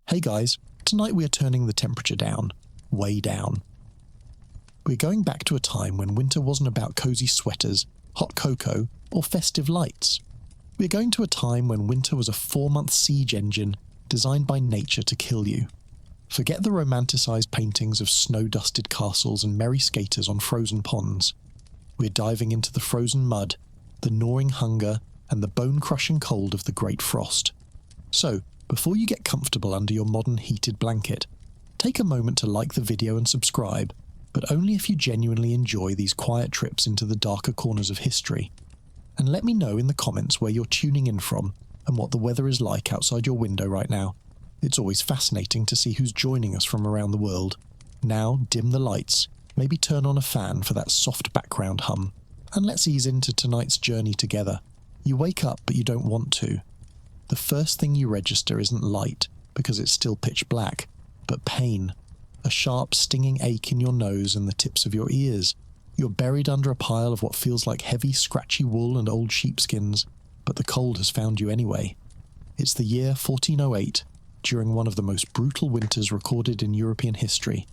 Hey guys, tonight we are turning the temperature down. Way down. We're going back to a time when winter wasn't about cozy sweaters, hot cocoa, or festive lights. We're going to a time when winter was a 4-month siege engine designed by nature to kill you. Forget the romanticised paintings of snow-dusted castles and merry skaters on frozen ponds. We're diving into the frozen mud, the gnawing hunger, and the bone-crushing cold of the Great Frost. So, before you get comfortable under your modern heated blanket, take a moment to like the video and subscribe, but only if you genuinely enjoy these quiet trips into the darker corners of history. And let me know in the comments where you're tuning in from and what the weather is like outside your window right now. It's always fascinating to see who's joining us from around the world. Now, dim the lights, maybe turn on a fan for that soft background hum, and let's ease into tonight's journey together. You wake up, but you don't want to. The first thing you register isn't light, because it's still pitch black, but pain. A sharp, stinging ache in your nose and the tips of your ears. You're buried under a pile of what feels like heavy, scratchy wool and old sheepskins, but the cold has found you anyway. It's the year 1408, during one of the most brutal winters recorded in European history,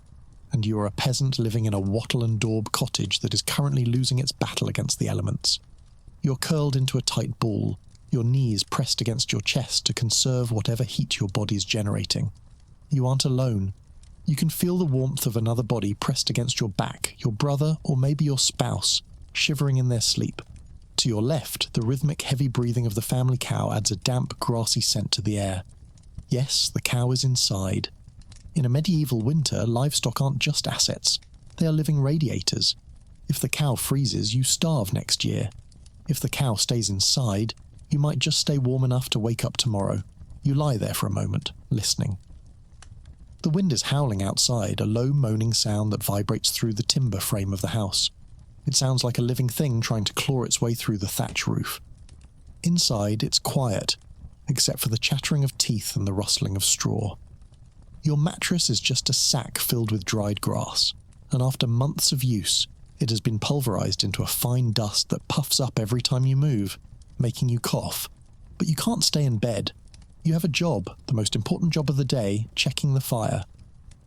and you are a peasant living in a wattle-and-daub cottage that is currently losing its battle against the elements. You're curled into a tight ball, your knees pressed against your chest to conserve whatever heat your body's generating. You aren't alone. You can feel the warmth of another body pressed against your back, your brother or maybe your spouse, shivering in their sleep. To your left, the rhythmic heavy breathing of the family cow adds a damp, grassy scent to the air. Yes, the cow is inside. In a medieval winter, livestock aren't just assets. They are living radiators. If the cow freezes, you starve next year. If the cow stays inside, you might just stay warm enough to wake up tomorrow. You lie there for a moment, listening. The wind is howling outside, a low moaning sound that vibrates through the timber frame of the house. It sounds like a living thing trying to claw its way through the thatch roof. Inside, it's quiet, except for the chattering of teeth and the rustling of straw. Your mattress is just a sack filled with dried grass, and after months of use, it has been pulverized into a fine dust that puffs up every time you move, making you cough. But you can't stay in bed. You have a job, the most important job of the day, checking the fire.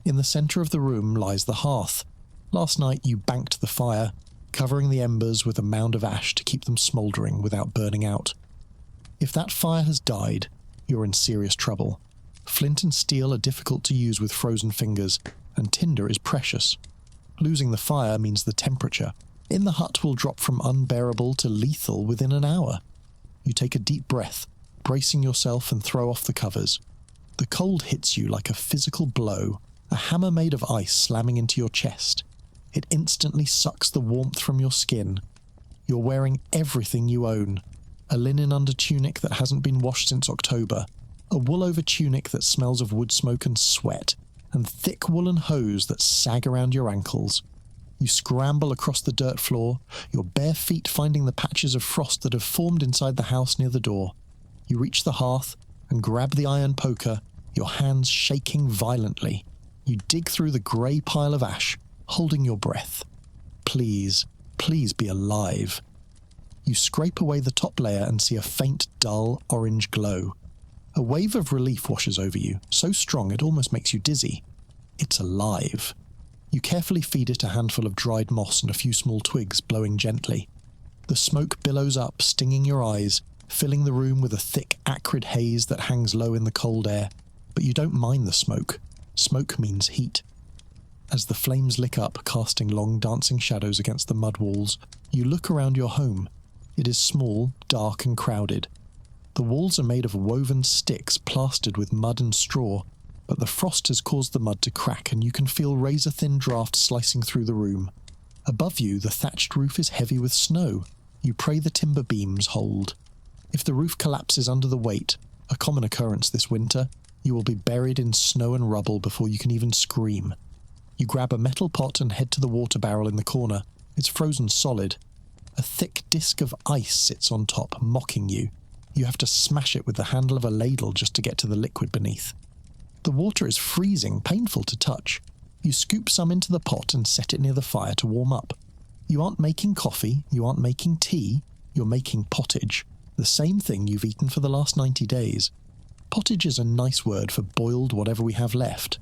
In the centre of the room lies the hearth. Last night you banked the fire, covering the embers with a mound of ash to keep them smouldering without burning out. If that fire has died, you're in serious trouble. Flint and steel are difficult to use with frozen fingers, and tinder is precious. Losing the fire means the temperature in the hut will drop from unbearable to lethal within an hour. You take a deep breath, bracing yourself and throw off the covers. The cold hits you like a physical blow, a hammer made of ice slamming into your chest. It instantly sucks the warmth from your skin. You're wearing everything you own. A linen under tunic that hasn't been washed since October, a wool over tunic that smells of wood smoke and sweat, and thick woolen hose that sag around your ankles. You scramble across the dirt floor, your bare feet finding the patches of frost that have formed inside the house near the door. You reach the hearth and grab the iron poker, your hands shaking violently. You dig through the grey pile of ash, holding your breath. Please, please be alive. You scrape away the top layer and see a faint, dull, orange glow. A wave of relief washes over you, so strong it almost makes you dizzy. It's alive. You carefully feed it a handful of dried moss and a few small twigs, blowing gently. The smoke billows up, stinging your eyes, filling the room with a thick, acrid haze that hangs low in the cold air. But you don't mind the smoke. Smoke means heat. As the flames lick up, casting long, dancing shadows against the mud walls, you look around your home. It is small, dark and crowded. The walls are made of woven sticks plastered with mud and straw, but the frost has caused the mud to crack and you can feel razor-thin drafts slicing through the room. Above you, the thatched roof is heavy with snow. You pray the timber beams hold. If the roof collapses under the weight, a common occurrence this winter, you will be buried in snow and rubble before you can even scream. You grab a metal pot and head to the water barrel in the corner. It's frozen solid. A thick disc of ice sits on top, mocking you. You have to smash it with the handle of a ladle just to get to the liquid beneath. The water is freezing, painful to touch. You scoop some into the pot and set it near the fire to warm up. You aren't making coffee, you aren't making tea, you're making pottage, the same thing you've eaten for the last 90 days. Pottage is a nice word for boiled whatever we have left.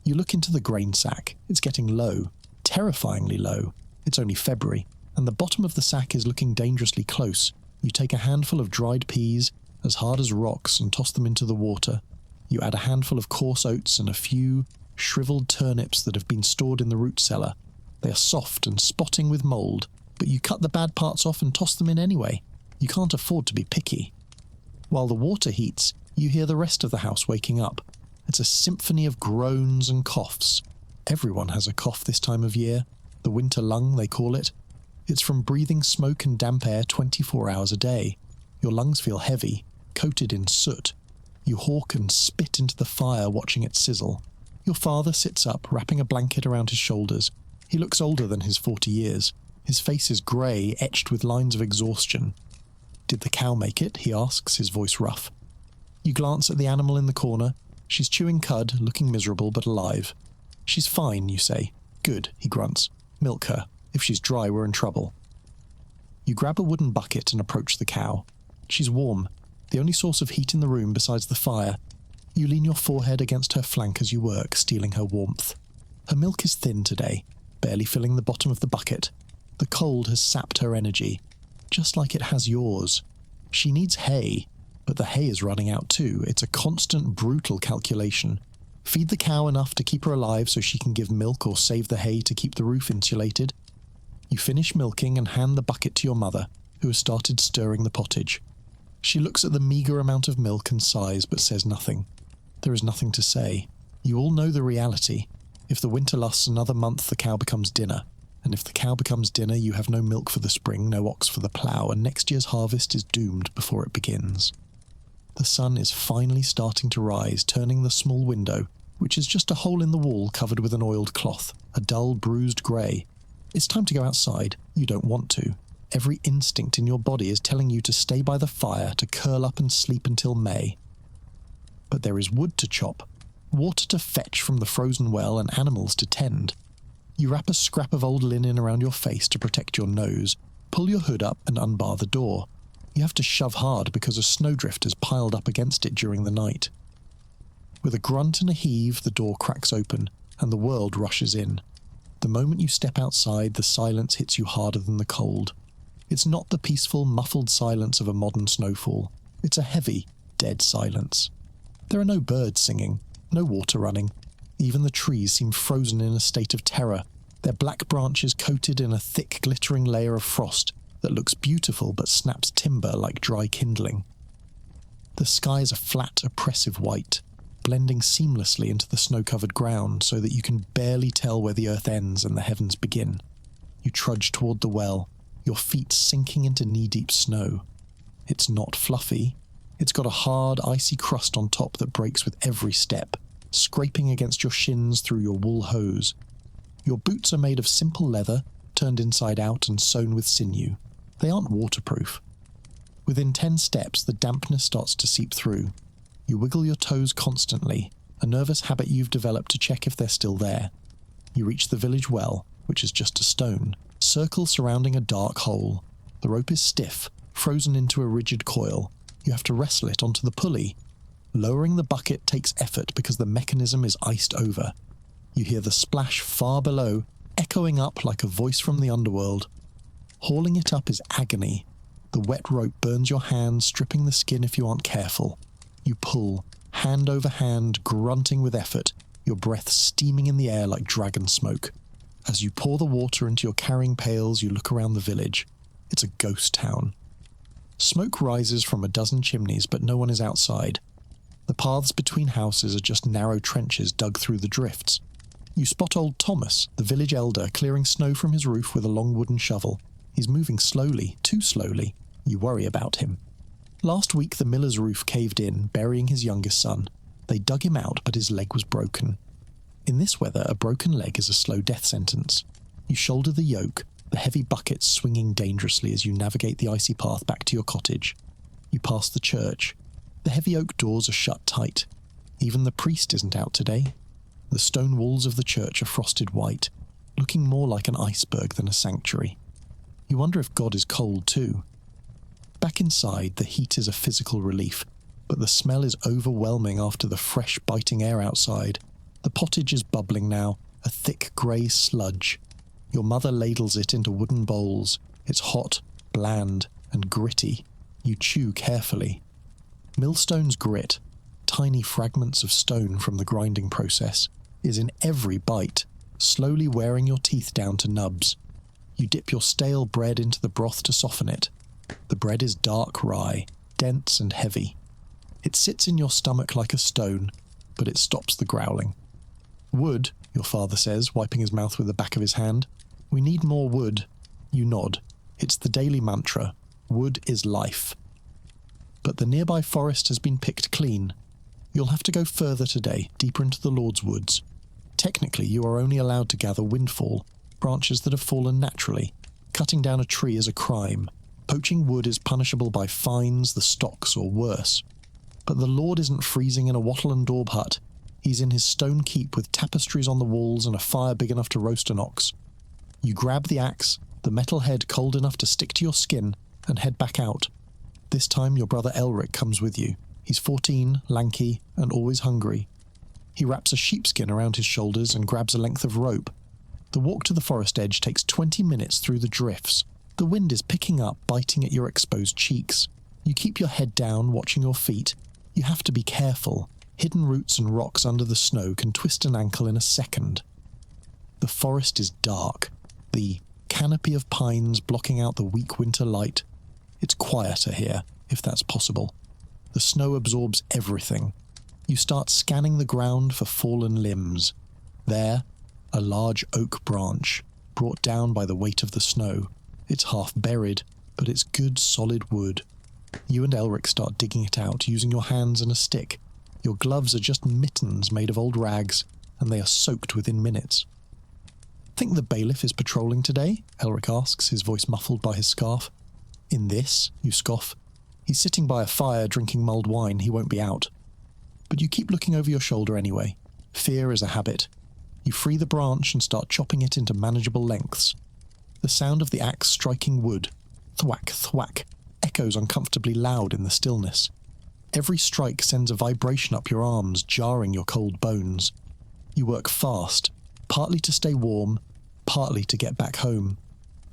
You look into the grain sack. It's getting low, terrifyingly low. It's only February, and the bottom of the sack is looking dangerously close. You take a handful of dried peas, as hard as rocks, and toss them into the water. You add a handful of coarse oats and a few shriveled turnips that have been stored in the root cellar. They are soft and spotting with mould, but you cut the bad parts off and toss them in anyway. You can't afford to be picky. While the water heats, you hear the rest of the house waking up. It's a symphony of groans and coughs. Everyone has a cough this time of year. The winter lung, they call it. It's from breathing smoke and damp air 24 hours a day. Your lungs feel heavy, coated in soot. You hawk and spit into the fire watching it sizzle. Your father sits up, wrapping a blanket around his shoulders. He looks older than his 40 years. His face is grey, etched with lines of exhaustion. "Did the cow make it?" he asks, his voice rough. You glance at the animal in the corner. She's chewing cud, looking miserable but alive. "She's fine," you say. "Good," he grunts. "Milk her. If she's dry, we're in trouble." You grab a wooden bucket and approach the cow. She's warm, the only source of heat in the room besides the fire. You lean your forehead against her flank as you work, stealing her warmth. Her milk is thin today, barely filling the bottom of the bucket. The cold has sapped her energy, just like it has yours. She needs hay, but the hay is running out too. It's a constant, brutal calculation. Feed the cow enough to keep her alive so she can give milk, or save the hay to keep the roof insulated. You finish milking and hand the bucket to your mother, who has started stirring the pottage. She looks at the meager amount of milk and sighs, but says nothing. There is nothing to say. You all know the reality. If the winter lasts another month, the cow becomes dinner. And if the cow becomes dinner, you have no milk for the spring, no ox for the plough, and next year's harvest is doomed before it begins. The sun is finally starting to rise, turning the small window, which is just a hole in the wall covered with an oiled cloth, a dull, bruised grey. It's time to go outside. You don't want to. Every instinct in your body is telling you to stay by the fire, to curl up and sleep until May. But there is wood to chop, water to fetch from the frozen well, and animals to tend. You wrap a scrap of old linen around your face to protect your nose, pull your hood up and unbar the door. You have to shove hard because a snowdrift has piled up against it during the night. With a grunt and a heave, the door cracks open, and the world rushes in. The moment you step outside, the silence hits you harder than the cold. It's not the peaceful, muffled silence of a modern snowfall. It's a heavy, dead silence. There are no birds singing, no water running. Even the trees seem frozen in a state of terror, their black branches coated in a thick, glittering layer of frost that looks beautiful but snaps timber like dry kindling. The sky is a flat, oppressive white, blending seamlessly into the snow-covered ground so that you can barely tell where the earth ends and the heavens begin. You trudge toward the well, your feet sinking into knee-deep snow. It's not fluffy. It's got a hard, icy crust on top that breaks with every step, scraping against your shins through your wool hose. Your boots are made of simple leather, turned inside out and sewn with sinew. They aren't waterproof. Within 10 steps, the dampness starts to seep through. You wiggle your toes constantly, a nervous habit you've developed to check if they're still there. You reach the village well, which is just a stone, circle surrounding a dark hole. The rope is stiff, frozen into a rigid coil. You have to wrestle it onto the pulley. Lowering the bucket takes effort because the mechanism is iced over. You hear the splash far below, echoing up like a voice from the underworld. Hauling it up is agony. The wet rope burns your hands, stripping the skin if you aren't careful. You pull, hand over hand, grunting with effort, your breath steaming in the air like dragon smoke. As you pour the water into your carrying pails, you look around the village. It's a ghost town. Smoke rises from a dozen chimneys, but no one is outside. The paths between houses are just narrow trenches dug through the drifts. You spot old Thomas, the village elder, clearing snow from his roof with a long wooden shovel. He's moving slowly, too slowly. You worry about him. Last week the miller's roof caved in, burying his youngest son. They dug him out, but his leg was broken. In this weather, a broken leg is a slow death sentence. You shoulder the yoke, the heavy bucket swinging dangerously as you navigate the icy path back to your cottage. You pass the church. The heavy oak doors are shut tight. Even the priest isn't out today. The stone walls of the church are frosted white, looking more like an iceberg than a sanctuary. You wonder if God is cold too. Back inside, the heat is a physical relief. but the smell is overwhelming after the fresh, biting air outside. The pottage is bubbling now, a thick grey sludge. Your mother ladles it into wooden bowls. It's hot, bland, and gritty. You chew carefully. Millstone's grit, tiny fragments of stone from the grinding process, is in every bite, slowly wearing your teeth down to nubs. You dip your stale bread into the broth to soften it. The bread is dark rye, dense and heavy. It sits in your stomach like a stone, but it stops the growling. Wood, your father says, wiping his mouth with the back of his hand. We need more wood. You nod. It's the daily mantra. Wood is life. But the nearby forest has been picked clean. You'll have to go further today, deeper into the Lord's woods. Technically, you are only allowed to gather windfall, branches that have fallen naturally. Cutting down a tree is a crime. Poaching wood is punishable by fines, the stocks, or worse. But the Lord isn't freezing in a wattle-and-daub hut. He's in his stone keep with tapestries on the walls and a fire big enough to roast an ox. You grab the axe, the metal head cold enough to stick to your skin, and head back out. This time your brother Elric comes with you. He's 14, lanky, and always hungry. He wraps a sheepskin around his shoulders and grabs a length of rope. The walk to the forest edge takes 20 minutes through the drifts. The wind is picking up, biting at your exposed cheeks. You keep your head down, watching your feet. You have to be careful. Hidden roots and rocks under the snow can twist an ankle in a second. The forest is dark, the canopy of pines blocking out the weak winter light. It's quieter here, if that's possible. The snow absorbs everything. You start scanning the ground for fallen limbs. There, a large oak branch, brought down by the weight of the snow. It's half buried, but it's good solid wood. You and Elric start digging it out, using your hands and a stick. Your gloves are just mittens made of old rags, and they are soaked within minutes. "Think the bailiff is patrolling today?" Elric asks, his voice muffled by his scarf. "In this?" you scoff. "He's sitting by a fire drinking mulled wine. He won't be out." But you keep looking over your shoulder anyway. Fear is a habit. You free the branch and start chopping it into manageable lengths. The sound of the axe striking wood, thwack, thwack, echoes uncomfortably loud in the stillness. Every strike sends a vibration up your arms, jarring your cold bones. You work fast, partly to stay warm, partly to get back home.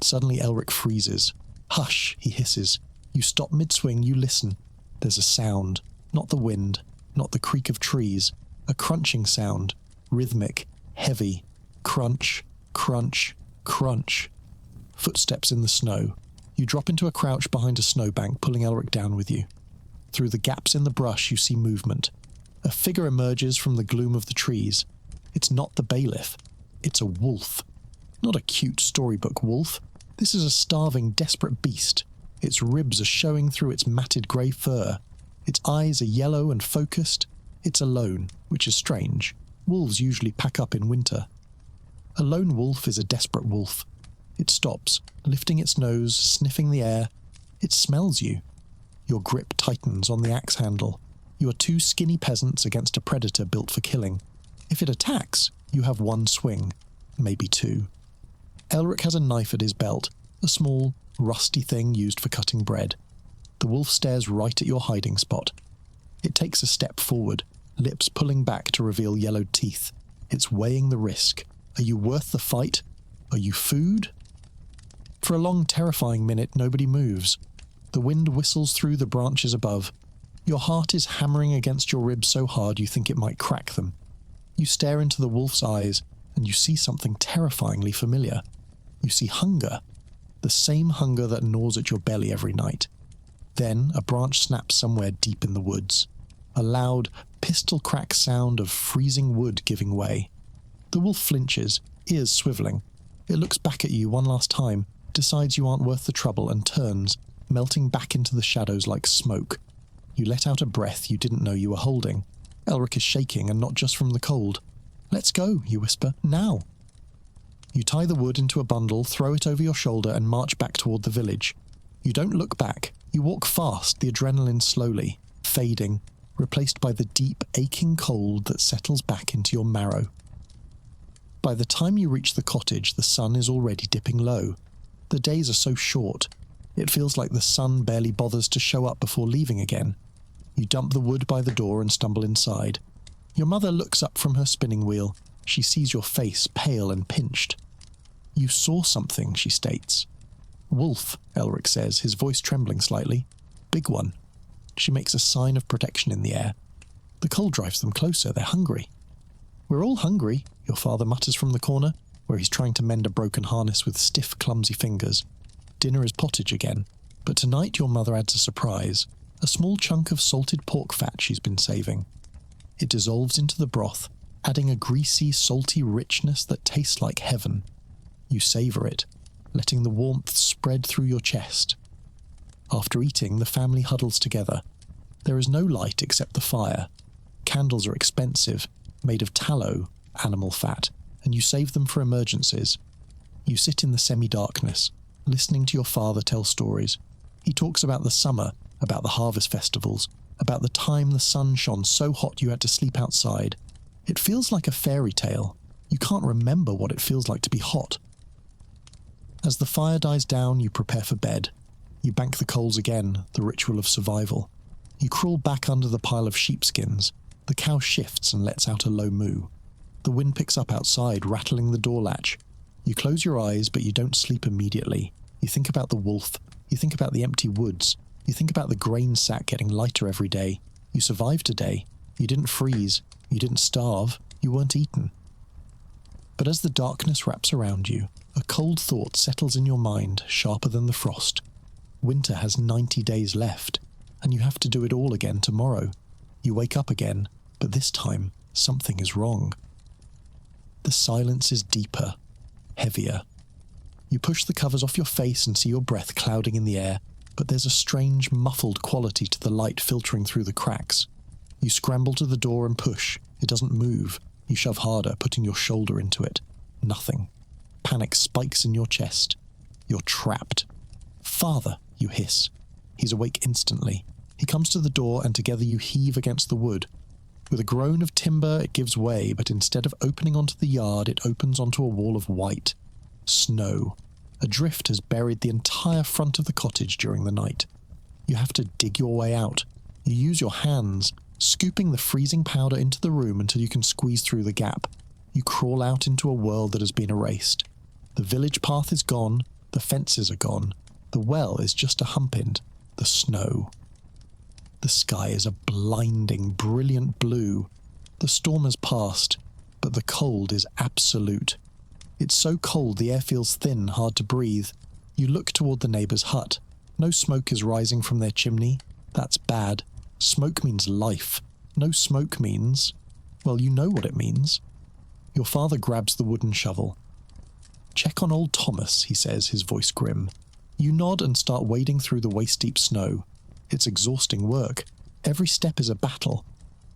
Suddenly Elric freezes. "Hush," he hisses. You stop mid-swing, you listen. There's a sound, not the wind, not the creak of trees, a crunching sound, rhythmic, heavy, crunch, crunch, crunch. Footsteps in the snow. You drop into a crouch behind a snowbank, pulling Elric down with you. Through the gaps in the brush you see movement. A figure emerges from the gloom of the trees. It's not the bailiff. It's a wolf. Not a cute storybook wolf. This is a starving, desperate beast. Its ribs are showing through its matted grey fur. Its eyes are yellow and focused. It's alone, which is strange. Wolves usually pack up in winter. A lone wolf is a desperate wolf. It stops, lifting its nose, sniffing the air. It smells you. Your grip tightens on the axe handle. You are two skinny peasants against a predator built for killing. If it attacks, you have one swing, maybe two. Elric has a knife at his belt, a small, rusty thing used for cutting bread. The wolf stares right at your hiding spot. It takes a step forward, lips pulling back to reveal yellowed teeth. It's weighing the risk. Are you worth the fight? Are you food? For a long, terrifying minute, nobody moves. The wind whistles through the branches above. Your heart is hammering against your ribs so hard you think it might crack them. You stare into the wolf's eyes, and you see something terrifyingly familiar. You see hunger. The same hunger that gnaws at your belly every night. Then a branch snaps somewhere deep in the woods. A loud, pistol-crack sound of freezing wood giving way. The wolf flinches, ears swivelling. It looks back at you one last time, decides you aren't worth the trouble, and turns, melting back into the shadows like smoke. You let out a breath you didn't know you were holding. Elric is shaking, and not just from the cold. "Let's go," you whisper. "Now." You tie the wood into a bundle, throw it over your shoulder, and march back toward the village. You don't look back. You walk fast, the adrenaline slowly, fading, replaced by the deep, aching cold that settles back into your marrow. By the time you reach the cottage, the sun is already dipping low. The days are so short. It feels like the sun barely bothers to show up before leaving again. You dump the wood by the door and stumble inside. Your mother looks up from her spinning wheel. She sees your face, pale and pinched. You saw something, she states. Wolf, Elric says, his voice trembling slightly. Big one. She makes a sign of protection in the air. The cold drives them closer. They're hungry. We're all hungry, your father mutters from the corner, where he's trying to mend a broken harness with stiff, clumsy fingers. Dinner is pottage again, but tonight your mother adds a surprise, a small chunk of salted pork fat she's been saving. It dissolves into the broth, adding a greasy, salty richness that tastes like heaven. You savour it, letting the warmth spread through your chest. After eating, the family huddles together. There is no light except the fire. Candles are expensive, made of tallow, animal fat, and you save them for emergencies. You sit in the semi-darkness, listening to your father tell stories. He talks about the summer, about the harvest festivals, about the time the sun shone so hot you had to sleep outside. It feels like a fairy tale. You can't remember what it feels like to be hot. As the fire dies down, you prepare for bed. You bank the coals again, the ritual of survival. You crawl back under the pile of sheepskins. The cow shifts and lets out a low moo. The wind picks up outside, rattling the door latch. You close your eyes, but you don't sleep immediately. You think about the wolf. You think about the empty woods. You think about the grain sack getting lighter every day. You survived today. You didn't freeze. You didn't starve. You weren't eaten. But as the darkness wraps around you, a cold thought settles in your mind, sharper than the frost. Winter has 90 days left, and you have to do it all again tomorrow. You wake up again, but this time, something is wrong. The silence is deeper, heavier. You push the covers off your face and see your breath clouding in the air, but there's a strange, muffled quality to the light filtering through the cracks. You scramble to the door and push. It doesn't move. You shove harder, putting your shoulder into it. Nothing. Panic spikes in your chest. You're trapped. "Father," you hiss. He's awake instantly. He comes to the door, and together you heave against the wood. With a groan of timber, it gives way, but instead of opening onto the yard, it opens onto a wall of white. Snow. A drift has buried the entire front of the cottage during the night. You have to dig your way out. You use your hands, scooping the freezing powder into the room until you can squeeze through the gap. You crawl out into a world that has been erased. The village path is gone, the fences are gone, the well is just a hump in, the snow. The sky is a blinding, brilliant blue. The storm has passed, but the cold is absolute. It's so cold the air feels thin, hard to breathe. You look toward the neighbour's hut. No smoke is rising from their chimney. That's bad. Smoke means life. No smoke means... well, you know what it means. Your father grabs the wooden shovel. "Check on old Thomas," he says, his voice grim. You nod and start wading through the waist-deep snow. It's exhausting work. Every step is a battle.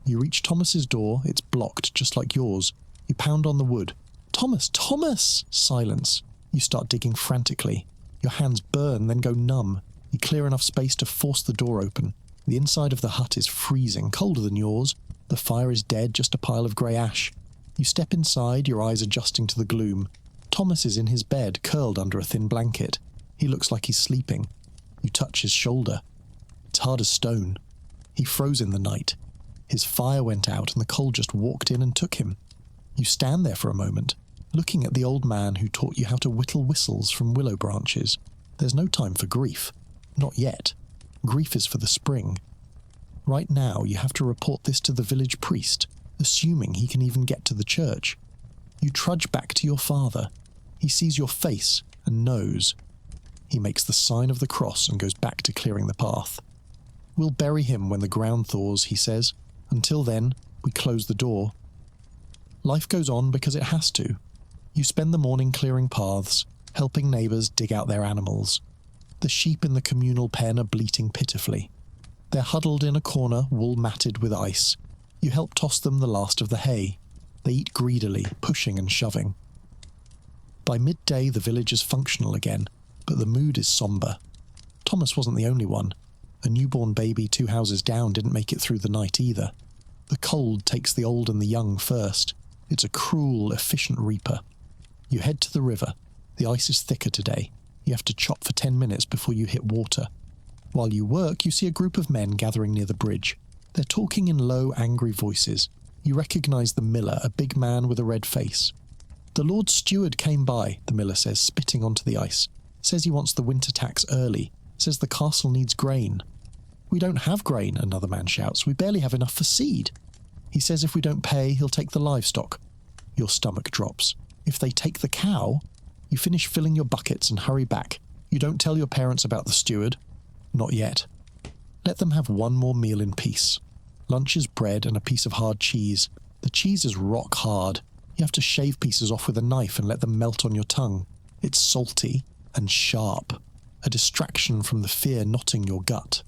You reach Thomas's door. It's blocked, just like yours. You pound on the wood. "Thomas! Thomas!" Silence. You start digging frantically. Your hands burn, then go numb. You clear enough space to force the door open. The inside of the hut is freezing, colder than yours. The fire is dead, just a pile of grey ash. You step inside, your eyes adjusting to the gloom. Thomas is in his bed, curled under a thin blanket. He looks like he's sleeping. You touch his shoulder. It's hard as stone. He froze in the night. His fire went out and the cold just walked in and took him. You stand there for a moment, looking at the old man who taught you how to whittle whistles from willow branches. There's no time for grief. Not yet. Grief is for the spring. Right now you have to report this to the village priest, assuming he can even get to the church. You trudge back to your father. He sees your face and knows. He makes the sign of the cross and goes back to clearing the path. "We'll bury him when the ground thaws," he says. "Until then, we close the door." Life goes on because it has to. You spend the morning clearing paths, helping neighbours dig out their animals. The sheep in the communal pen are bleating pitifully. They're huddled in a corner, wool matted with ice. You help toss them the last of the hay. They eat greedily, pushing and shoving. By midday, the village is functional again, but the mood is sombre. Thomas wasn't the only one. A newborn baby 2 houses down didn't make it through the night either. The cold takes the old and the young first. It's a cruel, efficient reaper. You head to the river. The ice is thicker today. You have to chop for 10 minutes before you hit water. While you work, you see a group of men gathering near the bridge. They're talking in low, angry voices. You recognise the miller, a big man with a red face. "The Lord Steward came by," the miller says, spitting onto the ice. "Says he wants the winter tax early. Says the castle needs grain." "We don't have grain," another man shouts. "We barely have enough for seed." "He says if we don't pay, he'll take the livestock." Your stomach drops. If they take the cow, you finish filling your buckets and hurry back. You don't tell your parents about the steward. Not yet. Let them have one more meal in peace. Lunch is bread and a piece of hard cheese. The cheese is rock hard. You have to shave pieces off with a knife and let them melt on your tongue. It's salty and sharp, a distraction from the fear knotting your gut.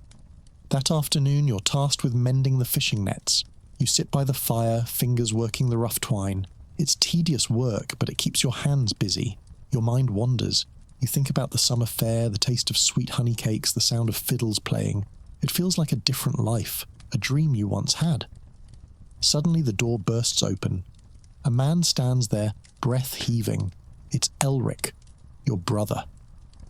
That afternoon you're tasked with mending the fishing nets. You sit by the fire, fingers working the rough twine. It's tedious work, but it keeps your hands busy. Your mind wanders. You think about the summer fair, the taste of sweet honey cakes, the sound of fiddles playing. It feels like a different life, a dream you once had. Suddenly the door bursts open. A man stands there, breath heaving. It's Elric, your brother.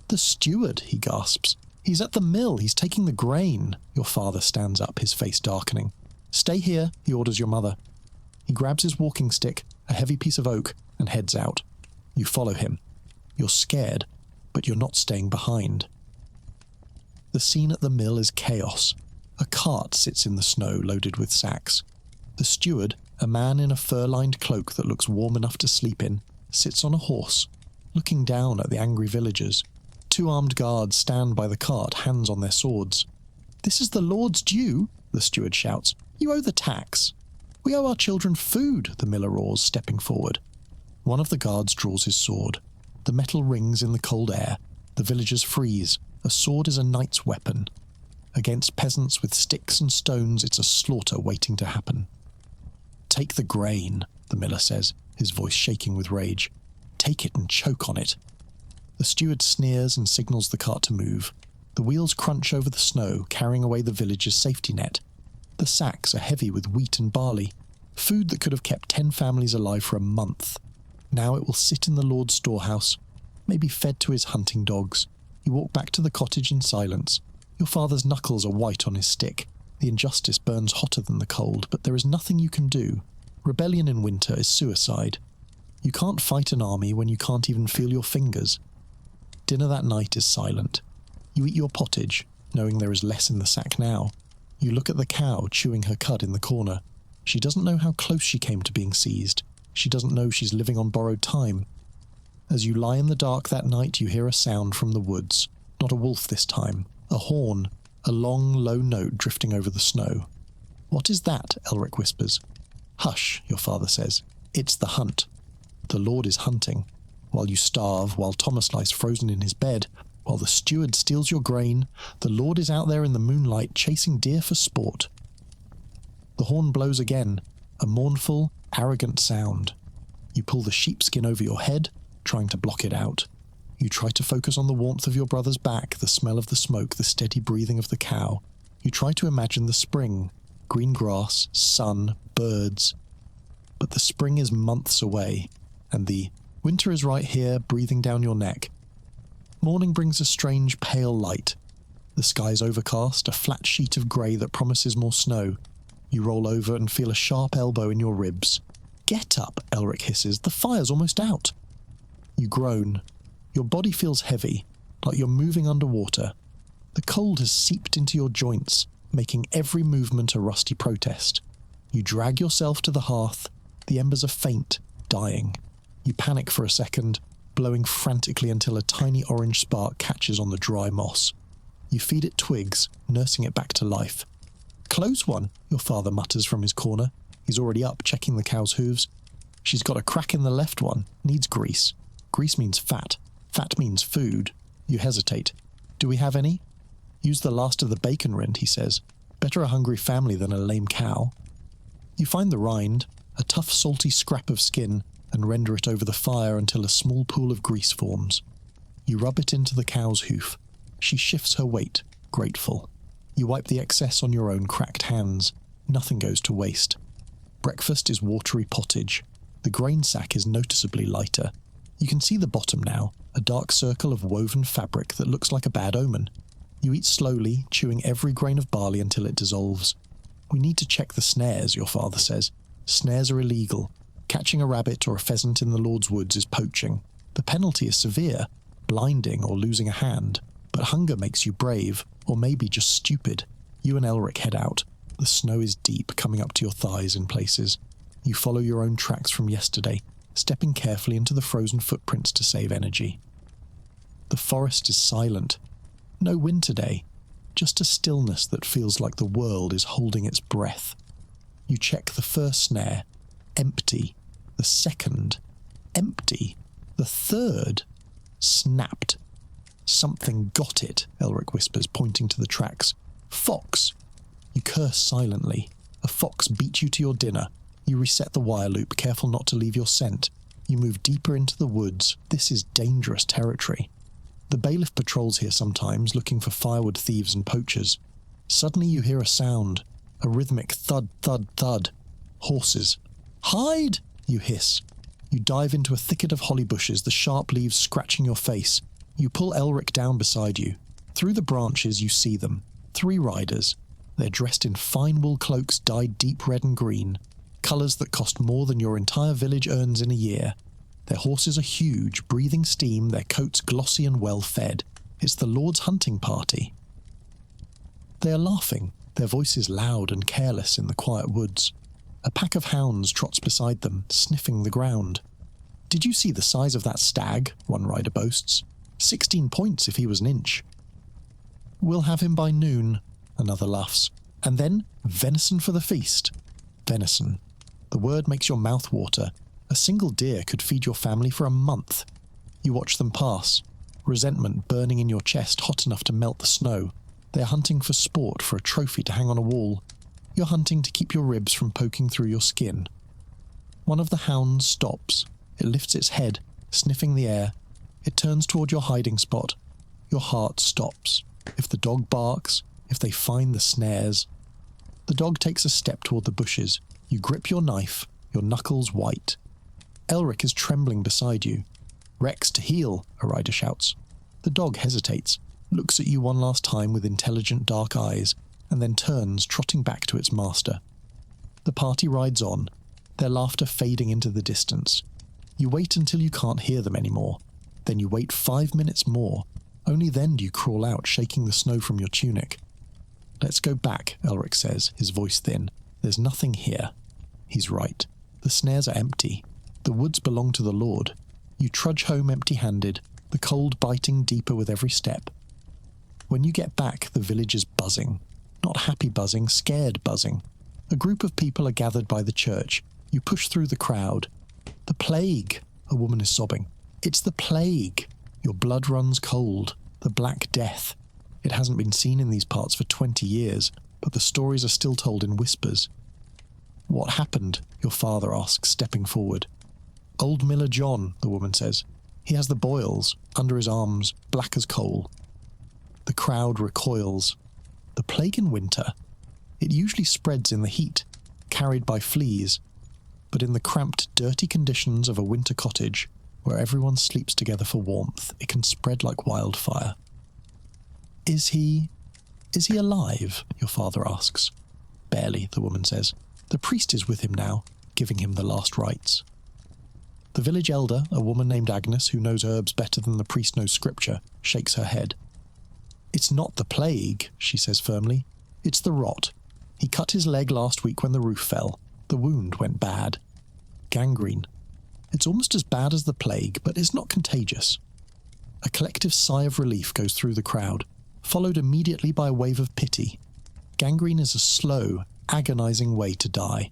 "The steward," he gasps. "He's at the mill, he's taking the grain." Your father stands up, his face darkening. "Stay here," he orders your mother. He grabs his walking stick, a heavy piece of oak, and heads out. You follow him. You're scared, but you're not staying behind. The scene at the mill is chaos. A cart sits in the snow loaded with sacks. The steward, a man in a fur-lined cloak that looks warm enough to sleep in, sits on a horse, looking down at the angry villagers. 2 armed guards stand by the cart, hands on their swords. "This is the Lord's due," the steward shouts. "You owe the tax." "We owe our children food," the miller roars, stepping forward. One of the guards draws his sword. The metal rings in the cold air. The villagers freeze. A sword is a knight's weapon. Against peasants with sticks and stones, it's a slaughter waiting to happen. "Take the grain," the miller says, his voice shaking with rage. "Take it and choke on it." The steward sneers and signals the cart to move. The wheels crunch over the snow, carrying away the village's safety net. The sacks are heavy with wheat and barley, food that could have kept 10 families alive for a month. Now it will sit in the Lord's storehouse, maybe fed to his hunting dogs. You walk back to the cottage in silence. Your father's knuckles are white on his stick. The injustice burns hotter than the cold, but there is nothing you can do. Rebellion in winter is suicide. You can't fight an army when you can't even feel your fingers. Dinner that night is silent. You eat your pottage, knowing there is less in the sack now. You look at the cow chewing her cud in the corner. She doesn't know how close she came to being seized. She doesn't know she's living on borrowed time. As you lie in the dark that night, you hear a sound from the woods. Not a wolf this time. A horn. A long, low note drifting over the snow. "What is that?" Elric whispers. "Hush," your father says. "It's the hunt. The Lord is hunting. While you starve, while Thomas lies frozen in his bed, while the steward steals your grain, the Lord is out there in the moonlight chasing deer for sport." The horn blows again, a mournful, arrogant sound. You pull the sheepskin over your head, trying to block it out. You try to focus on the warmth of your brother's back, the smell of the smoke, the steady breathing of the cow. You try to imagine the spring, green grass, sun, birds. But the spring is months away, and the winter is right here, breathing down your neck. Morning brings a strange pale light. The sky's overcast, a flat sheet of grey that promises more snow. You roll over and feel a sharp elbow in your ribs. "Get up," Elric hisses. "The fire's almost out." You groan. Your body feels heavy, like you're moving underwater. The cold has seeped into your joints, making every movement a rusty protest. You drag yourself to the hearth. The embers are faint, dying. You panic for a second, blowing frantically until a tiny orange spark catches on the dry moss. You feed it twigs, nursing it back to life. "Close one," your father mutters from his corner. He's already up, checking the cow's hooves. "She's got a crack in the left one. Needs grease. Grease means fat. Fat means food." You hesitate. "Do we have any?" "Use the last of the bacon rind," he says. "Better a hungry family than a lame cow." You find the rind, a tough salty scrap of skin, and render it over the fire until a small pool of grease forms. You rub it into the cow's hoof. She shifts her weight, grateful. You wipe the excess on your own cracked hands. Nothing goes to waste. Breakfast is watery pottage. The grain sack is noticeably lighter. You can see the bottom now, a dark circle of woven fabric that looks like a bad omen. You eat slowly, chewing every grain of barley until it dissolves. We need to check the snares, your father says. Snares are illegal. Catching a rabbit or a pheasant in the Lord's woods is poaching. The penalty is severe, blinding or losing a hand. But hunger makes you brave, or maybe just stupid. You and Elric head out. The snow is deep, coming up to your thighs in places. You follow your own tracks from yesterday, stepping carefully into the frozen footprints to save energy. The forest is silent. No wind today, just a stillness that feels like the world is holding its breath. You check the first snare, empty. The second, empty. The third, snapped. Something got it, Elric whispers, pointing to the tracks. Fox! You curse silently. A fox beat you to your dinner. You reset the wire loop, careful not to leave your scent. You move deeper into the woods. This is dangerous territory. The bailiff patrols here sometimes, looking for firewood thieves and poachers. Suddenly you hear a sound, a rhythmic thud, thud, thud. Horses. Hide! You hiss. You dive into a thicket of holly bushes, the sharp leaves scratching your face. You pull Elric down beside you. Through the branches you see them. 3 riders. They're dressed in fine wool cloaks dyed deep red and green, colours that cost more than your entire village earns in a year. Their horses are huge, breathing steam, their coats glossy and well fed. It's the Lord's hunting party. They are laughing, their voices loud and careless in the quiet woods. A pack of hounds trots beside them, sniffing the ground. Did you see the size of that stag? One rider boasts. 16 points if he was an inch. We'll have him by noon, another laughs. And then, venison for the feast. Venison. The word makes your mouth water. A single deer could feed your family for a month. You watch them pass, resentment burning in your chest, hot enough to melt the snow. They're hunting for sport, for a trophy to hang on a wall. You're hunting to keep your ribs from poking through your skin. One of the hounds stops. It lifts its head, sniffing the air. It turns toward your hiding spot. Your heart stops. If the dog barks, if they find the snares. The dog takes a step toward the bushes. You grip your knife, your knuckles white. Elric is trembling beside you. Rex to heel, a rider shouts. The dog hesitates, looks at you one last time with intelligent dark eyes, and then turns, trotting back to its master. The party rides on, their laughter fading into the distance. You wait until you can't hear them anymore. Then you wait 5 minutes more. Only then do you crawl out, shaking the snow from your tunic. Let's go back, Elric says, his voice thin. There's nothing here. He's right. The snares are empty. The woods belong to the Lord. You trudge home empty-handed, the cold biting deeper with every step. When you get back, the village is buzzing. Not happy buzzing, scared buzzing. A group of people are gathered by the church. You push through the crowd. The plague, a woman is sobbing. It's the plague. Your blood runs cold. The Black Death. It hasn't been seen in these parts for 20 years, but the stories are still told in whispers. What happened? Your father asks, stepping forward. Old Miller John, the woman says. He has the boils, under his arms, black as coal. The crowd recoils. The plague in winter? It usually spreads in the heat, carried by fleas, but in the cramped, dirty conditions of a winter cottage, where everyone sleeps together for warmth, it can spread like wildfire. Is he alive? Your father asks. Barely, the woman says. The priest is with him now, giving him the last rites. The village elder, a woman named Agnes, who knows herbs better than the priest knows scripture, shakes her head. It's not the plague, she says firmly. It's the rot. He cut his leg last week when the roof fell. The wound went bad. Gangrene. It's almost as bad as the plague, but it's not contagious. A collective sigh of relief goes through the crowd, followed immediately by a wave of pity. Gangrene is a slow, agonizing way to die.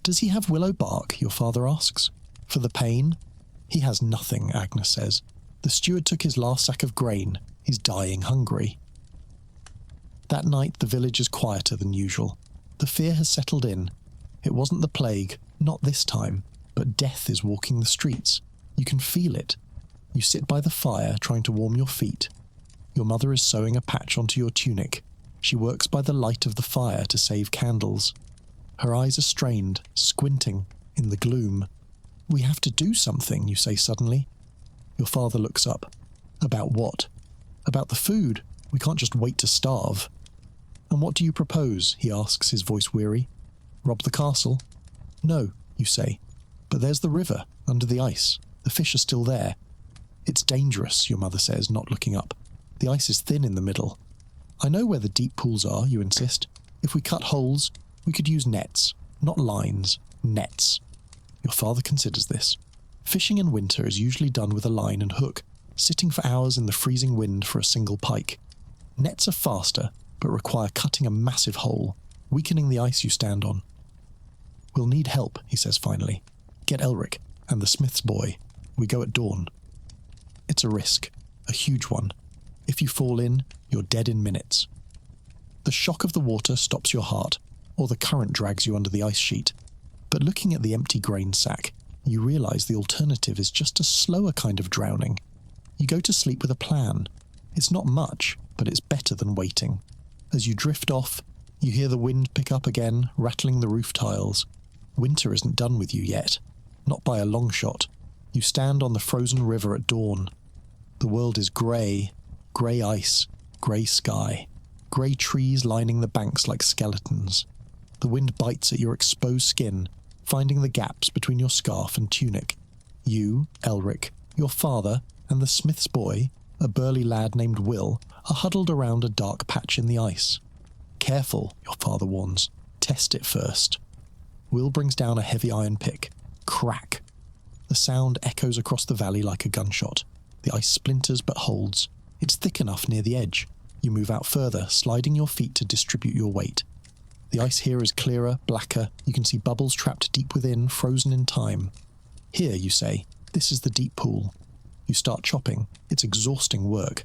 Does he have willow bark? Your father asks. For the pain? He has nothing, Agnes says. The steward took his last sack of grain. He's dying hungry. That night the village is quieter than usual. The fear has settled in. It wasn't the plague, not this time, but death is walking the streets. You can feel it. You sit by the fire, trying to warm your feet. Your mother is sewing a patch onto your tunic. She works by the light of the fire to save candles. Her eyes are strained, squinting, in the gloom. We have to do something, you say suddenly. Your father looks up. About what? About the food. We can't just wait to starve. "And what do you propose?" he asks, his voice weary. "Rob the castle?" "No," you say. "But there's the river, under the ice. The fish are still there." "It's dangerous," your mother says, not looking up. "The ice is thin in the middle." "I know where the deep pools are," you insist. "If we cut holes, we could use nets. Not lines, nets." Your father considers this. Fishing in winter is usually done with a line and hook, sitting for hours in the freezing wind for a single pike. Nets are faster, but require cutting a massive hole, weakening the ice you stand on. "We'll need help," he says finally. "Get Elric and the smith's boy. We go at dawn." It's a risk, a huge one. If you fall in, you're dead in minutes. The shock of the water stops your heart, or the current drags you under the ice sheet. But looking at the empty grain sack, you realise the alternative is just a slower kind of drowning. You go to sleep with a plan. It's not much, but it's better than waiting. As you drift off, you hear the wind pick up again, rattling the roof tiles. Winter isn't done with you yet. Not by a long shot. You stand on the frozen river at dawn. The world is grey. Grey ice, grey sky. Grey trees lining the banks like skeletons. The wind bites at your exposed skin, finding the gaps between your scarf and tunic. You, Elric, your father, and the smith's boy, a burly lad named Will, are huddled around a dark patch in the ice. "Careful," your father warns. "Test it first." Will brings down a heavy iron pick. Crack! The sound echoes across the valley like a gunshot. The ice splinters but holds. It's thick enough near the edge. You move out further, sliding your feet to distribute your weight. The ice here is clearer, blacker. You can see bubbles trapped deep within, frozen in time. "Here," you say. "This is the deep pool." You start chopping. It's exhausting work.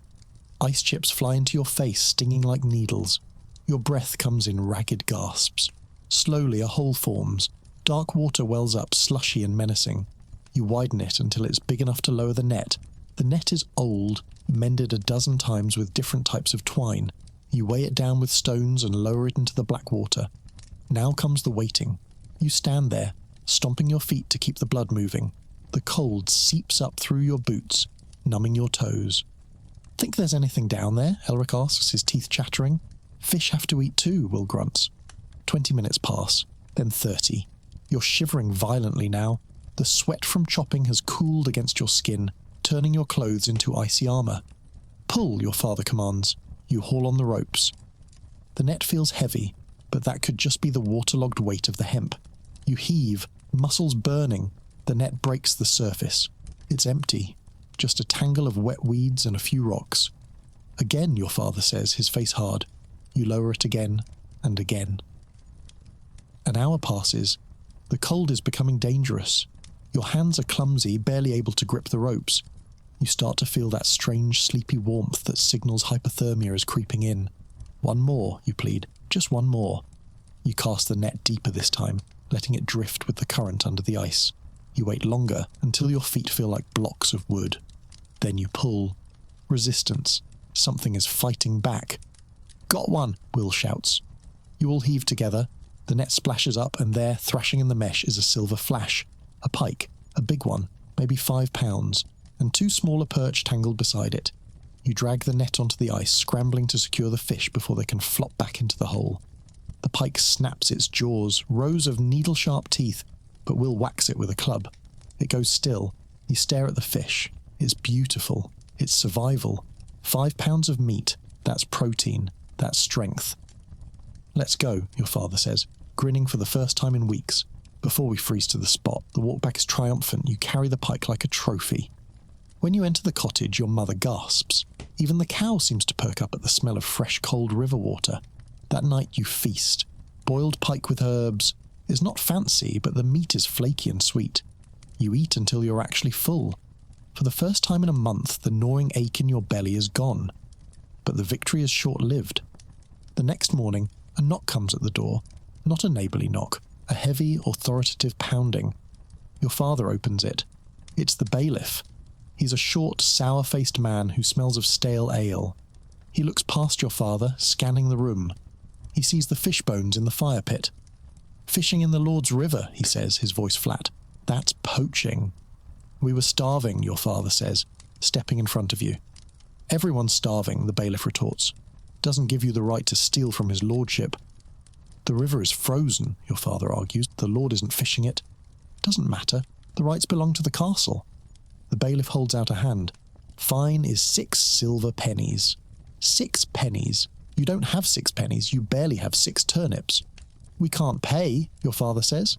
Ice chips fly into your face, stinging like needles. Your breath comes in ragged gasps. Slowly a hole forms. Dark water wells up, slushy and menacing. You widen it until it's big enough to lower the net. The net is old, mended a dozen times with different types of twine. You weigh it down with stones and lower it into the black water. Now comes the waiting. You stand there, stomping your feet to keep the blood moving. The cold seeps up through your boots, numbing your toes. "Think there's anything down there?" Elric asks, his teeth chattering. "Fish have to eat too," Will grunts. 20 minutes pass, then 30. You're shivering violently now. The sweat from chopping has cooled against your skin, turning your clothes into icy armour. "Pull," your father commands. You haul on the ropes. The net feels heavy, but that could just be the waterlogged weight of the hemp. You heave, muscles burning. The net breaks the surface. It's empty, just a tangle of wet weeds and a few rocks. "Again," your father says, his face hard. You lower it again and again. An hour passes. The cold is becoming dangerous. Your hands are clumsy, barely able to grip the ropes. You start to feel that strange, sleepy warmth that signals hypothermia is creeping in. "One more," you plead. "Just one more." You cast the net deeper this time, letting it drift with the current under the ice. You wait longer, until your feet feel like blocks of wood. Then you pull. Resistance. Something is fighting back. "Got one!" Will shouts. You all heave together. The net splashes up, and there, thrashing in the mesh, is a silver flash. A pike, a big one, maybe 5 pounds, and 2 smaller perch tangled beside it. You drag the net onto the ice, scrambling to secure the fish before they can flop back into the hole. The pike snaps its jaws, rows of needle-sharp teeth, but Will whacks it with a club. It goes still. You stare at the fish. It's beautiful. It's survival. 5 pounds of meat. That's protein. That's strength. "Let's go," your father says, grinning for the first time in weeks. Before we freeze to the spot, the walk back is triumphant. You carry the pike like a trophy. When you enter the cottage, your mother gasps. Even the cow seems to perk up at the smell of fresh, cold river water. That night you feast. Boiled pike with herbs. It's not fancy, but the meat is flaky and sweet. You eat until you're actually full. For the first time in a month, the gnawing ache in your belly is gone. But the victory is short-lived. The next morning, a knock comes at the door. Not a neighbourly knock. A heavy, authoritative pounding. Your father opens it. It's the bailiff. He's a short, sour-faced man who smells of stale ale. He looks past your father, scanning the room. He sees the fish bones in the fire pit. "Fishing in the Lord's River," he says, his voice flat. "That's poaching." "We were starving," your father says, stepping in front of you. "Everyone's starving," the bailiff retorts. doesn't give you the right to steal from his lordship. The river is frozen, your father argues. The lord isn't fishing it. Doesn't matter. The rights belong to the castle. The bailiff holds out a hand. Fine is 6 silver pennies. 6 pennies? You don't have 6 pennies. You barely have 6 turnips. We can't pay, your father says.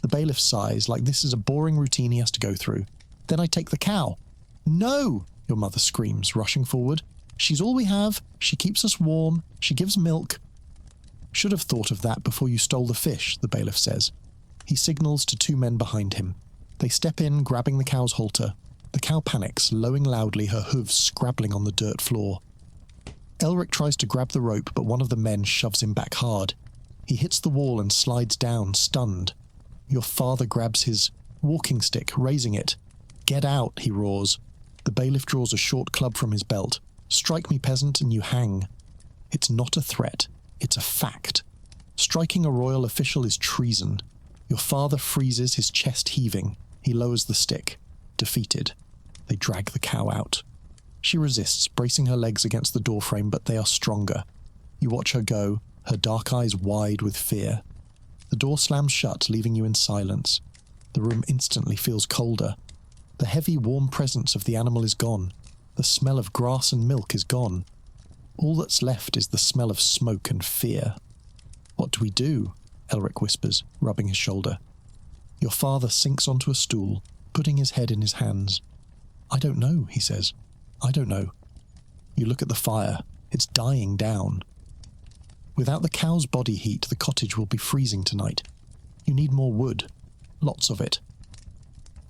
The bailiff sighs like this is a boring routine he has to go through. Then I take the cow. No, your mother screams, rushing forward. She's all we have. She keeps us warm. She gives milk. Should have thought of that before you stole the fish, the bailiff says. He signals to 2 men behind him. They step in, grabbing the cow's halter. The cow panics, lowing loudly, her hooves scrabbling on the dirt floor. Elric tries to grab the rope, but one of the men shoves him back hard. He hits the wall and slides down, stunned. Your father grabs his walking stick, raising it. Get out, he roars. The bailiff draws a short club from his belt. Strike me, peasant, and you hang. It's not a threat. It's a fact. Striking a royal official is treason. Your father freezes, his chest heaving. He lowers the stick. Defeated. They drag the cow out. She resists, bracing her legs against the doorframe, but they are stronger. You watch her go, her dark eyes wide with fear. The door slams shut, leaving you in silence. The room instantly feels colder. The heavy, warm presence of the animal is gone. The smell of grass and milk is gone. All that's left is the smell of smoke and fear. What do we do? Elric whispers, rubbing his shoulder. Your father sinks onto a stool, putting his head in his hands. I don't know, he says. I don't know. You look at the fire. It's dying down. Without the cow's body heat, the cottage will be freezing tonight. You need more wood. Lots of it.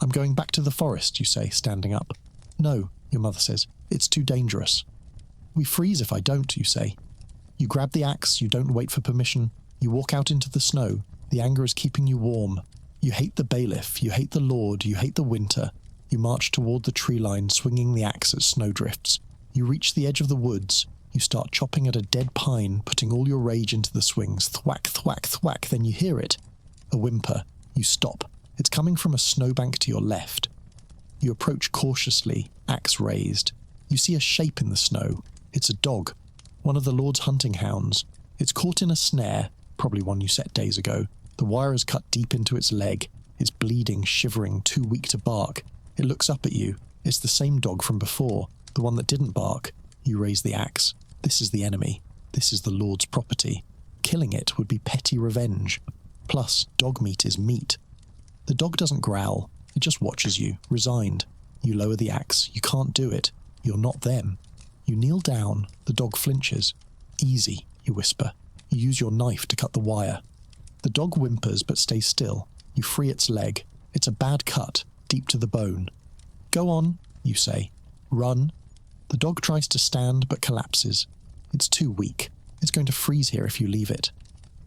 I'm going back to the forest, you say, standing up. No, your mother says. It's too dangerous. We freeze if I don't, you say. You grab the axe, you don't wait for permission. You walk out into the snow. The anger is keeping you warm. You hate the bailiff, you hate the lord, you hate the winter. You march toward the tree line, swinging the axe at snowdrifts. You reach the edge of the woods. You start chopping at a dead pine, putting all your rage into the swings. Thwack, thwack, thwack, then you hear it. A whimper. You stop. It's coming from a snowbank to your left. You approach cautiously, axe raised. You see a shape in the snow. It's a dog. One of the lord's hunting hounds. It's caught in a snare, probably one you set days ago. The wire is cut deep into its leg. It's bleeding, shivering, too weak to bark. It looks up at you. It's the same dog from before, the one that didn't bark. You raise the axe. This is the enemy. This is the lord's property. Killing it would be petty revenge. Plus, dog meat is meat. The dog doesn't growl. It just watches you, resigned. You lower the axe. You can't do it. You're not them. You kneel down. The dog flinches. Easy, you whisper. You use your knife to cut the wire. The dog whimpers but stays still. You free its leg. It's a bad cut, deep to the bone. Go on, you say. Run. The dog tries to stand but collapses. It's too weak. It's going to freeze here if you leave it.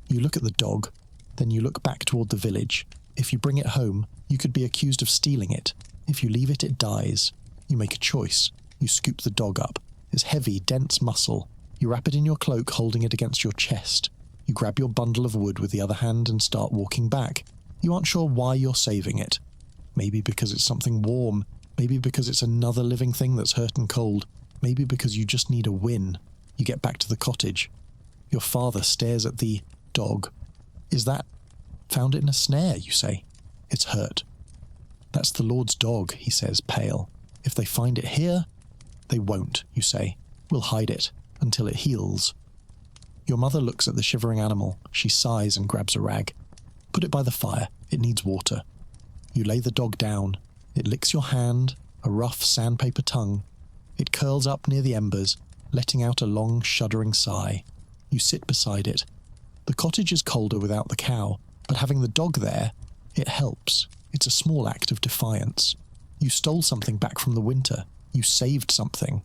You look at the dog, then you look back toward the village. If you bring it home, you could be accused of stealing it. If you leave it, it dies. You make a choice. You scoop the dog up. It's heavy, dense muscle. You wrap it in your cloak, holding it against your chest. You grab your bundle of wood with the other hand and start walking back. You aren't sure why you're saving it. Maybe because it's something warm. Maybe because it's another living thing that's hurt and cold. Maybe because you just need a win. You get back to the cottage. Your father stares at the dog. Is that... Found it in a snare, you say. It's hurt. That's the Lord's dog, he says, pale. If they find it here... They won't, you say. We'll hide it until it heals. Your mother looks at the shivering animal. She sighs and grabs a rag. Put it by the fire. It needs water. You lay the dog down. It licks your hand, a rough sandpaper tongue. It curls up near the embers, letting out a long, shuddering sigh. You sit beside it. The cottage is colder without the cow, but having the dog there, it helps. It's a small act of defiance. You stole something back from the winter. You saved something.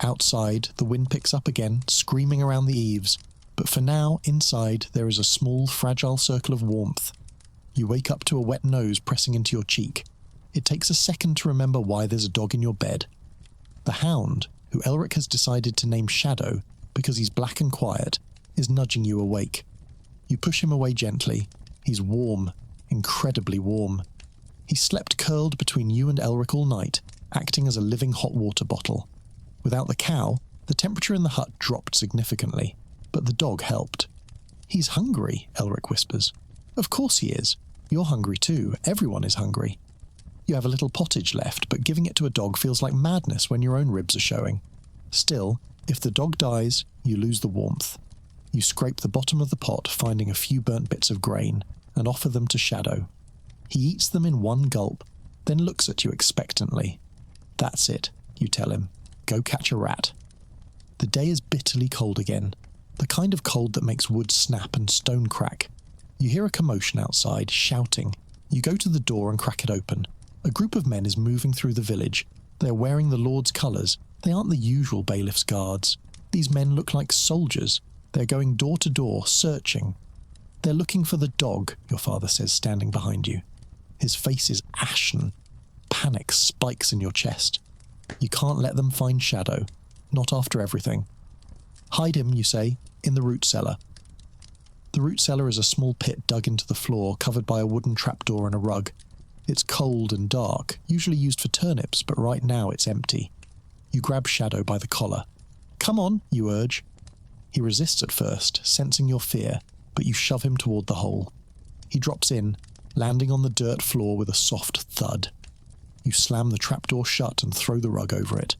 Outside, the wind picks up again, screaming around the eaves. But for now, inside, there is a small, fragile circle of warmth. You wake up to a wet nose pressing into your cheek. It takes a second to remember why there's a dog in your bed. The hound, who Elric has decided to name Shadow because he's black and quiet, is nudging you awake. You push him away gently. He's warm, incredibly warm. He slept curled between you and Elric all night, acting as a living hot water bottle. Without the cow, The temperature in the hut dropped significantly, but the dog helped. "He's hungry," Elric whispers. "Of course he is. You're hungry too. Everyone is hungry. You have a little pottage left, but giving it to a dog feels like madness when your own ribs are showing. Still, if the dog dies, you lose the warmth." You scrape the bottom of the pot, finding a few burnt bits of grain, and offer them to Shadow. He eats them in one gulp, then looks at you expectantly. "That's it," you tell him. "Go catch a rat." The day is bitterly cold again, the kind of cold that makes wood snap and stone crack. You hear a commotion outside, shouting. You go to the door and crack it open. A group of men is moving through the village. They are wearing the Lord's colours. They aren't the usual bailiff's guards. These men look like soldiers. They're going door to door, searching. "They're looking for the dog," your father says, standing behind you. His face is ashen. Panic spikes in your chest. You can't let them find Shadow. Not after everything. "Hide him," you say, "in the root cellar." The root cellar is a small pit dug into the floor, covered by a wooden trapdoor and a rug. It's cold and dark, usually used for turnips, but right now it's empty. You grab Shadow by the collar. "Come on," you urge. He resists at first, sensing your fear, but you shove him toward the hole. He drops in, landing on the dirt floor with a soft thud. You slam the trapdoor shut and throw the rug over it.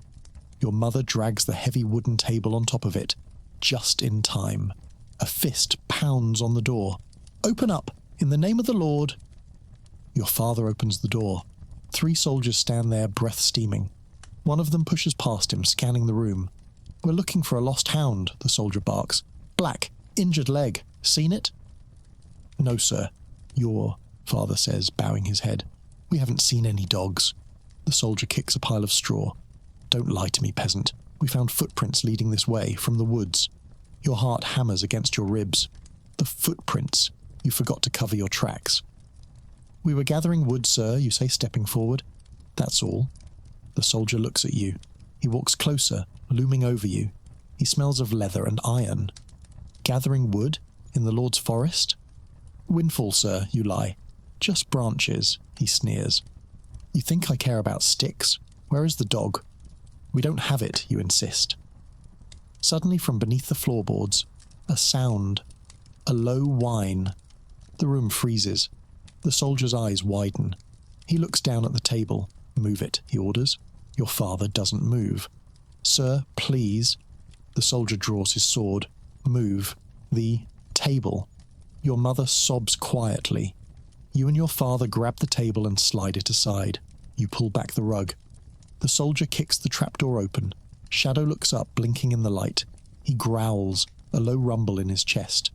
Your mother drags the heavy wooden table on top of it, just in time. A fist pounds on the door. "Open up, in the name of the Lord." Your father opens the door. 3 soldiers stand there, breath steaming. One of them pushes past him, scanning the room. "We're looking for a lost hound," the soldier barks. "Black, injured leg. Seen it?" "No, sir." "Your father says, bowing his head. "We haven't seen any dogs." The soldier kicks a pile of straw. "Don't lie to me, peasant. We found footprints leading this way, from the woods." Your heart hammers against your ribs. The footprints. You forgot to cover your tracks. "We were gathering wood, sir," you say, stepping forward. "That's all." The soldier looks at you. He walks closer, looming over you. He smells of leather and iron. "Gathering wood? In the Lord's forest?" "Windfall, sir," you lie. "Just branches," he sneers. "You think I care about sticks? Where is the dog?" "We don't have it," you insist. Suddenly from beneath the floorboards, a sound. A low whine. The room freezes. The soldier's eyes widen. He looks down at the table. "Move it," he orders. Your father doesn't move. "Sir, please." The soldier draws his sword. "Move. The table." Your mother sobs quietly. You and your father grab the table and slide it aside. You pull back the rug. The soldier kicks the trapdoor open. Shadow looks up, blinking in the light. He growls, a low rumble in his chest.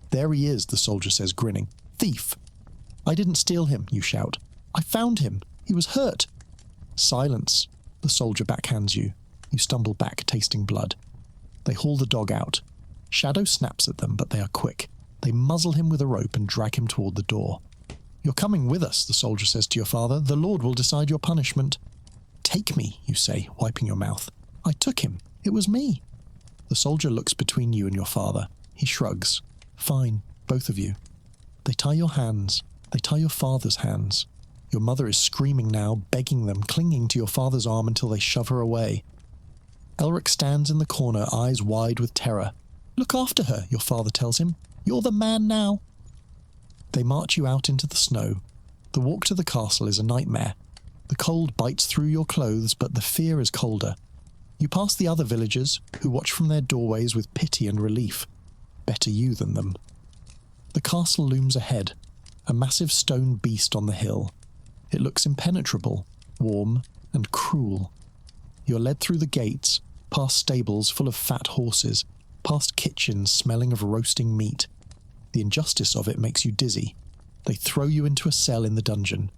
"There he is," the soldier says, grinning. "Thief!" "I didn't steal him," you shout. "I found him. He was hurt." "Silence." The soldier backhands you. You stumble back, tasting blood. They haul the dog out. Shadow snaps at them, but they are quick. They muzzle him with a rope and drag him toward the door. "You're coming with us," the soldier says to your father. "The Lord will decide your punishment." "Take me," you say, wiping your mouth. "I took him. It was me." The soldier looks between you and your father. He shrugs. "Fine, both of you." They tie your hands. They tie your father's hands. Your mother is screaming now, begging them, clinging to your father's arm until they shove her away. Elric stands in the corner, eyes wide with terror. "Look after her," your father tells him. "You're the man now." They march you out into the snow. The walk to the castle is a nightmare. The cold bites through your clothes, but the fear is colder. You pass the other villagers, who watch from their doorways with pity and relief. Better you than them. The castle looms ahead, a massive stone beast on the hill. It looks impenetrable, warm, and cruel. You're led through the gates, past stables full of fat horses, past kitchens smelling of roasting meat. The injustice of it makes you dizzy. They throw you into a cell in the dungeon.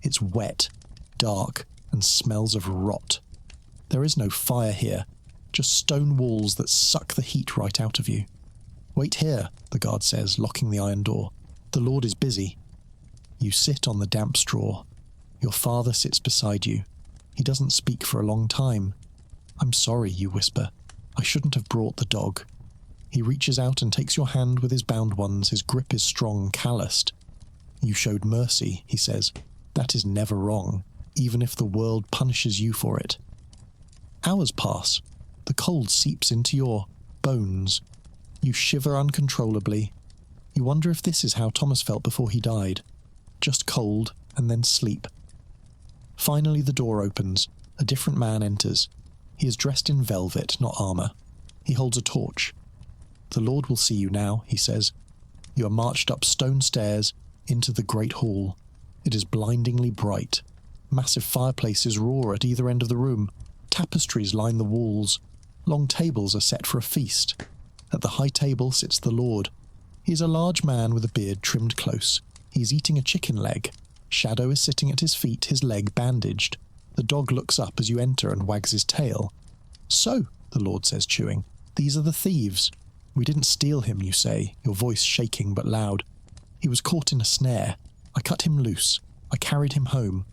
It's wet, dark, and smells of rot. There is no fire here, just stone walls that suck the heat right out of you. "Wait here," the guard says, locking the iron door. "The Lord is busy." You sit on the damp straw. Your father sits beside you. He doesn't speak for a long time. "I'm sorry," you whisper. "I shouldn't have brought the dog." He reaches out and takes your hand with his bound ones. His grip is strong, calloused. "You showed mercy," he says. "That is never wrong, even if the world punishes you for it." Hours pass. The cold seeps into your bones. You shiver uncontrollably. You wonder if this is how Thomas felt before he died. Just cold, and then sleep. Finally the door opens. A different man enters. He is dressed in velvet, not armour. He holds a torch. "The Lord will see you now," he says. You are marched up stone stairs into the great hall. It is blindingly bright. Massive fireplaces roar at either end of the room. Tapestries line the walls. Long tables are set for a feast. At the high table sits the Lord. He is a large man with a beard trimmed close. He is eating a chicken leg. Shadow is sitting at his feet, his leg bandaged. The dog looks up as you enter and wags his tail. "So," the Lord says, chewing, "these are the thieves. We didn't steal him, you say, your voice shaking but loud. He was caught in a snare. I cut him loose. I carried him home."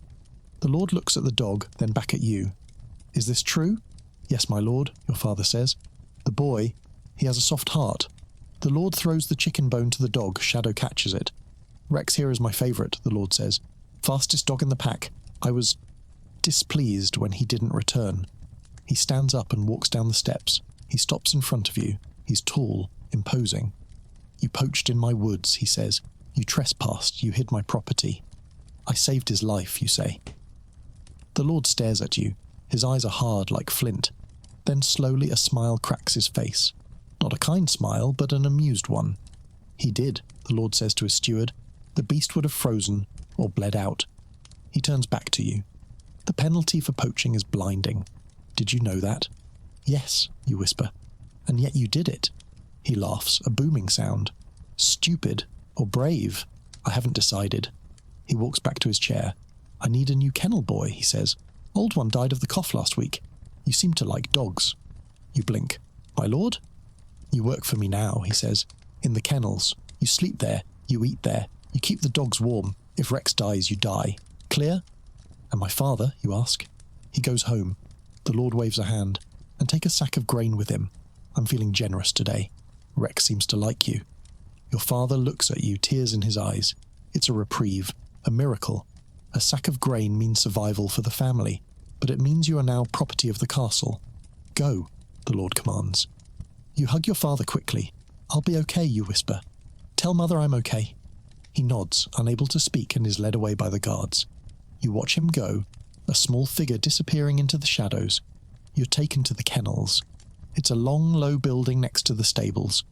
The Lord looks at the dog, then back at you. "Is this true?" "Yes, my lord," your father says. "The boy, he has a soft heart." The Lord throws the chicken bone to the dog. Shadow catches it. "Rex here is my favourite," the Lord says. "Fastest dog in the pack. I was displeased when he didn't return." He stands up and walks down the steps. He stops in front of you. He's tall, imposing. "You poached in my woods," he says. "You trespassed. You hid my property." "I saved his life," you say. The Lord stares at you. His eyes are hard like flint. Then slowly a smile cracks his face. Not a kind smile, but an amused one. "He did," the Lord says to his steward. "The beast would have frozen or bled out." He turns back to you. "The penalty for poaching is blinding. Did you know that?" "Yes," you whisper. "And yet you did it." He laughs, a booming sound. "Stupid or brave? I haven't decided." He walks back to his chair. "I need a new kennel boy," he says. "Old one died of the cough last week. You seem to like dogs." You blink. "My lord?" "You work for me now," he says. "In the kennels. You sleep there. You eat there. You keep the dogs warm. If Rex dies, you die. Clear?" "And my father?" you ask. He goes home. The Lord waves a hand. "And take a sack of grain with him. I'm feeling generous today. Rex seems to like you." Your father looks at you, tears in his eyes. It's a reprieve, a miracle. A sack of grain means survival for the family, but it means you are now property of the castle. "Go," the Lord commands. You hug your father quickly. "I'll be okay," you whisper. "Tell mother I'm okay." He nods, unable to speak, and is led away by the guards. You watch him go, a small figure disappearing into the shadows. You're taken to the kennels. It's a long, low building next to the stables.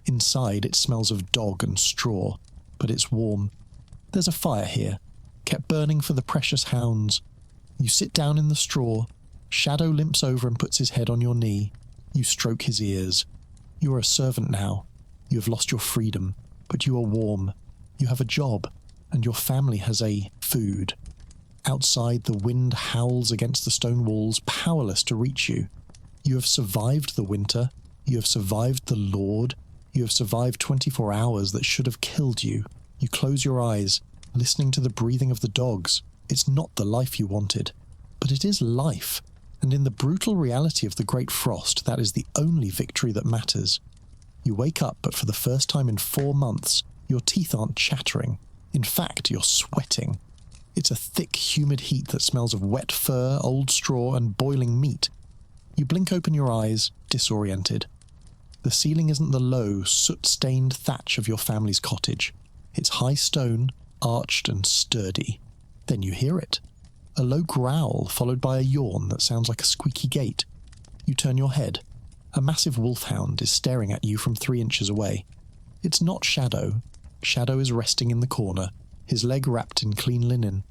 Inside it smells of dog and straw, but it's warm. There's a fire here, kept burning for the precious hounds. You sit down in the straw. Shadow limps over and puts his head on your knee. You stroke his ears. You are a servant now. You have lost your freedom, but you are warm. You have a job, and your family has food. Outside, the wind howls against the stone walls, powerless to reach you. You have survived the winter. You have survived the Lord. You have survived 24 hours that should have killed you. You close your eyes, listening to the breathing of the dogs. It's not the life you wanted, but it is life. And in the brutal reality of the great frost, that is the only victory that matters. You wake up, but for the first time in 4 months, your teeth aren't chattering. In fact, you're sweating. It's a thick, humid heat that smells of wet fur, old straw, and boiling meat. You blink open your eyes, disoriented. The ceiling isn't the low, soot-stained thatch of your family's cottage. It's high stone, arched and sturdy. Then you hear it. A low growl, followed by a yawn that sounds like a squeaky gate. You turn your head. A massive wolfhound is staring at you from 3 inches away. It's not Shadow. Shadow is resting in the corner, his leg wrapped in clean linen.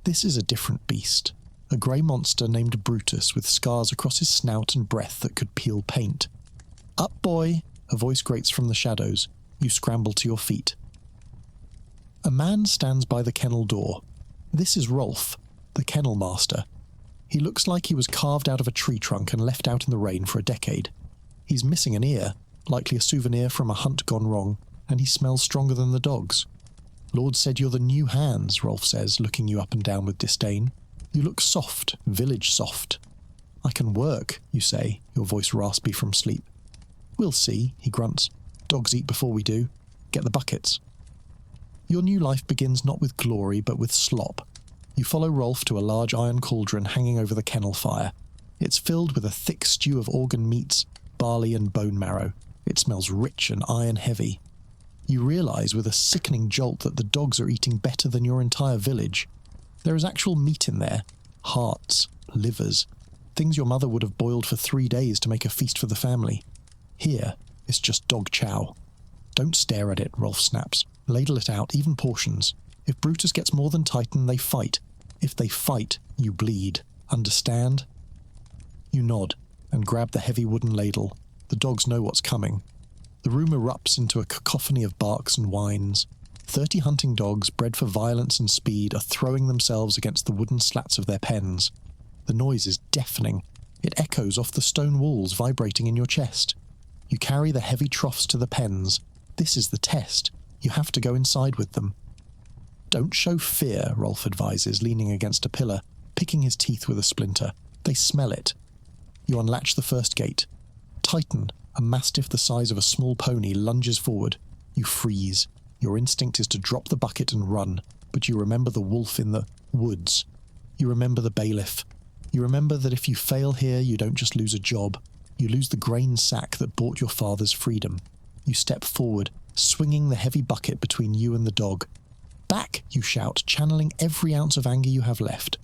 This is a different beast. A grey monster named Brutus with scars across his snout and breath that could peel paint. "Up, boy!" a voice grates from the shadows. You scramble to your feet. A man stands by the kennel door. This is Rolf, the kennel master. He looks like he was carved out of a tree trunk and left out in the rain for a decade. He's missing an ear, likely a souvenir from a hunt gone wrong, and he smells stronger than the dogs. "Lord said you're the new hands," Rolf says, looking you up and down with disdain. "You look soft, village soft." "I can work," you say, your voice raspy from sleep. "We'll see," he grunts. "Dogs eat before we do. Get the buckets." Your new life begins not with glory, but with slop. You follow Rolf to a large iron cauldron hanging over the kennel fire. It's filled with a thick stew of organ meats, barley and bone marrow. It smells rich and iron-heavy. You realise with a sickening jolt that the dogs are eating better than your entire village. There is actual meat in there. Hearts, livers, things your mother would have boiled for 3 days to make a feast for the family. Here, it's just dog chow. Don't stare at it, Rolf snaps. Ladle it out, even portions. If Brutus gets more than Titan, they fight. If they fight, you bleed. Understand? You nod and grab the heavy wooden ladle. The dogs know what's coming. The room erupts into a cacophony of barks and whines. 30 hunting dogs, bred for violence and speed, are throwing themselves against the wooden slats of their pens. The noise is deafening. It echoes off the stone walls, vibrating in your chest. You carry the heavy troughs to the pens. This is the test. You have to go inside with them. Don't show fear, Rolf advises, leaning against a pillar, picking his teeth with a splinter. They smell it. You unlatch the first gate. Titan, a mastiff the size of a small pony, lunges forward. You freeze. Your instinct is to drop the bucket and run, but you remember the wolf in the woods. You remember the bailiff. You remember that if you fail here, you don't just lose a job. You lose the grain sack that bought your father's freedom. You step forward, swinging the heavy bucket between you and the dog. Back, you shout, channeling every ounce of anger you have left.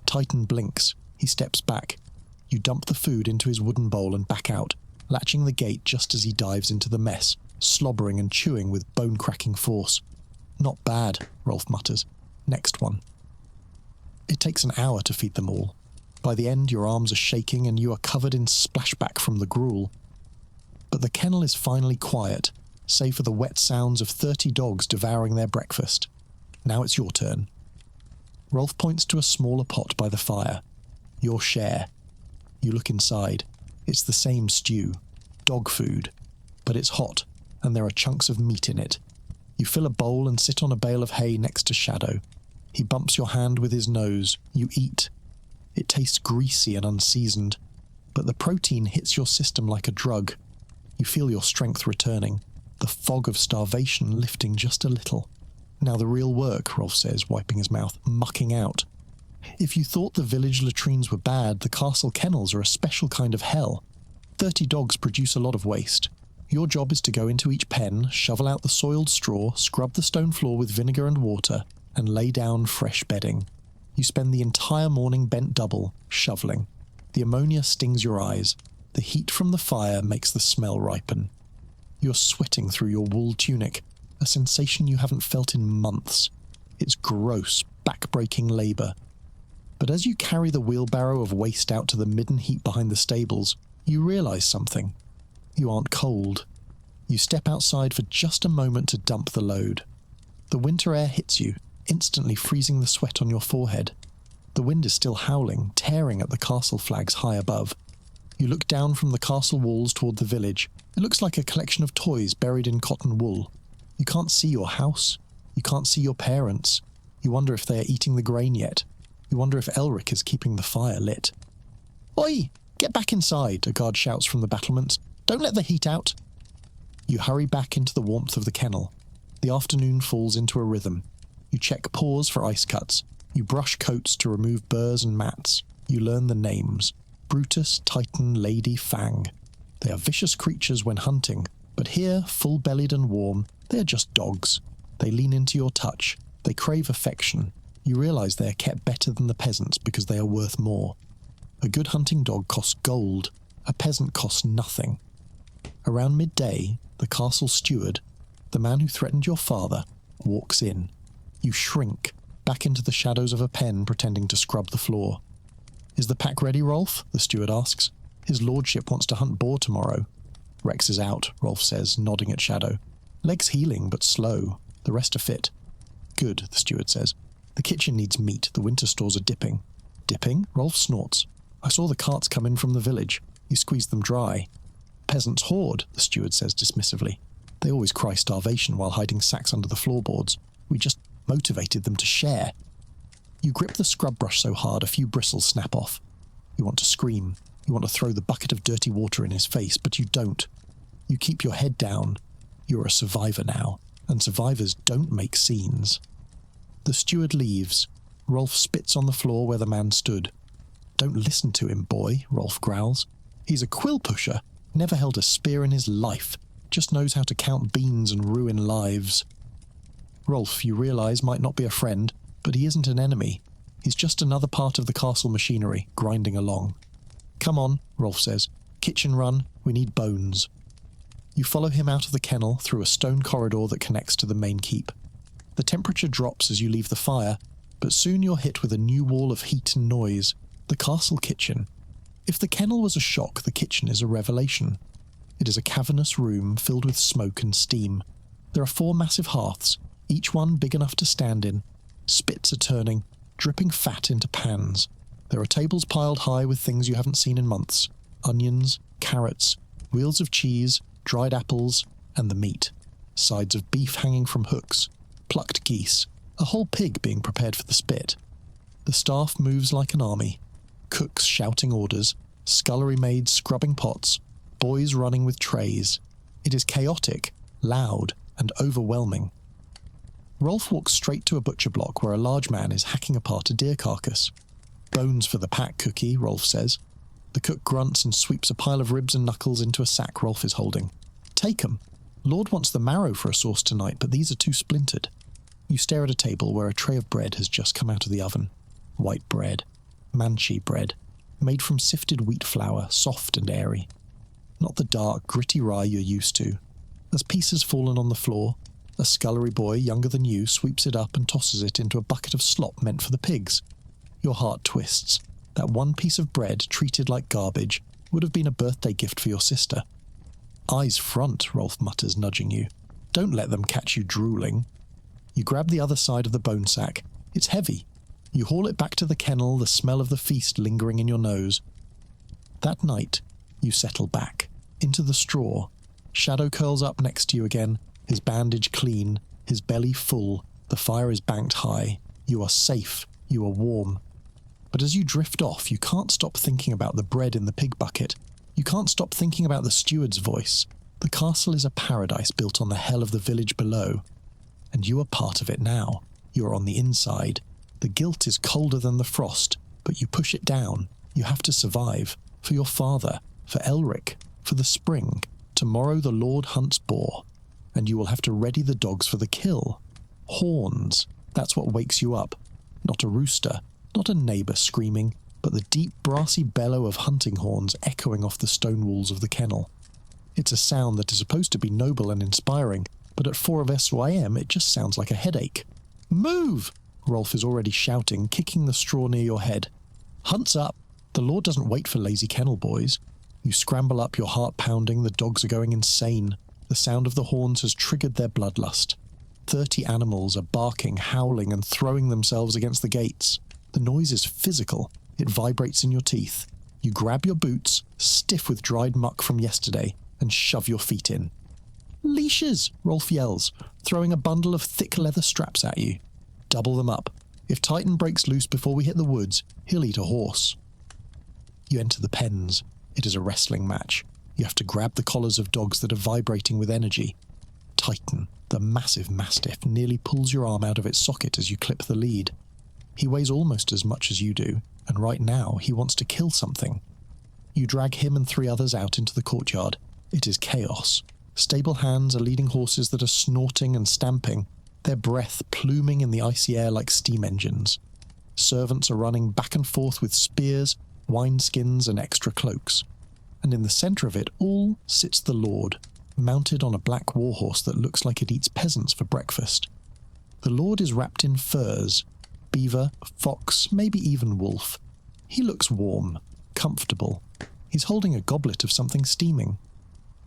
Titan blinks. He steps back. You dump the food into his wooden bowl and back out, latching the gate just as he dives into the mess, slobbering and chewing with bone-cracking force. Not bad, Rolf mutters. Next one. It takes an hour to feed them all. By the end, your arms are shaking and you are covered in splashback from the gruel. But the kennel is finally quiet, save for the wet sounds of 30 dogs devouring their breakfast. Now it's your turn. Rolf points to a smaller pot by the fire. Your share. You look inside. It's the same stew. Dog food. But it's hot, and there are chunks of meat in it. You fill a bowl and sit on a bale of hay next to Shadow. He bumps your hand with his nose. You eat. It tastes greasy and unseasoned, but the protein hits your system like a drug. You feel your strength returning, the fog of starvation lifting just a little. Now the real work, Rolf says, wiping his mouth, mucking out. If you thought the village latrines were bad, the castle kennels are a special kind of hell. 30 dogs produce a lot of waste. Your job is to go into each pen, shovel out the soiled straw, scrub the stone floor with vinegar and water, and lay down fresh bedding. You spend the entire morning bent double, shoveling. The ammonia stings your eyes. The heat from the fire makes the smell ripen. You're sweating through your wool tunic, a sensation you haven't felt in months. It's gross, back-breaking labour. But as you carry the wheelbarrow of waste out to the midden heap behind the stables, you realise something. You aren't cold. You step outside for just a moment to dump the load. The winter air hits you, instantly freezing the sweat on your forehead. The wind is still howling, tearing at the castle flags high above. You look down from the castle walls toward the village. It looks like a collection of toys buried in cotton wool. You can't see your house. You can't see your parents. You wonder if they are eating the grain yet. You wonder if Elric is keeping the fire lit. "Oi! Get back inside," a guard shouts from the battlements. "Don't let the heat out." You hurry back into the warmth of the kennel. The afternoon falls into a rhythm. You check paws for ice cuts. You brush coats to remove burrs and mats. You learn the names. Brutus, Titan, Lady, Fang. They are vicious creatures when hunting, but here, full-bellied and warm, they are just dogs. They lean into your touch. They crave affection. You realise they are kept better than the peasants because they are worth more. A good hunting dog costs gold. A peasant costs nothing. Around midday, the castle steward, the man who threatened your father, walks in. You shrink, back into the shadows of a pen pretending to scrub the floor. "Is the pack ready, Rolf?" the steward asks. "His lordship wants to hunt boar tomorrow." "Rex is out," Rolf says, nodding at Shadow. "Legs healing, but slow. The rest are fit." "Good," the steward says. "The kitchen needs meat. The winter stores are dipping." "Dipping?" Rolf snorts. "I saw the carts come in from the village. You squeezed them dry." "Peasants hoard," the steward says dismissively. "They always cry starvation while hiding sacks under the floorboards. We just motivated them to share." You grip the scrub brush so hard a few bristles snap off. You want to scream. You want to throw the bucket of dirty water in his face, but you don't. You keep your head down. You're a survivor now, and survivors don't make scenes. The steward leaves. Rolf spits on the floor where the man stood. Don't listen to him, boy, Rolf growls. He's a quill pusher, never held a spear in his life, just knows how to count beans and ruin lives. Rolf, you realise, might not be a friend, but he isn't an enemy. He's just another part of the castle machinery, grinding along. Come on, Rolf says. Kitchen run, we need bones. You follow him out of the kennel through a stone corridor that connects to the main keep. The temperature drops as you leave the fire, but soon you're hit with a new wall of heat and noise, the castle kitchen. If the kennel was a shock, the kitchen is a revelation. It is a cavernous room filled with smoke and steam. There are 4 massive hearths, each one big enough to stand in. Spits are turning, dripping fat into pans. There are tables piled high with things you haven't seen in months. Onions, carrots, wheels of cheese, dried apples, and the meat. Sides of beef hanging from hooks, plucked geese, a whole pig being prepared for the spit. The staff moves like an army. Cooks shouting orders, scullery maids scrubbing pots, boys running with trays. It is chaotic, loud, and overwhelming. Rolf walks straight to a butcher block where a large man is hacking apart a deer carcass. Bones for the pack, cookie, Rolf says. The cook grunts and sweeps a pile of ribs and knuckles into a sack Rolf is holding. Take 'em. Lord wants the marrow for a sauce tonight, but these are too splintered. You stare at a table where a tray of bread has just come out of the oven. White bread. Manchi bread. Made from sifted wheat flour, soft and airy. Not the dark, gritty rye you're used to. As pieces fallen on the floor, a scullery boy younger than you sweeps it up and tosses it into a bucket of slop meant for the pigs. Your heart twists. That one piece of bread, treated like garbage, would have been a birthday gift for your sister. Eyes front, Rolf mutters, nudging you. Don't let them catch you drooling. You grab the other side of the bone sack. It's heavy. You haul it back to the kennel, the smell of the feast lingering in your nose. That night, you settle back, into the straw. Shadow curls up next to you again, his bandage clean, his belly full, the fire is banked high. You are safe, you are warm. But as you drift off, you can't stop thinking about the bread in the pig bucket. You can't stop thinking about the steward's voice. The castle is a paradise built on the hell of the village below. And you are part of it now. You are on the inside. The guilt is colder than the frost, but you push it down. You have to survive. For your father, for Elric, for the spring. Tomorrow the Lord hunts boar, and you will have to ready the dogs for the kill. Horns, that's what wakes you up. Not a rooster, not a neighbour screaming, but the deep brassy bellow of hunting horns echoing off the stone walls of the kennel. It's a sound that is supposed to be noble and inspiring, but at 4 of SYM it just sounds like a headache. Move! Rolf is already shouting, kicking the straw near your head. Hunt's up! The Lord doesn't wait for lazy kennel boys. You scramble up, your heart pounding, the dogs are going insane. The sound of the horns has triggered their bloodlust. 30 animals are barking, howling, and throwing themselves against the gates. The noise is physical. It vibrates in your teeth. You grab your boots, stiff with dried muck from yesterday, and shove your feet in. Leashes! Rolf yells, throwing a bundle of thick leather straps at you. Double them up. If Titan breaks loose before we hit the woods, he'll eat a horse. You enter the pens. It is a wrestling match. You have to grab the collars of dogs that are vibrating with energy. Titan, the massive mastiff, nearly pulls your arm out of its socket as you clip the lead. He weighs almost as much as you do, and right now he wants to kill something. You drag him and 3 others out into the courtyard. It is chaos. Stable hands are leading horses that are snorting and stamping, their breath pluming in the icy air like steam engines. Servants are running back and forth with spears, wineskins, and extra cloaks. And in the centre of it all sits the Lord, mounted on a black warhorse that looks like it eats peasants for breakfast. The Lord is wrapped in furs, beaver, fox, maybe even wolf. He looks warm, comfortable. He's holding a goblet of something steaming.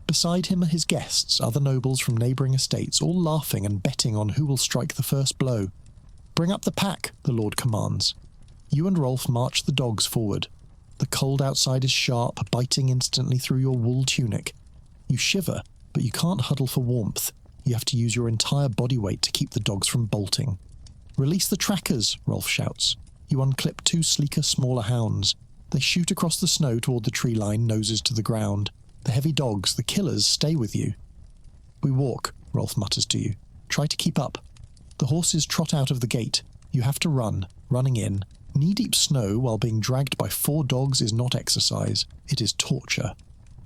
Beside him are his guests, other nobles from neighbouring estates, all laughing and betting on who will strike the first blow. Bring up the pack, the Lord commands. You and Rolf march the dogs forward. The cold outside is sharp, biting instantly through your wool tunic. You shiver, but you can't huddle for warmth. You have to use your entire body weight to keep the dogs from bolting. Release the trackers, Rolf shouts. You unclip 2 sleeker, smaller hounds. They shoot across the snow toward the tree line, noses to the ground. The heavy dogs, the killers, stay with you. We walk, Rolf mutters to you. Try to keep up. The horses trot out of the gate. You have to run, running in, Knee-deep snow while being dragged by 4 dogs is not exercise, it is torture.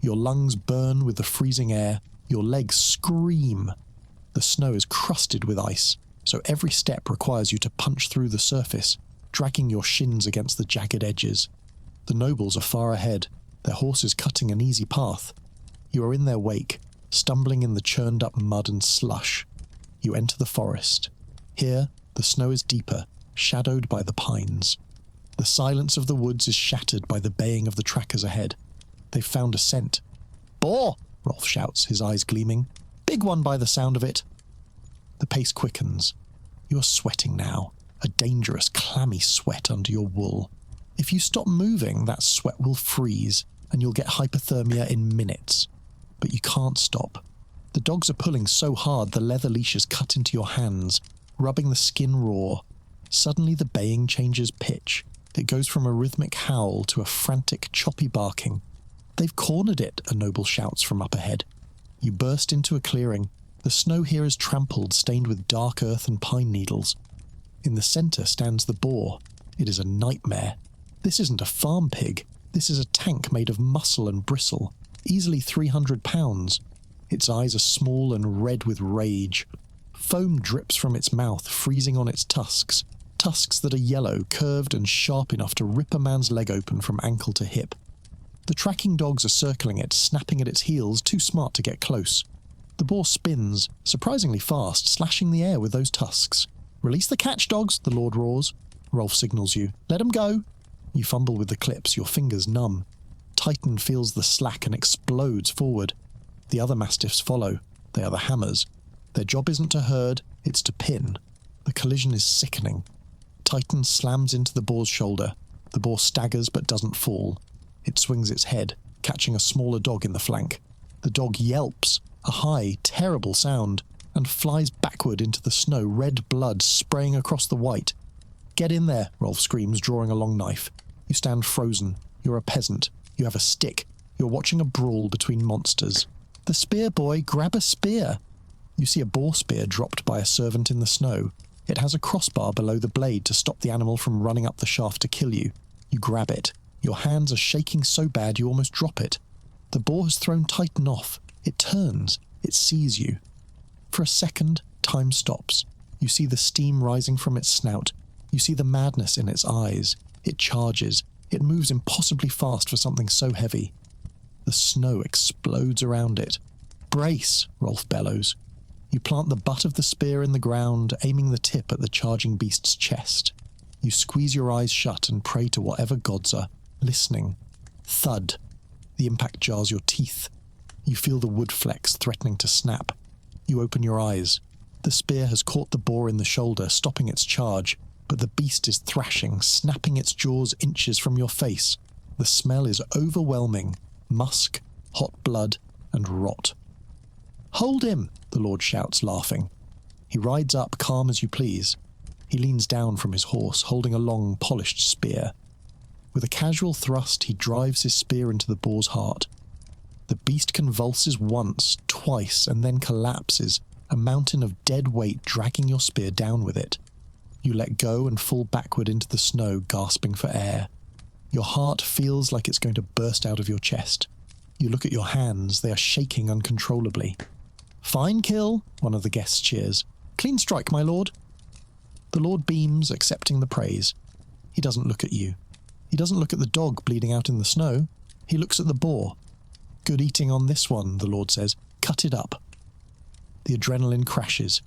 Your lungs burn with the freezing air, your legs scream. The snow is crusted with ice, so every step requires you to punch through the surface, dragging your shins against the jagged edges. The nobles are far ahead, their horses cutting an easy path. You are in their wake, stumbling in the churned-up mud and slush. You enter the forest. Here, the snow is deeper, shadowed by the pines. The silence of the woods is shattered by the baying of the trackers ahead. They've found a scent. "Boar!" Rolf shouts, his eyes gleaming. "Big one by the sound of it." The pace quickens. You are sweating now, a dangerous, clammy sweat under your wool. If you stop moving, that sweat will freeze, and you'll get hypothermia in minutes. But you can't stop. The dogs are pulling so hard the leather leashes cut into your hands, rubbing the skin raw. Suddenly the baying changes pitch. It goes from a rhythmic howl to a frantic, choppy barking. "They've cornered it," a noble shouts from up ahead. You burst into a clearing. The snow here is trampled, stained with dark earth and pine needles. In the centre stands the boar. It is a nightmare. This isn't a farm pig. This is a tank made of muscle and bristle, easily 300 pounds. Its eyes are small and red with rage. Foam drips from its mouth, freezing on its tusks. Tusks that are yellow, curved and sharp enough to rip a man's leg open from ankle to hip. The tracking dogs are circling it, snapping at its heels, too smart to get close. The boar spins, surprisingly fast, slashing the air with those tusks. "Release the catch dogs," the Lord roars. Rolf signals you. "Let 'em go." You fumble with the clips, your fingers numb. Titan feels the slack and explodes forward. The other mastiffs follow. They are the hammers. Their job isn't to herd, it's to pin. The collision is sickening. Titan slams into the boar's shoulder. The boar staggers but doesn't fall. It swings its head, catching a smaller dog in the flank. The dog yelps, a high, terrible sound, and flies backward into the snow, red blood spraying across the white. "Get in there," Rolf screams, drawing a long knife. You stand frozen. You're a peasant. You have a stick. You're watching a brawl between monsters. "The spear, boy, grab a spear." You see a boar spear dropped by a servant in the snow. It has a crossbar below the blade to stop the animal from running up the shaft to kill you. You grab it. Your hands are shaking so bad you almost drop it. The boar has thrown Titan off. It turns. It sees you. For a second, time stops. You see the steam rising from its snout. You see the madness in its eyes. It charges. It moves impossibly fast for something so heavy. The snow explodes around it. "Brace!" Rolf bellows. You plant the butt of the spear in the ground, aiming the tip at the charging beast's chest. You squeeze your eyes shut and pray to whatever gods are, listening. Thud. The impact jars your teeth. You feel the wood flex threatening to snap. You open your eyes. The spear has caught the boar in the shoulder, stopping its charge, but the beast is thrashing, snapping its jaws inches from your face. The smell is overwhelming. Musk, hot blood, and rot. "Hold him!" the Lord shouts, laughing. He rides up, calm as you please. He leans down from his horse, holding a long, polished spear. With a casual thrust, he drives his spear into the boar's heart. The beast convulses once, twice, and then collapses, a mountain of dead weight dragging your spear down with it. You let go and fall backward into the snow, gasping for air. Your heart feels like it's going to burst out of your chest. You look at your hands, they are shaking uncontrollably. "Fine kill," one of the guests cheers. "Clean strike, my lord." The Lord beams, accepting the praise. He doesn't look at you. He doesn't look at the dog bleeding out in the snow. He looks at the boar. "Good eating on this one," the Lord says. "Cut it up." The adrenaline crashes.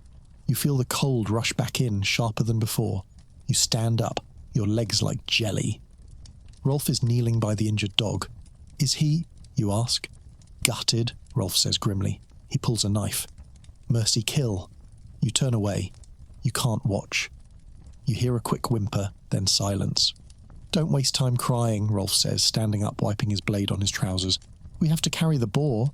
You feel the cold rush back in, sharper than before. You stand up, your legs like jelly. Rolf is kneeling by the injured dog. "Is he?" you ask. "Gutted," Rolf says grimly. He pulls a knife. "Mercy kill." You turn away. You can't watch. You hear a quick whimper, then silence. "Don't waste time crying," Rolf says, standing up, wiping his blade on his trousers. "We have to carry the boar."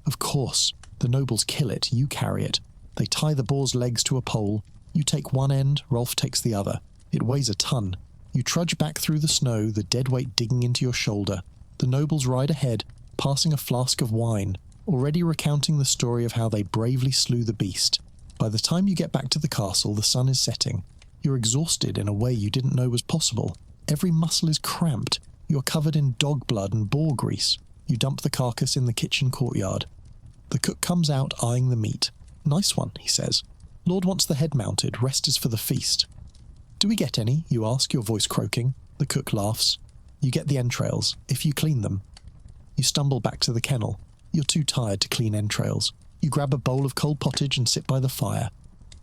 "Of course. The nobles kill it, you carry it. They tie the boar's legs to a pole. You take one end, Rolf takes the other. It weighs a ton. You trudge back through the snow, the dead weight digging into your shoulder. The nobles ride ahead, passing a flask of wine, already recounting the story of how they bravely slew the beast. By the time you get back to the castle, the sun is setting. You're exhausted in a way you didn't know was possible. Every muscle is cramped. You are covered in dog blood and boar grease. You dump the carcass in the kitchen courtyard. The cook comes out eyeing the meat. "Nice one," he says. "Lord wants the head mounted. Rest is for the feast." "Do we get any?" you ask, your voice croaking. The cook laughs. "You get the entrails, if you clean them." You stumble back to the kennel. You're too tired to clean entrails. You grab a bowl of cold pottage and sit by the fire.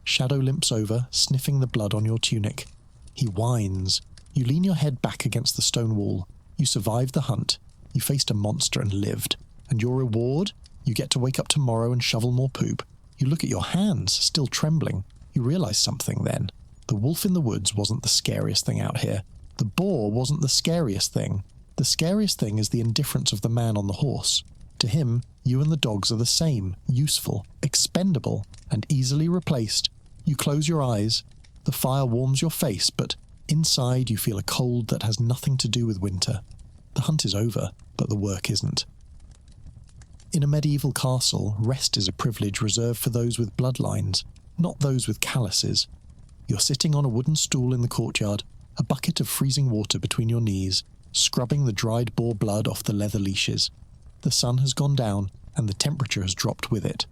Shadow limps over, sniffing the blood on your tunic. He whines. You lean your head back against the stone wall. You survived the hunt. You faced a monster and lived. And your reward? You get to wake up tomorrow and shovel more poop. You look at your hands, still trembling. You realise something then. The wolf in the woods wasn't the scariest thing out here. The boar wasn't the scariest thing. The scariest thing is the indifference of the man on the horse. To him, you and the dogs are the same, useful, expendable, and easily replaced. You close your eyes. The fire warms your face, but inside you feel a cold that has nothing to do with winter. The hunt is over, but the work isn't. In a medieval castle, rest is a privilege reserved for those with bloodlines, not those with calluses. You're sitting on a wooden stool in the courtyard, a bucket of freezing water between your knees, scrubbing the dried boar blood off the leather leashes. The sun has gone down, and the temperature has dropped with it.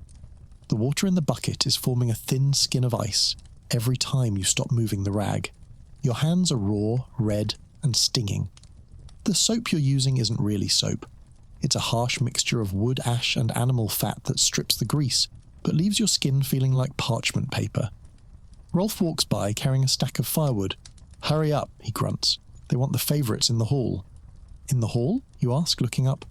The water in the bucket is forming a thin skin of ice every time you stop moving the rag. Your hands are raw, red, and stinging. The soap you're using isn't really soap. It's a harsh mixture of wood ash and animal fat that strips the grease, but leaves your skin feeling like parchment paper. Rolf walks by carrying a stack of firewood. "Hurry up," he grunts. "They want the favourites in the hall." "In the hall?" you ask, looking up.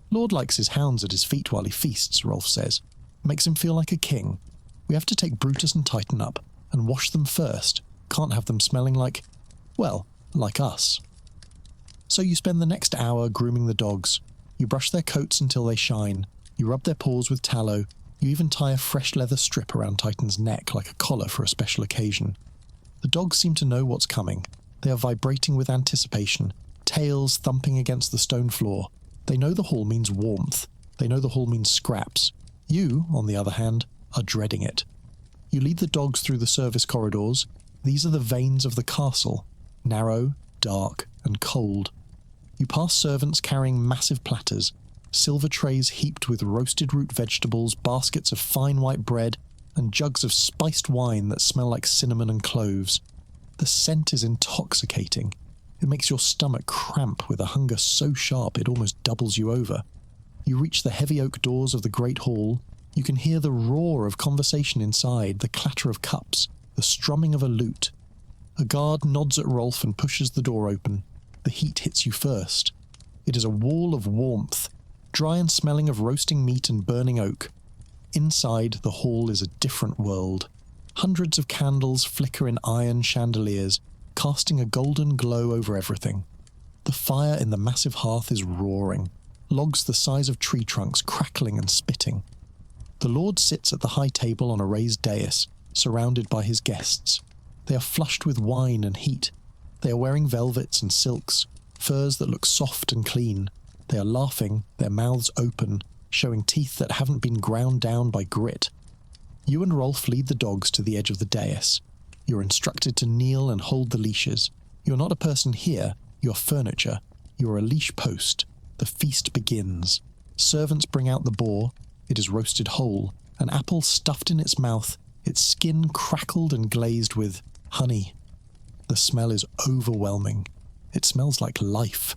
"Lord likes his hounds at his feet while he feasts," Rolf says. "Makes him feel like a king. We have to take Brutus and Titan up, and wash them first. Can't have them smelling like, well, like us." So you spend the next hour grooming the dogs. You brush their coats until they shine. You rub their paws with tallow. You even tie a fresh leather strip around Titan's neck like a collar for a special occasion. The dogs seem to know what's coming. They are vibrating with anticipation, tails thumping against the stone floor. They know the hall means warmth. They know the hall means scraps. You, on the other hand, are dreading it. You lead the dogs through the service corridors. These are the veins of the castle, narrow, dark, and cold. You pass servants carrying massive platters, silver trays heaped with roasted root vegetables, baskets of fine white bread, and jugs of spiced wine that smell like cinnamon and cloves. The scent is intoxicating. It makes your stomach cramp with a hunger so sharp it almost doubles you over. You reach the heavy oak doors of the great hall. You can hear the roar of conversation inside, the clatter of cups, the strumming of a lute. A guard nods at Rolf and pushes the door open. The heat hits you first. It is a wall of warmth, dry and smelling of roasting meat and burning oak. Inside, the hall is a different world. Hundreds of candles flicker in iron chandeliers, casting a golden glow over everything. The fire in the massive hearth is roaring, logs the size of tree trunks crackling and spitting. The Lord sits at the high table on a raised dais, surrounded by his guests. They are flushed with wine and heat. They are wearing velvets and silks, furs that look soft and clean. They are laughing, their mouths open, showing teeth that haven't been ground down by grit. You and Rolf lead the dogs to the edge of the dais. You're instructed to kneel and hold the leashes. You're not a person here, you're furniture. You're a leash post. The feast begins. Servants bring out the boar. It is roasted whole, an apple stuffed in its mouth, its skin crackled and glazed with honey. The smell is overwhelming. It smells like life.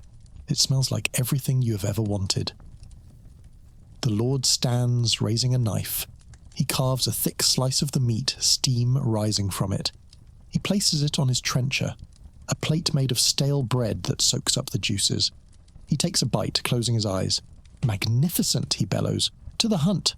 It smells like everything you have ever wanted. The Lord stands, raising a knife. He carves a thick slice of the meat, steam rising from it. He places it on his trencher, a plate made of stale bread that soaks up the juices. He takes a bite, closing his eyes. "Magnificent," he bellows. "To the hunt!"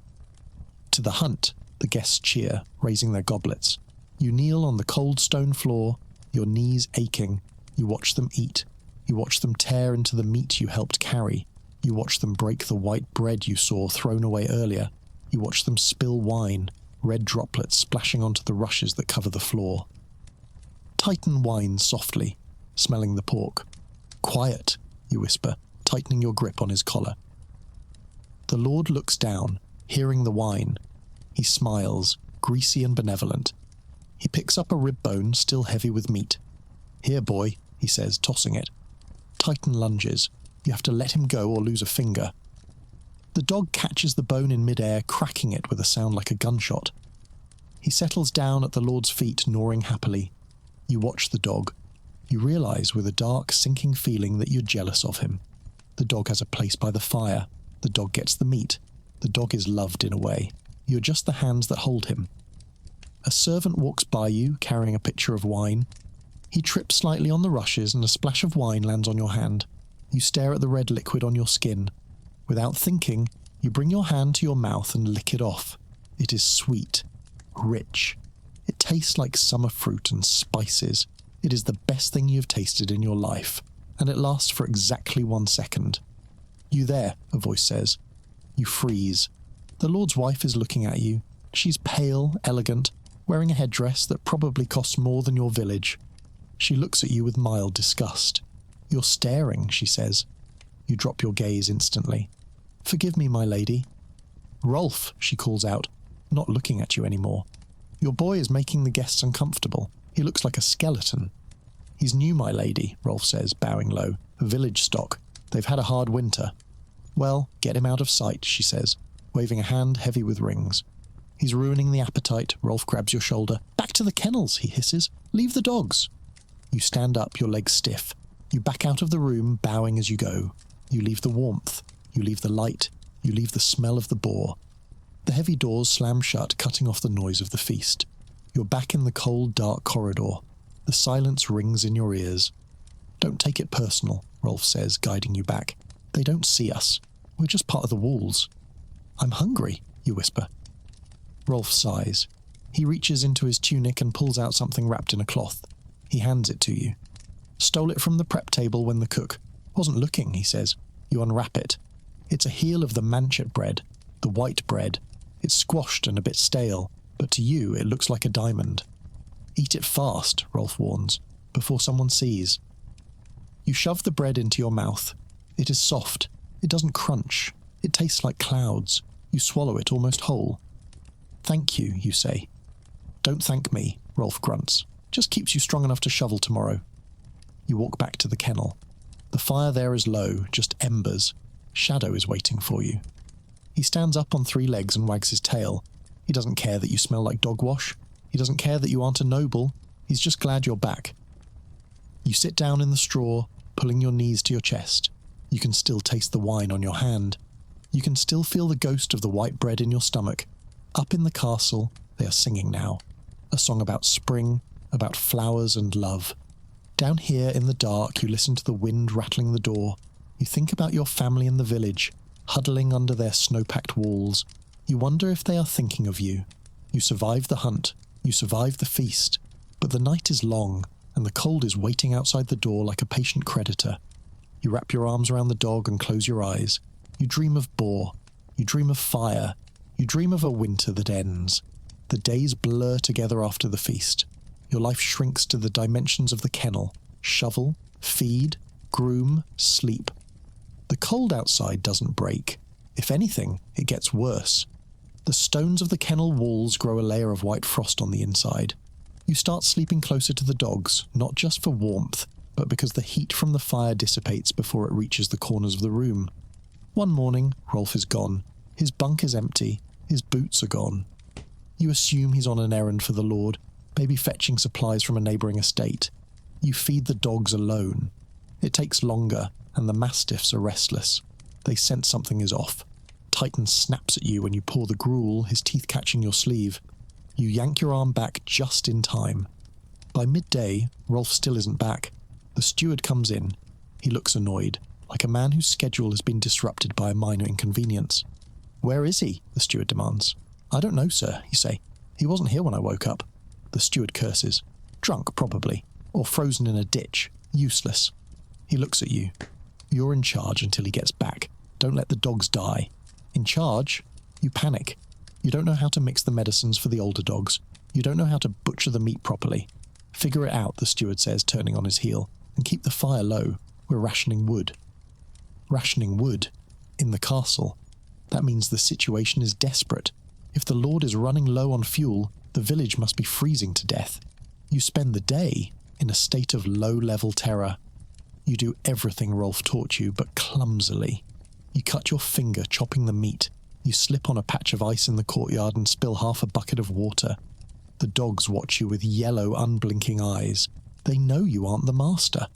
"To the hunt," the guests cheer, raising their goblets. You kneel on the cold stone floor, your knees aching. You watch them eat. You watch them tear into the meat you helped carry. You watch them break the white bread you saw thrown away earlier. You watch them spill wine, red droplets splashing onto the rushes that cover the floor. Titan whines softly, smelling the pork. "Quiet," you whisper, tightening your grip on his collar. The Lord looks down, hearing the wine. He smiles, greasy and benevolent. He picks up a rib bone still heavy with meat. "Here, boy, he says, tossing it. Titan lunges. You have to let him go or lose a finger. The dog catches the bone in midair, cracking it with a sound like a gunshot. He settles down at the Lord's feet, gnawing happily. You watch the dog. You realise with a dark, sinking feeling that you're jealous of him. The dog has a place by the fire. The dog gets the meat. The dog is loved in a way. You're just the hands that hold him. A servant walks by you, carrying a pitcher of wine. He trips slightly on the rushes and a splash of wine lands on your hand. You stare at the red liquid on your skin. Without thinking, you bring your hand to your mouth and lick it off. It is sweet, rich. It tastes like summer fruit and spices. It is the best thing you've tasted in your life, and it lasts for exactly 1 second. You there, a voice says. You freeze. The Lord's wife is looking at you. She's pale, elegant, wearing a headdress that probably costs more than your village. She looks at you with mild disgust. You're staring, she says. You drop your gaze instantly. Forgive me, my lady. Rolf, she calls out, not looking at you anymore. Your boy is making the guests uncomfortable. He looks like a skeleton. He's new, my lady, Rolf says, bowing low. Village stock. They've had a hard winter. Well, get him out of sight, she says, waving a hand heavy with rings. He's ruining the appetite. Rolf grabs your shoulder. Back to the kennels, he hisses. Leave the dogs. You stand up, your legs stiff. You back out of the room, bowing as you go. You leave the warmth. You leave the light. You leave the smell of the boar. The heavy doors slam shut, cutting off the noise of the feast. You're back in the cold, dark corridor. The silence rings in your ears. Don't take it personal, Rolf says, guiding you back. They don't see us. We're just part of the walls. I'm hungry, you whisper. Rolf sighs. He reaches into his tunic and pulls out something wrapped in a cloth. He hands it to you. Stole it from the prep table when the cook wasn't looking, he says. You unwrap it. It's a heel of the manchet bread, the white bread. It's squashed and a bit stale, but to you it looks like a diamond. Eat it fast, Rolf warns, before someone sees. You shove the bread into your mouth. It is soft. It doesn't crunch. It tastes like clouds. You swallow it almost whole. Thank you, you say. Don't thank me, Rolf grunts. Just keeps you strong enough to shovel tomorrow. You walk back to the kennel. The fire there is low, just embers. Shadow is waiting for you. He stands up on 3 legs and wags his tail. He doesn't care that you smell like dog wash. He doesn't care that you aren't a noble. He's just glad you're back. You sit down in the straw, pulling your knees to your chest. You can still taste the wine on your hand. You can still feel the ghost of the white bread in your stomach. Up in the castle, they are singing now. A song about spring, about flowers and love. Down here in the dark, you listen to the wind rattling the door. You think about your family in the village, huddling under their snow-packed walls. You wonder if they are thinking of you. You survive the hunt. You survive the feast. But the night is long, and the cold is waiting outside the door like a patient creditor. You wrap your arms around the dog and close your eyes. You dream of boar. You dream of fire. You dream of a winter that ends. The days blur together after the feast. Your life shrinks to the dimensions of the kennel. Shovel, feed, groom, sleep. The cold outside doesn't break. If anything, it gets worse. The stones of the kennel walls grow a layer of white frost on the inside. You start sleeping closer to the dogs, not just for warmth, but because the heat from the fire dissipates before it reaches the corners of the room. One morning, Rolf is gone. His bunk is empty. His boots are gone. You assume he's on an errand for the Lord, maybe fetching supplies from a neighbouring estate. You feed the dogs alone. It takes longer, and the mastiffs are restless. They sense something is off. Titan snaps at you when you pour the gruel, his teeth catching your sleeve. You yank your arm back just in time. By midday, Rolf still isn't back. The steward comes in. He looks annoyed, like a man whose schedule has been disrupted by a minor inconvenience. Where is he? The steward demands. I don't know, sir, you say. He wasn't here when I woke up. The steward curses. Drunk, probably. Or frozen in a ditch. Useless. He looks at you. You're in charge until he gets back. Don't let the dogs die. In charge? You panic. You don't know how to mix the medicines for the older dogs. You don't know how to butcher the meat properly. Figure it out, the steward says, turning on his heel. And keep the fire low. We're rationing wood. Rationing wood? In the castle? That means the situation is desperate. If the Lord is running low on fuel, the village must be freezing to death. You spend the day. in a state of low-level terror. You do everything Rolf taught you, but clumsily. You cut your finger chopping the meat. You slip on a patch of ice in the courtyard and spill half a bucket of water. The dogs watch you with yellow, unblinking eyes. They know you aren't the master.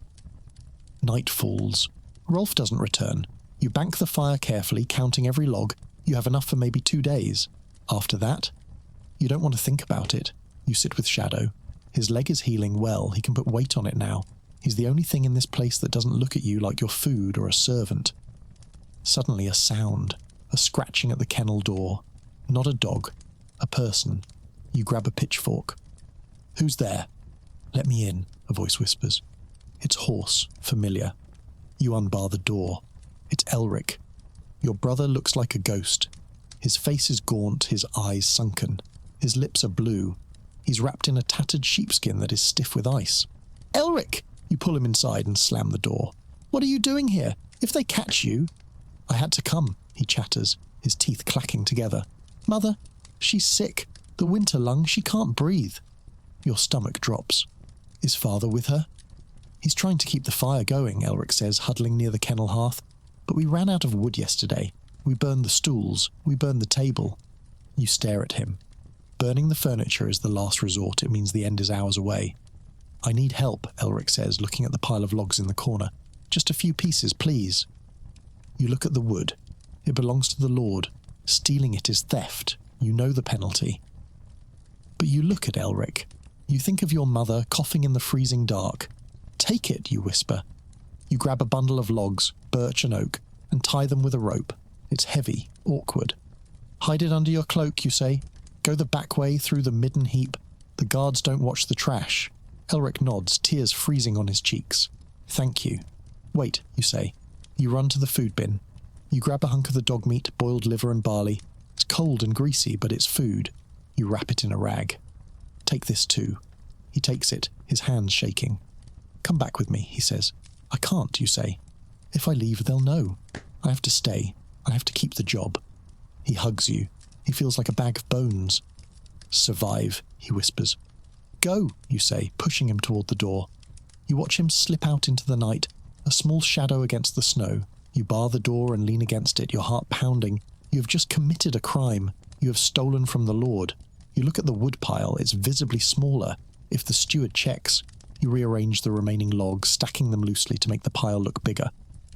Night falls. Rolf doesn't return. You bank the fire carefully, counting every log. You have enough for maybe 2 days. After that, you don't want to think about it. You sit with Shadow. His leg is healing well. He can put weight on it now. He's the only thing in this place that doesn't look at you like your food or a servant. Suddenly a sound. A scratching at the kennel door. Not a dog. A person. You grab a pitchfork. "Who's there?" "Let me in," a voice whispers. It's hoarse, familiar. You unbar the door. It's Elric. Your brother looks like a ghost. His face is gaunt, his eyes sunken. His lips are blue. He's wrapped in a tattered sheepskin that is stiff with ice. "Elric!" You pull him inside and slam the door. "What are you doing here? If they catch you—" "I had to come," he chatters, his teeth clacking together. "Mother, she's sick. The winter lung, she can't breathe." Your stomach drops. Is father with her? "He's trying to keep the fire going," Elric says, huddling near the kennel hearth. "But we ran out of wood yesterday. We burned the stools. We burned the table." You stare at him. Burning the furniture is the last resort. It means the end is hours away. "I need help," Elric says, looking at the pile of logs in the corner. "Just a few pieces, please." You look at the wood. It belongs to the Lord. Stealing it is theft. You know the penalty. But you look at Elric. You think of your mother coughing in the freezing dark. "Take it," you whisper. You grab a bundle of logs, birch and oak, and tie them with a rope. It's heavy, awkward. "Hide it under your cloak," you say. "Go the back way through the midden heap. The guards don't watch the trash." Elric nods, tears freezing on his cheeks. "Thank you." "Wait," you say. You run to the food bin. You grab a hunk of the dog meat, boiled liver and barley. It's cold and greasy, but it's food. You wrap it in a rag. "Take this too." He takes it, his hands shaking. "Come back with me," he says. "I can't," you say. "If I leave, they'll know. I have to stay. I have to keep the job." He hugs you. He feels like a bag of bones. "Survive," he whispers. "Go," you say, pushing him toward the door. You watch him slip out into the night, a small shadow against the snow. You bar the door and lean against it, your heart pounding. You have just committed a crime. You have stolen from the Lord. You look at the wood pile. It's visibly smaller. If the steward checks, you rearrange the remaining logs, stacking them loosely to make the pile look bigger.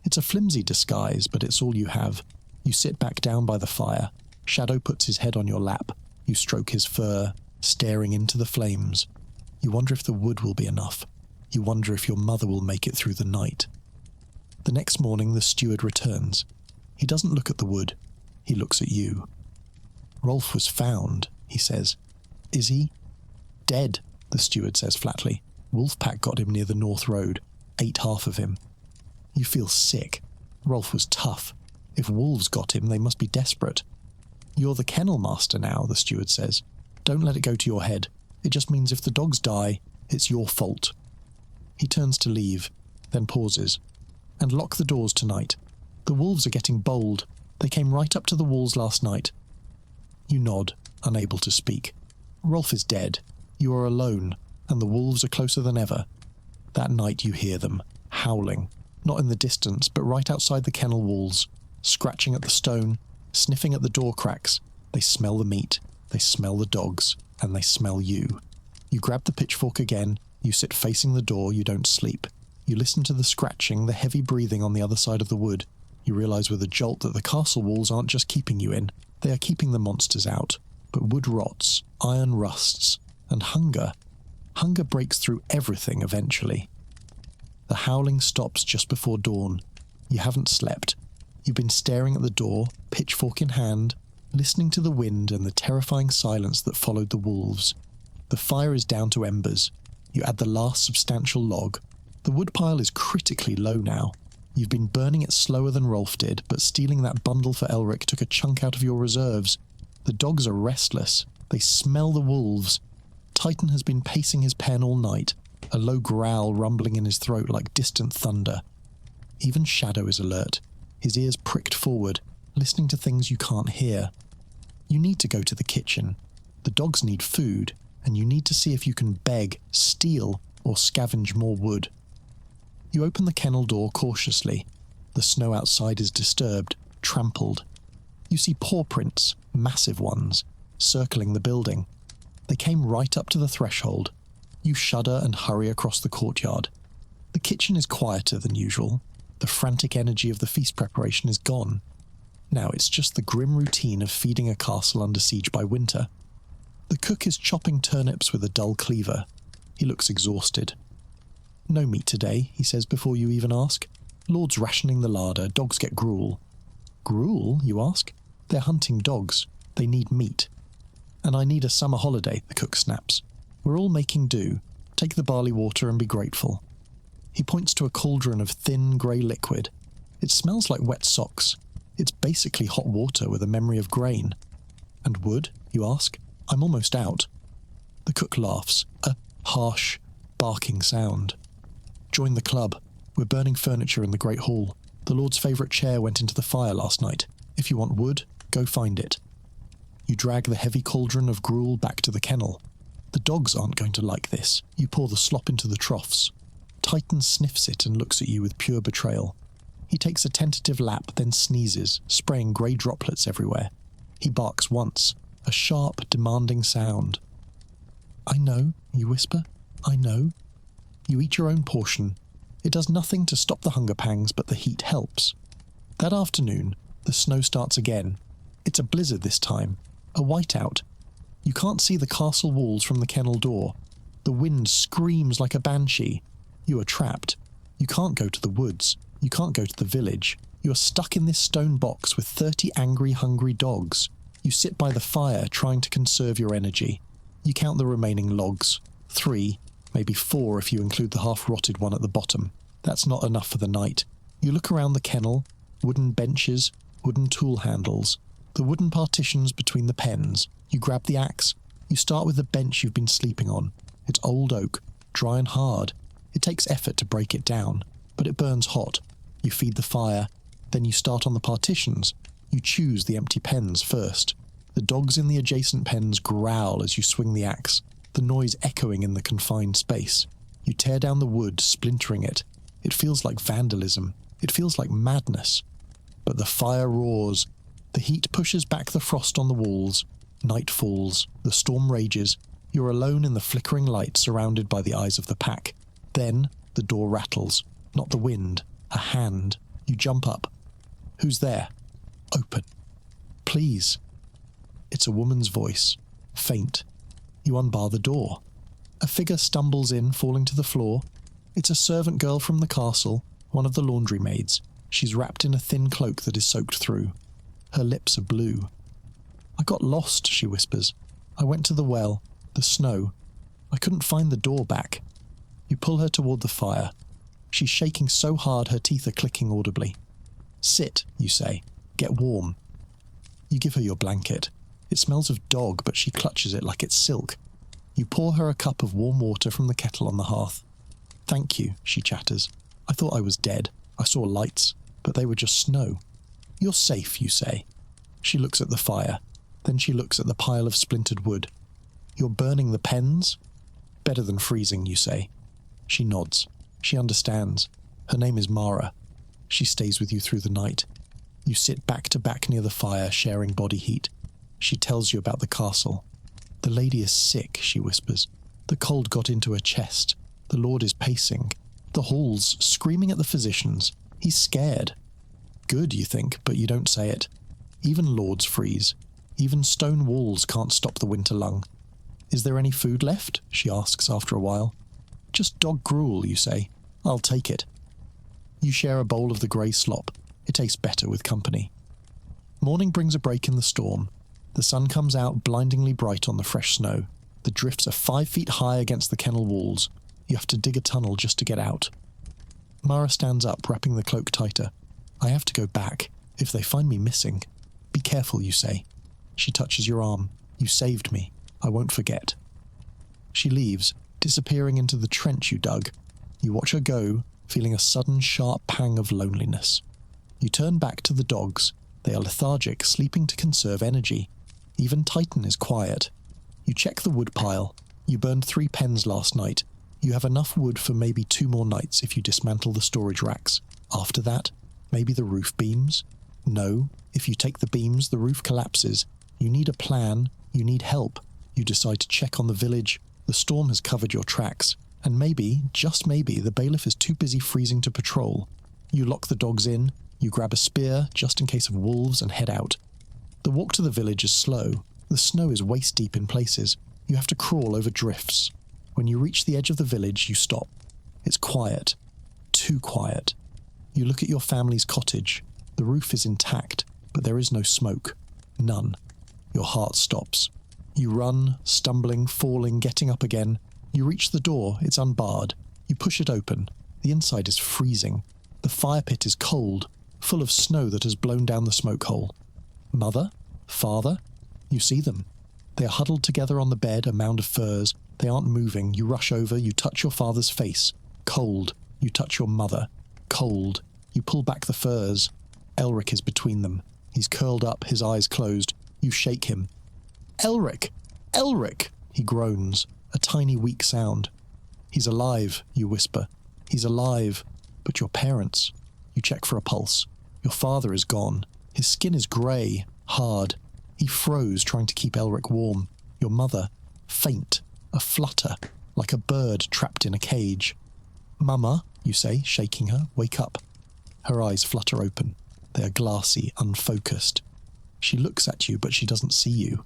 It's a flimsy disguise, but it's all you have. You sit back down by the fire. Shadow puts his head on your lap. You stroke his fur, staring into the flames. You wonder if the wood will be enough. You wonder if your mother will make it through the night. The next morning the steward returns. He doesn't look at the wood. He looks at you. "Rolf was found," he says. "Is he?" "Dead," the steward says flatly. "Wolfpack got him near the North Road. Ate half of him." You feel sick. Rolf was tough. If wolves got him, they must be desperate. "You're the kennel master now," the steward says. "Don't let it go to your head. It just means if the dogs die, it's your fault." He turns to leave, then pauses. "And lock the doors tonight. The wolves are getting bold. They came right up to the walls last night." You nod, unable to speak. Rolf is dead. You are alone, and the wolves are closer than ever. That night you hear them, howling, not in the distance, but right outside the kennel walls, scratching at the stone, sniffing at the door cracks. They smell the meat, they smell the dogs, and they smell you. You grab the pitchfork again. You sit facing the door. You don't sleep. You listen to the scratching, the heavy breathing on the other side of the wood. You realize with a jolt that the castle walls aren't just keeping you in. They are keeping the monsters out. But wood rots, iron rusts, and hunger breaks through everything eventually. The howling stops just before dawn. You haven't slept. You've been staring at the door, pitchfork in hand, listening to the wind and the terrifying silence that followed the wolves. The fire is down to embers. You add the last substantial log. The woodpile is critically low now. You've been burning it slower than Rolf did, but stealing that bundle for Elric took a chunk out of your reserves. The dogs are restless. They smell the wolves. Titan has been pacing his pen all night, a low growl rumbling in his throat like distant thunder. Even Shadow is alert, his ears pricked forward, listening to things you can't hear. You need to go to the kitchen. The dogs need food, and you need to see if you can beg, steal, or scavenge more wood. You open the kennel door cautiously. The snow outside is disturbed, trampled. You see paw prints, massive ones, circling the building. They came right up to the threshold. You shudder and hurry across the courtyard. The kitchen is quieter than usual. The frantic energy of the feast preparation is gone. Now it's just the grim routine of feeding a castle under siege by winter. The cook is chopping turnips with a dull cleaver. He looks exhausted. "No meat today," he says before you even ask. "Lord's rationing the larder. Dogs get gruel." "Gruel?" you ask. "They're hunting dogs. They need meat." "And I need a summer holiday," the cook snaps. "We're all making do. Take the barley water and be grateful." He points to a cauldron of thin, grey liquid. It smells like wet socks. It's basically hot water with a memory of grain. "And wood?" you ask. "I'm almost out." The cook laughs, a harsh, barking sound. "Join the club. We're burning furniture in the Great Hall. The Lord's favourite chair went into the fire last night. If you want wood, go find it." You drag the heavy cauldron of gruel back to the kennel. The dogs aren't going to like this. You pour the slop into the troughs. Titan sniffs it and looks at you with pure betrayal. He takes a tentative lap, then sneezes, spraying grey droplets everywhere. He barks once, a sharp, demanding sound. "I know," you whisper. "I know." You eat your own portion. It does nothing to stop the hunger pangs, but the heat helps. That afternoon, the snow starts again. It's a blizzard this time, a whiteout. You can't see the castle walls from the kennel door. The wind screams like a banshee. You are trapped. You can't go to the woods. You can't go to the village. You are stuck in this stone box with 30 angry, hungry dogs. You sit by the fire trying to conserve your energy. You count the remaining logs. 3, maybe 4 if you include the half-rotted one at the bottom. That's not enough for the night. You look around the kennel, wooden benches, wooden tool handles, the wooden partitions between the pens. You grab the axe. You start with the bench you've been sleeping on. It's old oak, dry and hard. It takes effort to break it down, but it burns hot. You feed the fire. Then you start on the partitions. You choose the empty pens first. The dogs in the adjacent pens growl as you swing the axe, the noise echoing in the confined space. You tear down the wood, splintering it. It feels like vandalism. It feels like madness. But the fire roars. The heat pushes back the frost on the walls. Night falls. The storm rages. You're alone in the flickering light, surrounded by the eyes of the pack. Then the door rattles. Not the wind. A hand. You jump up. "Who's there?" "Open." "Please." It's a woman's voice. Faint. You unbar the door. A figure stumbles in, falling to the floor. It's a servant girl from the castle, one of the laundry maids. She's wrapped in a thin cloak that is soaked through. Her lips are blue. "I got lost," she whispers. "I went to the well. The snow. I couldn't find the door back." You pull her toward the fire. She's shaking so hard her teeth are clicking audibly. "Sit," you say. "Get warm." You give her your blanket. It smells of dog, but she clutches it like it's silk. You pour her a cup of warm water from the kettle on the hearth. "Thank you," she chatters. "I thought I was dead. I saw lights, but they were just snow." "You're safe," you say. She looks at the fire. Then she looks at the pile of splintered wood. "You're burning the pens?" "Better than freezing," you say. She nods. She understands. Her name is Mara. She stays with you through the night. You sit back to back near the fire, sharing body heat. She tells you about the castle. "The lady is sick," she whispers. "The cold got into her chest. The Lord is pacing. The hall's screaming at the physicians. He's scared." Good, you think, but you don't say it. Even lords freeze. Even stone walls can't stop the winter lung. "Is there any food left?" she asks after a while. "Just dog gruel," you say. "I'll take it." You share a bowl of the grey slop. It tastes better with company. Morning brings a break in the storm. The sun comes out blindingly bright on the fresh snow. The drifts are 5 feet high against the kennel walls. You have to dig a tunnel just to get out. Mara stands up, wrapping the cloak tighter. "I have to go back. If they find me missing." "Be careful," you say. She touches your arm. "You saved me. I won't forget." She leaves, disappearing into the trench you dug. You watch her go, feeling a sudden sharp pang of loneliness. You turn back to the dogs. They are lethargic, sleeping to conserve energy. Even Titan is quiet. You check the wood pile. You burned 3 pens last night. You have enough wood for maybe 2 more nights if you dismantle the storage racks. After that, maybe the roof beams? No, if you take the beams, the roof collapses. You need a plan, you need help. You decide to check on the village. The storm has covered your tracks, and maybe, just maybe, the bailiff is too busy freezing to patrol. You lock the dogs in, you grab a spear just in case of wolves and head out. The walk to the village is slow. The snow is waist-deep in places. You have to crawl over drifts. When you reach the edge of the village, you stop. It's quiet. Too quiet. You look at your family's cottage. The roof is intact, but there is no smoke. None. Your heart stops. You run, stumbling, falling, getting up again. You reach the door. It's unbarred. You push it open. The inside is freezing. The fire pit is cold, full of snow that has blown down the smoke hole. Mother? Father? You see them. They are huddled together on the bed, a mound of furs. They aren't moving. You rush over. You touch your father's face. Cold. You touch your mother. Cold. You pull back the furs. Elric is between them. He's curled up, his eyes closed. You shake him. Elric! Elric! He groans, a tiny weak sound. He's alive, you whisper. He's alive. But your parents? You check for a pulse. Your father is gone. His skin is grey, hard. He froze trying to keep Elric warm. Your mother, faint, a flutter, like a bird trapped in a cage. Mama, you say, shaking her, wake up. Her eyes flutter open. They are glassy, unfocused. She looks at you, but she doesn't see you.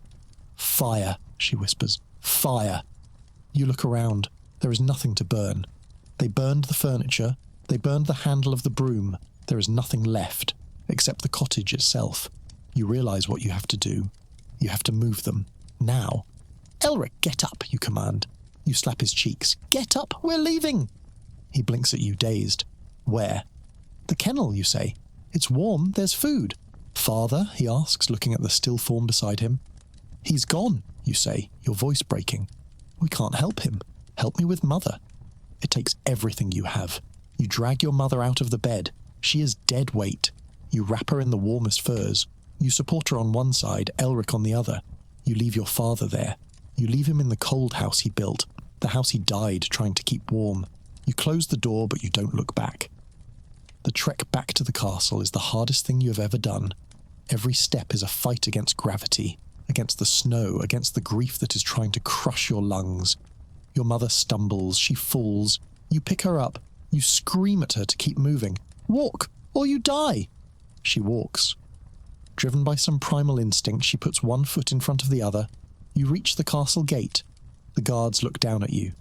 Fire, she whispers. Fire. You look around. There is nothing to burn. They burned the furniture. They burned the handle of the broom. There is nothing left, except the cottage itself. You realize what you have to do. You have to move them. Now. Elric, get up, you command. You slap his cheeks. Get up, we're leaving. He blinks at you, dazed. Where? The kennel, you say. It's warm, there's food. Father, he asks, looking at the still form beside him. He's gone, you say, your voice breaking. We can't help him. Help me with Mother. It takes everything you have. You drag your mother out of the bed. She is dead weight. You wrap her in the warmest furs. You support her on one side, Elric on the other. You leave your father there. You leave him in the cold house he built, the house he died trying to keep warm. You close the door, but you don't look back. The trek back to the castle is the hardest thing you have ever done. Every step is a fight against gravity, against the snow, against the grief that is trying to crush your lungs. Your mother stumbles, she falls. You pick her up. You scream at her to keep moving. Walk, or you die. She walks. Driven by some primal instinct, she puts one foot in front of the other. You reach the castle gate. The guards look down at you.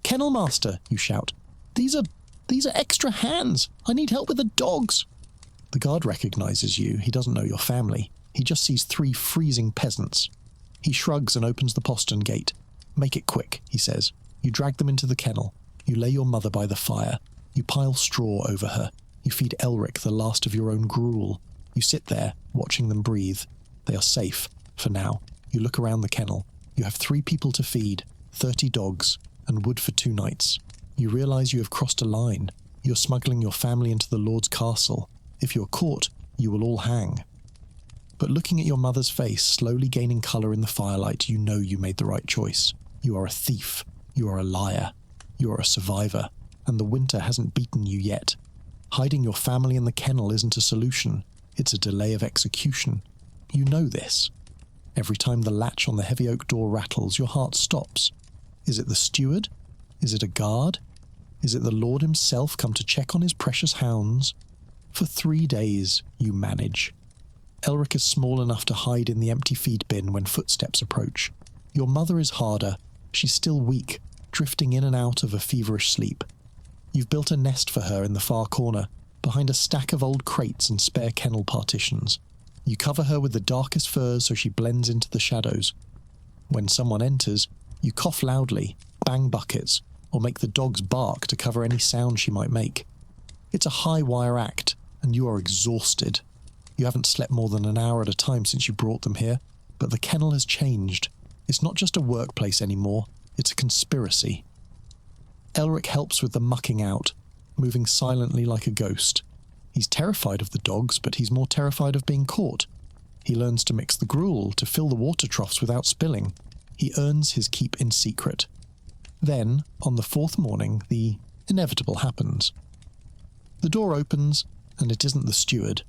Kennel master, you shout. These are extra hands. I need help with the dogs. The guard recognizes you. He doesn't know your family. He just sees 3 freezing peasants. He shrugs and opens the postern gate. Make it quick, he says. You drag them into the kennel. You lay your mother by the fire. You pile straw over her. You feed Elric the last of your own gruel. You sit there, watching them breathe. They are safe, for now. You look around the kennel. You have 3 people to feed, 30 dogs, and wood for 2 nights. You realize you have crossed a line. You're smuggling your family into the Lord's castle. If you're caught, you will all hang. But looking at your mother's face, slowly gaining colour in the firelight, you know you made the right choice. You are a thief. You are a liar. You are a survivor. And the winter hasn't beaten you yet. Hiding your family in the kennel isn't a solution. It's a delay of execution. You know this. Every time the latch on the heavy oak door rattles, your heart stops. Is it the steward? Is it a guard? Is it the Lord himself come to check on his precious hounds? For 3 days, you manage. Elric is small enough to hide in the empty feed bin when footsteps approach. Your mother is harder. She's still weak, drifting in and out of a feverish sleep. You've built a nest for her in the far corner, behind a stack of old crates and spare kennel partitions. You cover her with the darkest furs so she blends into the shadows. When someone enters, you cough loudly, bang buckets, or make the dogs bark to cover any sound she might make. It's a high-wire act, and you are exhausted. You haven't slept more than an hour at a time since you brought them here, but the kennel has changed. It's not just a workplace anymore, it's a conspiracy. Elric helps with the mucking out, moving silently like a ghost. He's terrified of the dogs, but he's more terrified of being caught. He learns to mix the gruel, to fill the water troughs without spilling. He earns his keep in secret. Then, on the fourth morning, the inevitable happens. The door opens, and it isn't the steward.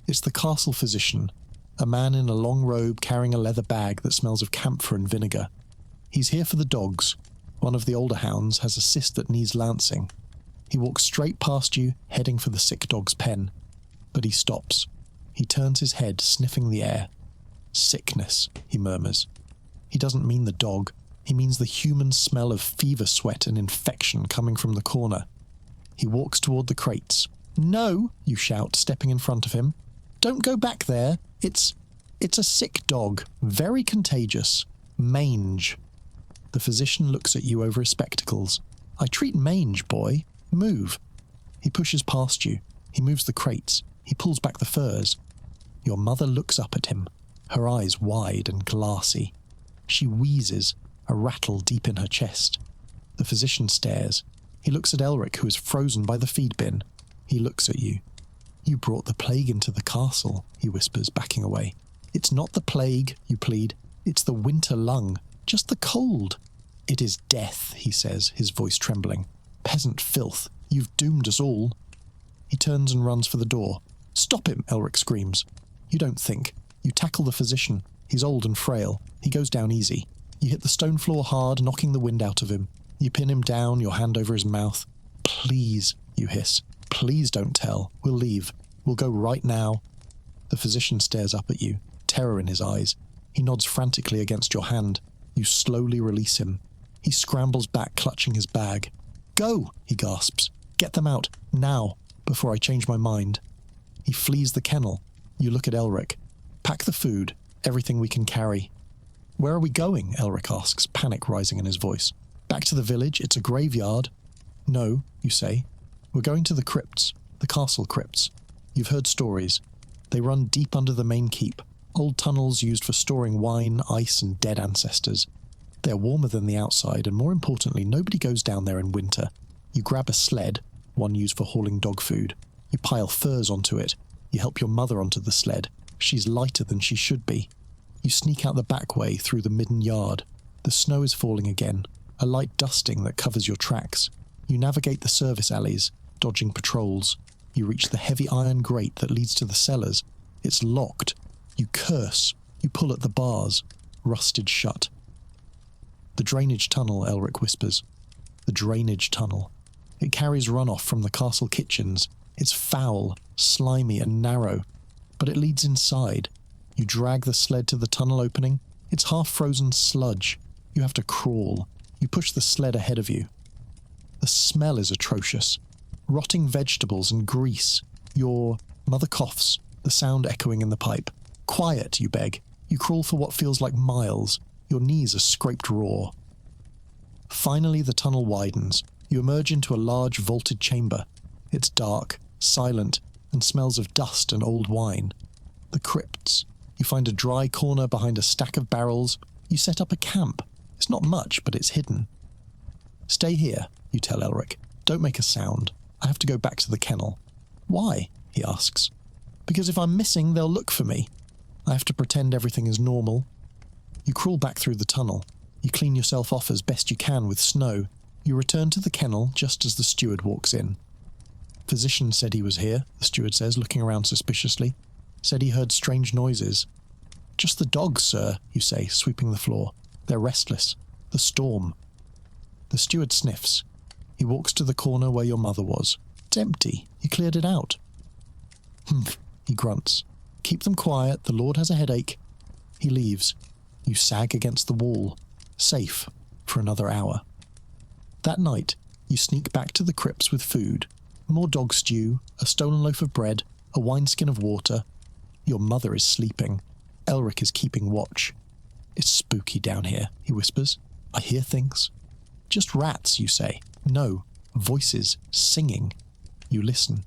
It's the castle physician, a man in a long robe carrying a leather bag that smells of camphor and vinegar. He's here for the dogs. One of the older hounds has a cyst that needs lancing. He walks straight past you, heading for the sick dog's pen. But he stops. He turns his head, sniffing the air. "Sickness," he murmurs. He doesn't mean the dog. He means the human smell of fever sweat and infection coming from the corner. He walks toward the crates. "No," you shout, stepping in front of him. "Don't go back there. It's a sick dog. Very contagious. Mange." The physician looks at you over his spectacles. "I treat mange, boy. Move." He pushes past you. He moves the crates. He pulls back the furs. Your mother looks up at him, her eyes wide and glassy. She wheezes, a rattle deep in her chest. The physician stares. He looks at Elric, who is frozen by the feed bin. He looks at you. "You brought the plague into the castle," he whispers, backing away. "It's not the plague," you plead. "It's the winter lung. Just the cold." "It is death," he says, his voice trembling. "Peasant filth. You've doomed us all." He turns and runs for the door. "Stop him," Elric screams. You don't think. You tackle the physician. He's old and frail. He goes down easy. You hit the stone floor hard, knocking the wind out of him. You pin him down, your hand over his mouth. "Please," you hiss. "Please don't tell. We'll leave. We'll go right now." The physician stares up at you, terror in his eyes. He nods frantically against your hand. You slowly release him. He scrambles back, clutching his bag. "Go," he gasps. "Get them out, now, before I change my mind." He flees the kennel. You look at Elric. "Pack the food, everything we can carry." "Where are we going?" Elric asks, panic rising in his voice. "Back to the village? It's a graveyard." "No," you say. "We're going to the crypts, the castle crypts. You've heard stories. They run deep under the main keep, old tunnels used for storing wine, ice, and dead ancestors. They're warmer than the outside, and more importantly, nobody goes down there in winter. You grab a sled, one used for hauling dog food. You pile furs onto it. You help your mother onto the sled. She's lighter than she should be. You sneak out the back way through the midden yard. The snow is falling again, a light dusting that covers your tracks. You navigate the service alleys, dodging patrols. You reach the heavy iron grate that leads to the cellars. It's locked. You curse. You pull at the bars. Rusted shut. "The drainage tunnel," Elric whispers. The drainage tunnel. It carries runoff from the castle kitchens. It's foul, slimy, and narrow, but it leads inside. You drag the sled to the tunnel opening. It's half-frozen sludge. You have to crawl. You push the sled ahead of you. The smell is atrocious. Rotting vegetables and grease. Your mother coughs, the sound echoing in the pipe. "Quiet," you beg. You crawl for what feels like miles. Your knees are scraped raw. Finally, the tunnel widens. You emerge into a large vaulted chamber. It's dark, silent, and smells of dust and old wine. The crypts. You find a dry corner behind a stack of barrels. You set up a camp. It's not much, but it's hidden. "Stay here," you tell Elric. "Don't make a sound. I have to go back to the kennel." "Why?" he asks. "Because if I'm missing, they'll look for me. I have to pretend everything is normal." You crawl back through the tunnel. You clean yourself off as best you can with snow. You return to the kennel just as the steward walks in. "Physician said he was here," the steward says, looking around suspiciously. "Said he heard strange noises." "Just the dogs, sir," you say, sweeping the floor. "They're restless. The storm." The steward sniffs. He walks to the corner where your mother was. "It's empty. You cleared it out." "Humph," he grunts. "Keep them quiet. The Lord has a headache." He leaves. You sag against the wall. Safe for another hour. That night, you sneak back to the crypts with food. More dog stew, a stolen loaf of bread, a wineskin of water. Your mother is sleeping. Elric is keeping watch. "It's spooky down here," he whispers. "I hear things." "Just rats," you say. "No, voices, singing." You listen.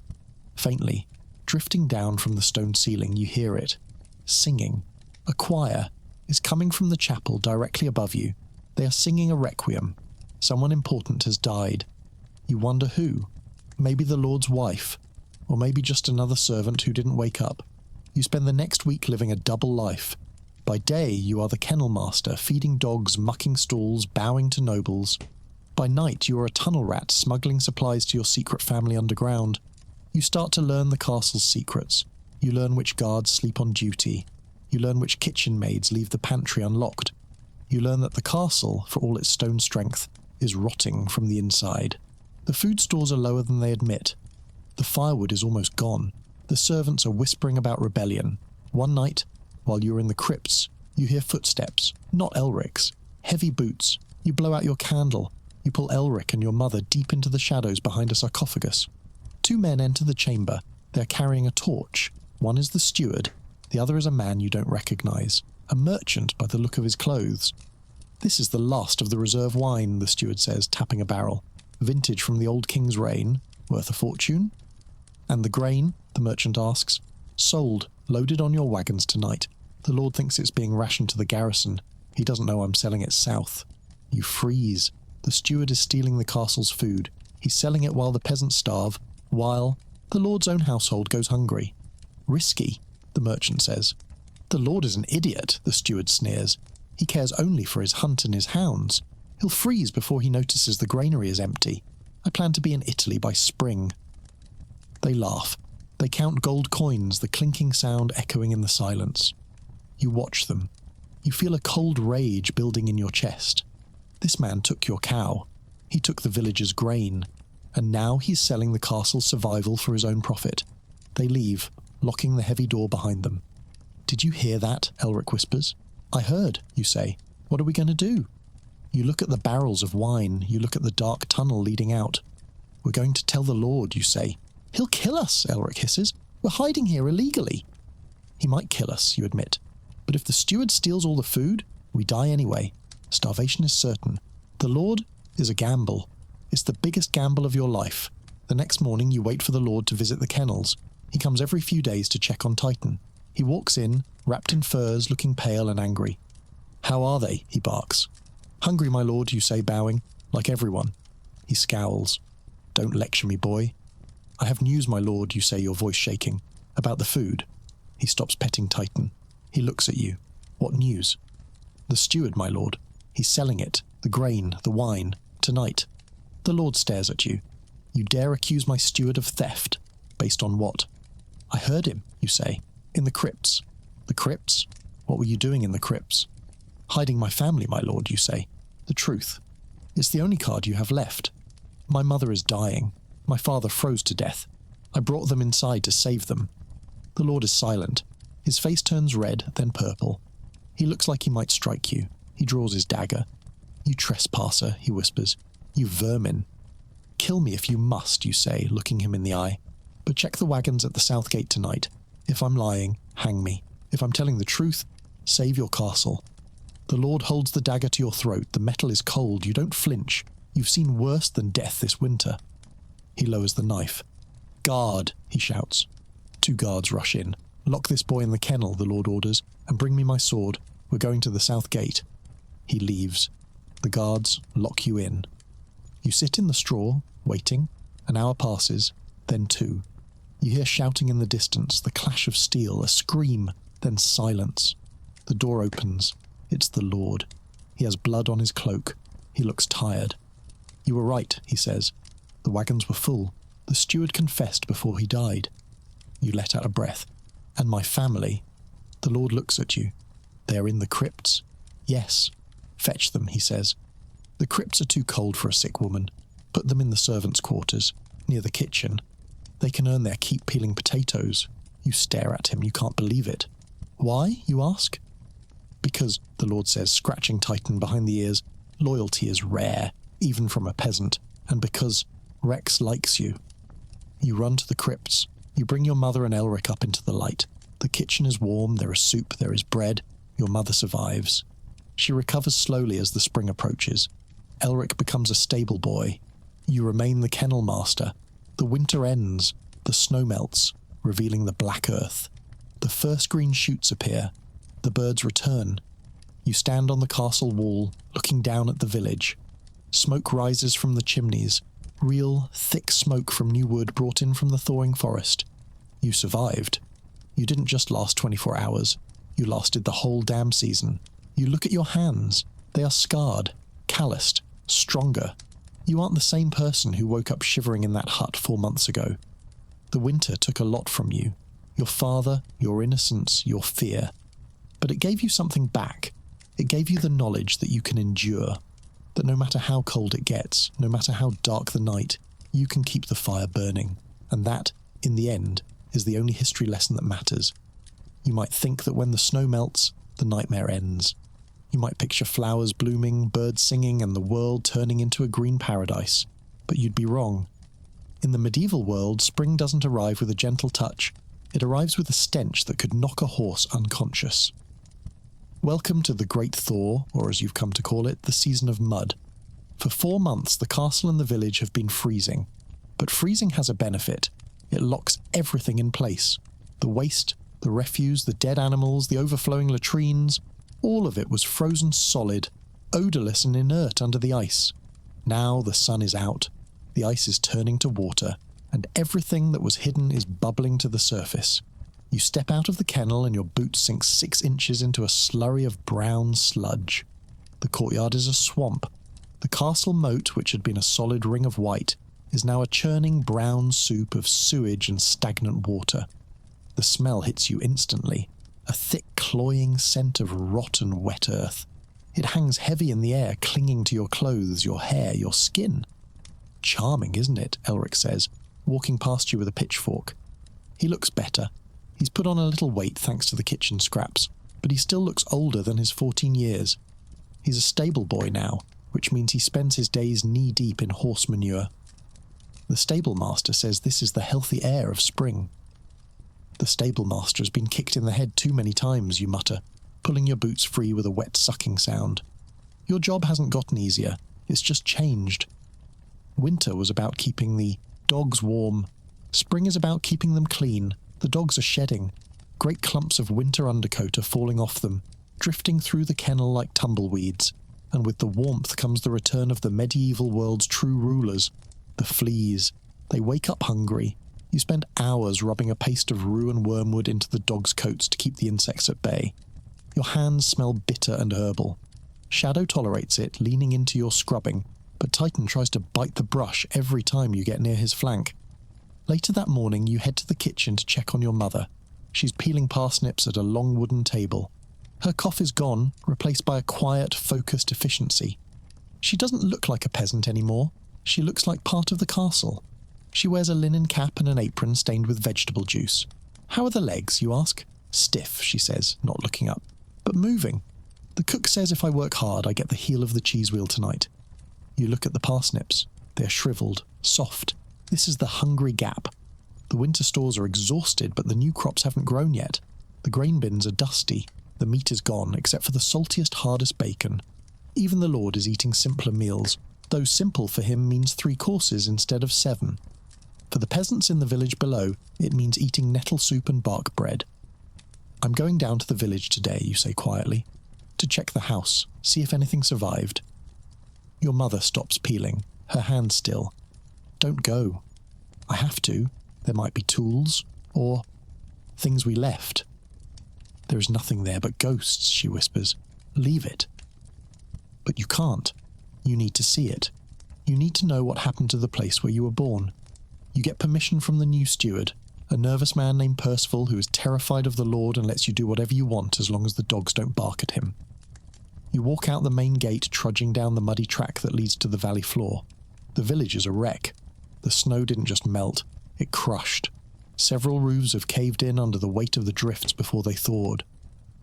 Faintly, drifting down from the stone ceiling, you hear it. Singing. A choir is coming from the chapel directly above you. They are singing a requiem. Someone important has died. You wonder who. Maybe the Lord's wife, or maybe just another servant who didn't wake up. You spend the next week living a double life. By day, you are the kennel master, feeding dogs, mucking stalls, bowing to nobles. By night, you are a tunnel rat smuggling supplies to your secret family underground. You start to learn the castle's secrets. You learn which guards sleep on duty. You learn which kitchen maids leave the pantry unlocked. You learn that the castle, for all its stone strength, is rotting from the inside. The food stores are lower than they admit. The firewood is almost gone. The servants are whispering about rebellion. One night, while you're in the crypts, you hear footsteps, not Elric's. Heavy boots. You blow out your candle. You pull Elric and your mother deep into the shadows behind a sarcophagus. Two men enter the chamber. They're carrying a torch. One is the steward. The other is a man you don't recognize. A merchant by the look of his clothes. "This is the last of the reserve wine," the steward says, tapping a barrel. "Vintage from the old king's reign. Worth a fortune?" "And the grain?" the merchant asks. "Sold. Loaded on your wagons tonight. The lord thinks it's being rationed to the garrison. He doesn't know I'm selling it south." You freeze. The steward is stealing the castle's food. He's selling it while the peasants starve, while the lord's own household goes hungry. "Risky," the merchant says. "The lord is an idiot," the steward sneers. "He cares only for his hunt and his hounds. He'll freeze before he notices the granary is empty. I plan to be in Italy by spring." They laugh. They count gold coins, the clinking sound echoing in the silence. You watch them. You feel a cold rage building in your chest. This man took your cow. He took the village's grain. And now he's selling the castle's survival for his own profit. They leave, locking the heavy door behind them. "Did you hear that?" Elric whispers. "I heard," you say. "What are we going to do?" You look at the barrels of wine. You look at the dark tunnel leading out. "We're going to tell the lord," you say. "He'll kill us," Elric hisses. "We're hiding here illegally." "He might kill us," you admit. "But if the steward steals all the food, we die anyway. Starvation is certain. The lord is a gamble. It's the biggest gamble of your life. The next morning you wait for the lord to visit the kennels. He comes every few days to check on Titan. He walks in, wrapped in furs, looking pale and angry. "How are they?" he barks. "Hungry, my lord," you say, bowing, "like everyone." He scowls. "Don't lecture me, boy." "I have news, my lord," you say, your voice shaking. "About the food." He stops petting Titan. He looks at you. "What news?" "The steward, my lord. He's selling it. The grain, the wine. Tonight." The lord stares at you. "You dare accuse my steward of theft? Based on what?" "I heard him," you say. "In the crypts." "The crypts? What were you doing in the crypts?" "Hiding my family, my lord," you say. "The truth. It's the only card you have left. My mother is dying. My father froze to death. I brought them inside to save them." The lord is silent. His face turns red, then purple. He looks like he might strike you. He draws his dagger. "You trespasser," he whispers. "You vermin." "Kill me if you must," you say, looking him in the eye. "But check the wagons at the south gate tonight. If I'm lying, hang me. If I'm telling the truth, save your castle." The lord holds the dagger to your throat. The metal is cold. You don't flinch. You've seen worse than death this winter. He lowers the knife. "Guard," he shouts. Two guards rush in. "Lock this boy in the kennel," the lord orders, "and bring me my sword. We're going to the south gate." He leaves. The guards lock you in. You sit in the straw, waiting. An hour passes, then two. You hear shouting in the distance, the clash of steel, a scream, then silence. The door opens. It's the lord. He has blood on his cloak. He looks tired. "You were right," he says. "The wagons were full. The steward confessed before he died." You let out a breath. "And my family?" The lord looks at you. "They are in the crypts?" "Yes." "Fetch them," he says. "The crypts are too cold for a sick woman. Put them in the servants' quarters, near the kitchen. They can earn their keep peeling potatoes." You stare at him. You can't believe it. "Why?" you ask. "Because," the lord says, scratching Titan behind the ears, "loyalty is rare, even from a peasant, and because Rex likes you." You run to the crypts. You bring your mother and Elric up into the light. The kitchen is warm. There is soup. There is bread. Your mother survives. She recovers slowly as the spring approaches. Elric becomes a stable boy. You remain the kennel master. The winter ends. The snow melts, revealing the black earth. The first green shoots appear. The birds return. You stand on the castle wall, looking down at the village. Smoke rises from the chimneys. Real, thick smoke from new wood brought in from the thawing forest. You survived. You didn't just last 24 hours. You lasted the whole damn season. You look at your hands. They are scarred, calloused, stronger. You aren't the same person who woke up shivering in that hut 4 months ago. The winter took a lot from you. Your father, your innocence, your fear. But it gave you something back. It gave you the knowledge that you can endure. That no matter how cold it gets, no matter how dark the night, you can keep the fire burning. And that, in the end, is the only history lesson that matters. You might think that when the snow melts, the nightmare ends. You might picture flowers blooming, birds singing, and the world turning into a green paradise. But you'd be wrong. In the medieval world, spring doesn't arrive with a gentle touch. It arrives with a stench that could knock a horse unconscious. Welcome to the Great Thaw, or as you've come to call it, the season of mud. For 4 months, the castle and the village have been freezing. But freezing has a benefit. It locks everything in place. The waste, the refuse, the dead animals, the overflowing latrines, all of it was frozen solid, odourless and inert under the ice. Now the sun is out, the ice is turning to water, and everything that was hidden is bubbling to the surface. You step out of the kennel and your boot sinks 6 inches into a slurry of brown sludge. The courtyard is a swamp. The castle moat, which had been a solid ring of white, is now a churning brown soup of sewage and stagnant water. The smell hits you instantly. A thick, cloying scent of rotten, wet earth. It hangs heavy in the air, clinging to your clothes, your hair, your skin. Charming, isn't it? Elric says, walking past you with a pitchfork. He looks better. He's put on a little weight thanks to the kitchen scraps, but he still looks older than his 14 years. He's a stable boy now, which means he spends his days knee-deep in horse manure. The stable master says this is the healthy air of spring. The stable master has been kicked in the head too many times, you mutter, pulling your boots free with a wet sucking sound. Your job hasn't gotten easier, it's just changed. Winter was about keeping the dogs warm. Spring is about keeping them clean. The dogs are shedding. Great clumps of winter undercoat are falling off them, drifting through the kennel like tumbleweeds. And with the warmth comes the return of the medieval world's true rulers, the fleas. They wake up hungry. You spend hours rubbing a paste of rue and wormwood into the dogs' coats to keep the insects at bay. Your hands smell bitter and herbal. Shadow tolerates it, leaning into your scrubbing, but Titan tries to bite the brush every time you get near his flank. Later that morning, you head to the kitchen to check on your mother. She's peeling parsnips at a long wooden table. Her cough is gone, replaced by a quiet, focused efficiency. She doesn't look like a peasant anymore. She looks like part of the castle. She wears a linen cap and an apron stained with vegetable juice. How are the legs, you ask? Stiff, she says, not looking up. But moving. The cook says if I work hard, I get the heel of the cheese wheel tonight. You look at the parsnips. They're shriveled, soft. This is the hungry gap. The winter stores are exhausted, but the new crops haven't grown yet. The grain bins are dusty. The meat is gone, except for the saltiest, hardest bacon. Even the Lord is eating simpler meals, though simple for him means 3 courses instead of 7. For the peasants in the village below, it means eating nettle soup and bark bread. I'm going down to the village today, you say quietly, to check the house, see if anything survived. Your mother stops peeling, her hand still. Don't go. I have to. There might be tools, or things we left. There is nothing there but ghosts, she whispers. Leave it. But you can't. You need to see it. You need to know what happened to the place where you were born. You get permission from the new steward, a nervous man named Percival who is terrified of the Lord and lets you do whatever you want as long as the dogs don't bark at him. You walk out the main gate, trudging down the muddy track that leads to the valley floor. The village is a wreck. The snow didn't just melt, it crushed. Several roofs have caved in under the weight of the drifts before they thawed.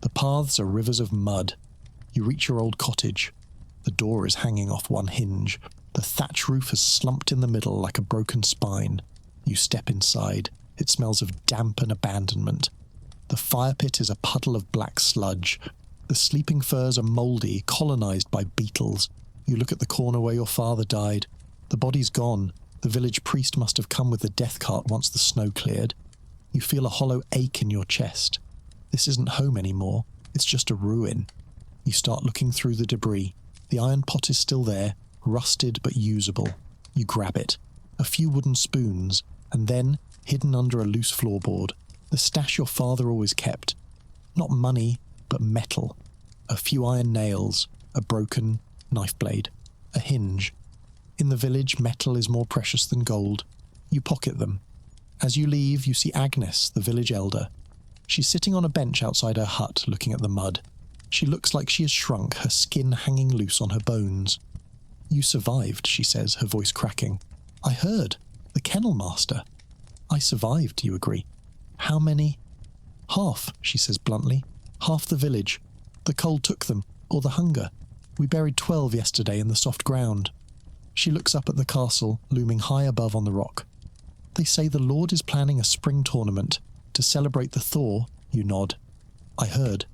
The paths are rivers of mud. You reach your old cottage. The door is hanging off one hinge. The thatch roof has slumped in the middle like a broken spine. You step inside. It smells of damp and abandonment. The fire pit is a puddle of black sludge. The sleeping furs are mouldy, colonized by beetles. You look at the corner where your father died. The body's gone. The village priest must have come with the death cart once the snow cleared. You feel a hollow ache in your chest. This isn't home anymore. It's just a ruin. You start looking through the debris. The iron pot is still there, rusted but usable. You grab it. A few wooden spoons, and then, hidden under a loose floorboard, the stash your father always kept. Not money, but metal. A few iron nails, a broken knife blade, a hinge. In the village, metal is more precious than gold. You pocket them. As you leave, you see Agnes, the village elder. She's sitting on a bench outside her hut, looking at the mud. She looks like she has shrunk, her skin hanging loose on her bones. "You survived," she says, her voice cracking. "I heard. The kennel master." "I survived," you agree. "How many?" "Half," she says bluntly. "Half the village. The cold took them, or the hunger. We buried 12 yesterday in the soft ground." She looks up at the castle, looming high above on the rock. "They say the Lord is planning a spring tournament to celebrate the thaw," you nod. "I heard."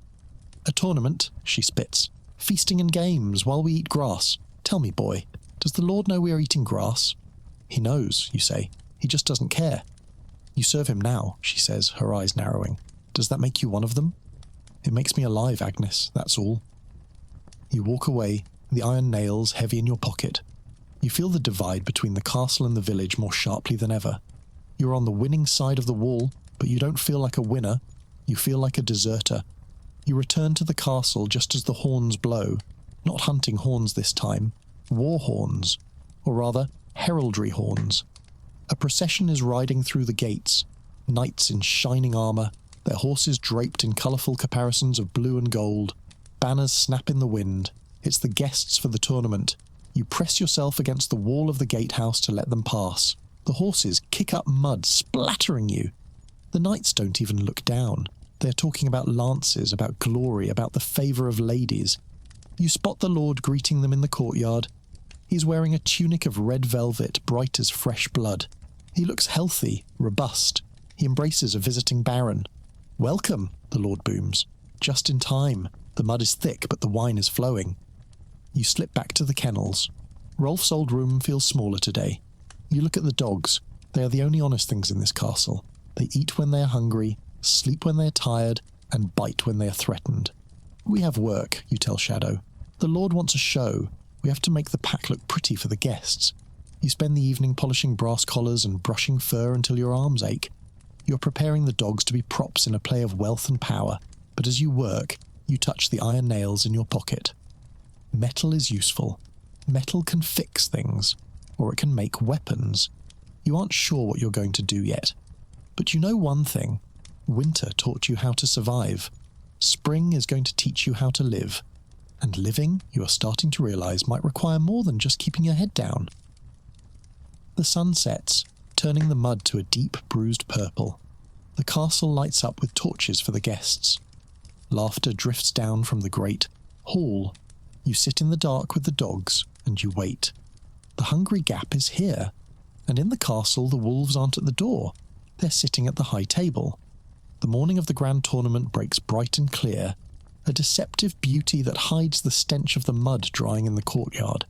"A tournament," she spits. "Feasting and games while we eat grass. Tell me, boy, does the Lord know we are eating grass?" "He knows," you say. "He just doesn't care." "You serve him now," she says, her eyes narrowing. "Does that make you one of them?" "It makes me alive, Agnes, that's all." You walk away, the iron nails heavy in your pocket. You feel the divide between the castle and the village more sharply than ever. You're on the winning side of the wall, but you don't feel like a winner. You feel like a deserter. You return to the castle just as the horns blow. Not hunting horns this time. War horns. Or rather, heraldry horns. A procession is riding through the gates. Knights in shining armour, their horses draped in colourful caparisons of blue and gold. Banners snap in the wind. It's the guests for the tournament. You press yourself against the wall of the gatehouse to let them pass. The horses kick up mud, splattering you. The knights don't even look down. They're talking about lances, about glory, about the favour of ladies. You spot the lord greeting them in the courtyard. He's wearing a tunic of red velvet, bright as fresh blood. He looks healthy, robust. He embraces a visiting baron. "Welcome," the lord booms. "Just in time. The mud is thick, but the wine is flowing." You slip back to the kennels. Rolf's old room feels smaller today. You look at the dogs. They are the only honest things in this castle. They eat when they are hungry, sleep when they are tired, and bite when they are threatened. "We have work," you tell Shadow. "The Lord wants a show. We have to make the pack look pretty for the guests." You spend the evening polishing brass collars and brushing fur until your arms ache. You're preparing the dogs to be props in a play of wealth and power, but as you work, you touch the iron nails in your pocket. Metal is useful. Metal can fix things, or it can make weapons. You aren't sure what you're going to do yet. But you know one thing. Winter taught you how to survive. Spring is going to teach you how to live. And living, you are starting to realize, might require more than just keeping your head down. The sun sets, turning the mud to a deep, bruised purple. The castle lights up with torches for the guests. Laughter drifts down from the great hall. You sit in the dark with the dogs, and you wait. The hungry gap is here, and in the castle the wolves aren't at the door. They're sitting at the high table. The morning of the grand tournament breaks bright and clear, a deceptive beauty that hides the stench of the mud drying in the courtyard.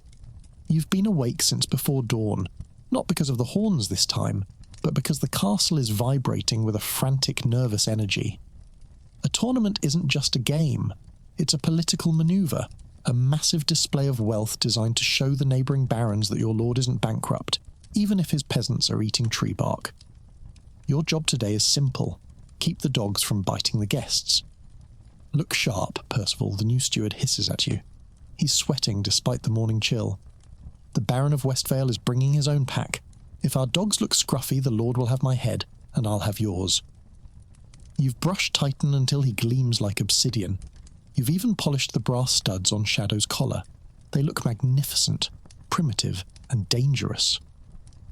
You've been awake since before dawn, not because of the horns this time, but because the castle is vibrating with a frantic, nervous energy. A tournament isn't just a game. It's a political manoeuvre, a massive display of wealth designed to show the neighbouring barons that your lord isn't bankrupt, even if his peasants are eating tree bark. Your job today is simple. Keep the dogs from biting the guests. "Look sharp," Percival, the new steward, hisses at you. He's sweating despite the morning chill. "The Baron of Westvale is bringing his own pack. If our dogs look scruffy, the Lord will have my head, and I'll have yours." You've brushed Titan until he gleams like obsidian. You've even polished the brass studs on Shadow's collar. They look magnificent, primitive, and dangerous.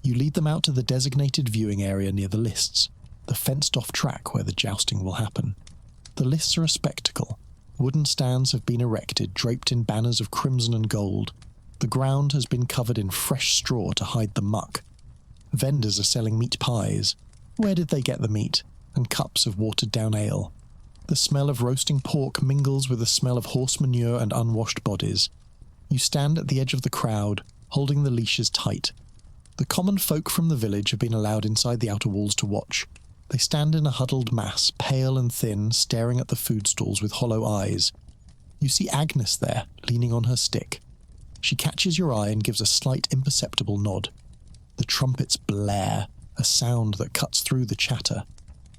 You lead them out to the designated viewing area near the lists, the fenced-off track where the jousting will happen. The lists are a spectacle. Wooden stands have been erected, draped in banners of crimson and gold. The ground has been covered in fresh straw to hide the muck. Vendors are selling meat pies. Where did they get the meat? And cups of watered-down ale. The smell of roasting pork mingles with the smell of horse manure and unwashed bodies. You stand at the edge of the crowd, holding the leashes tight. The common folk from the village have been allowed inside the outer walls to watch. They stand in a huddled mass, pale and thin, staring at the food stalls with hollow eyes. You see Agnes there, leaning on her stick. She catches your eye and gives a slight imperceptible nod. The trumpets blare, a sound that cuts through the chatter.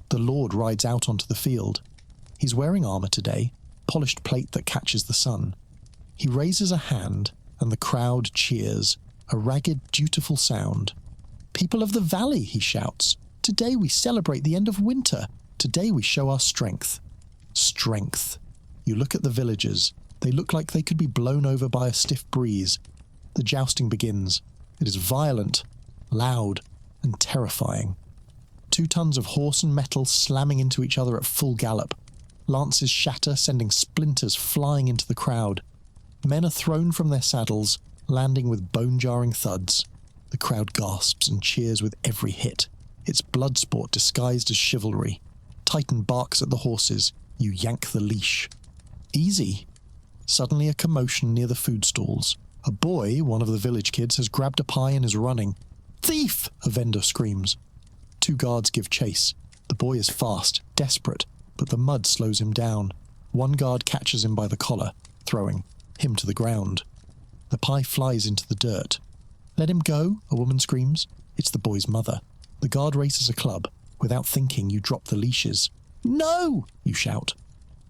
The Lord rides out onto the field. He's wearing armour today, polished plate that catches the sun. He raises a hand, and the crowd cheers. a ragged, dutiful sound. "People of the valley," he shouts, "today we celebrate the end of winter. Today we show our strength." Strength. You look at the villagers. They look like they could be blown over by a stiff breeze. The jousting begins. It is violent, loud, and terrifying. 2 tons of horse and metal slamming into each other at full gallop. Lances shatter, sending splinters flying into the crowd. Men are thrown from their saddles, landing with bone-jarring thuds. The crowd gasps and cheers with every hit. It's blood sport disguised as chivalry. Titan barks at the horses. You yank the leash. Easy. Suddenly a commotion near the food stalls. A boy, one of the village kids, has grabbed a pie and is running. "Thief!" a vendor screams. 2 guards give chase. The boy is fast, desperate, but the mud slows him down. 1 guard catches him by the collar, throwing him to the ground. The pie flies into the dirt. "Let him go," a woman screams. It's the boy's mother. The guard raises a club. Without thinking, you drop the leashes. "No!" you shout.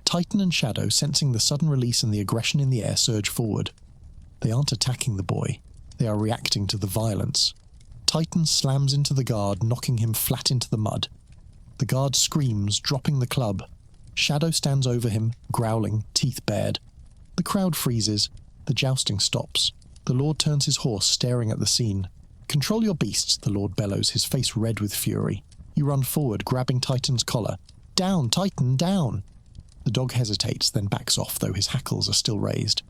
Titan and Shadow, sensing the sudden release and the aggression in the air, surge forward. They aren't attacking the boy. They are reacting to the violence. Titan slams into the guard, knocking him flat into the mud. The guard screams, dropping the club. Shadow stands over him, growling, teeth bared. The crowd freezes. The jousting stops. The Lord turns his horse, staring at the scene. "Control your beasts," the Lord bellows, his face red with fury. You run forward, grabbing Titan's collar. "Down, Titan, down!" The dog hesitates, then backs off, though his hackles are still raised.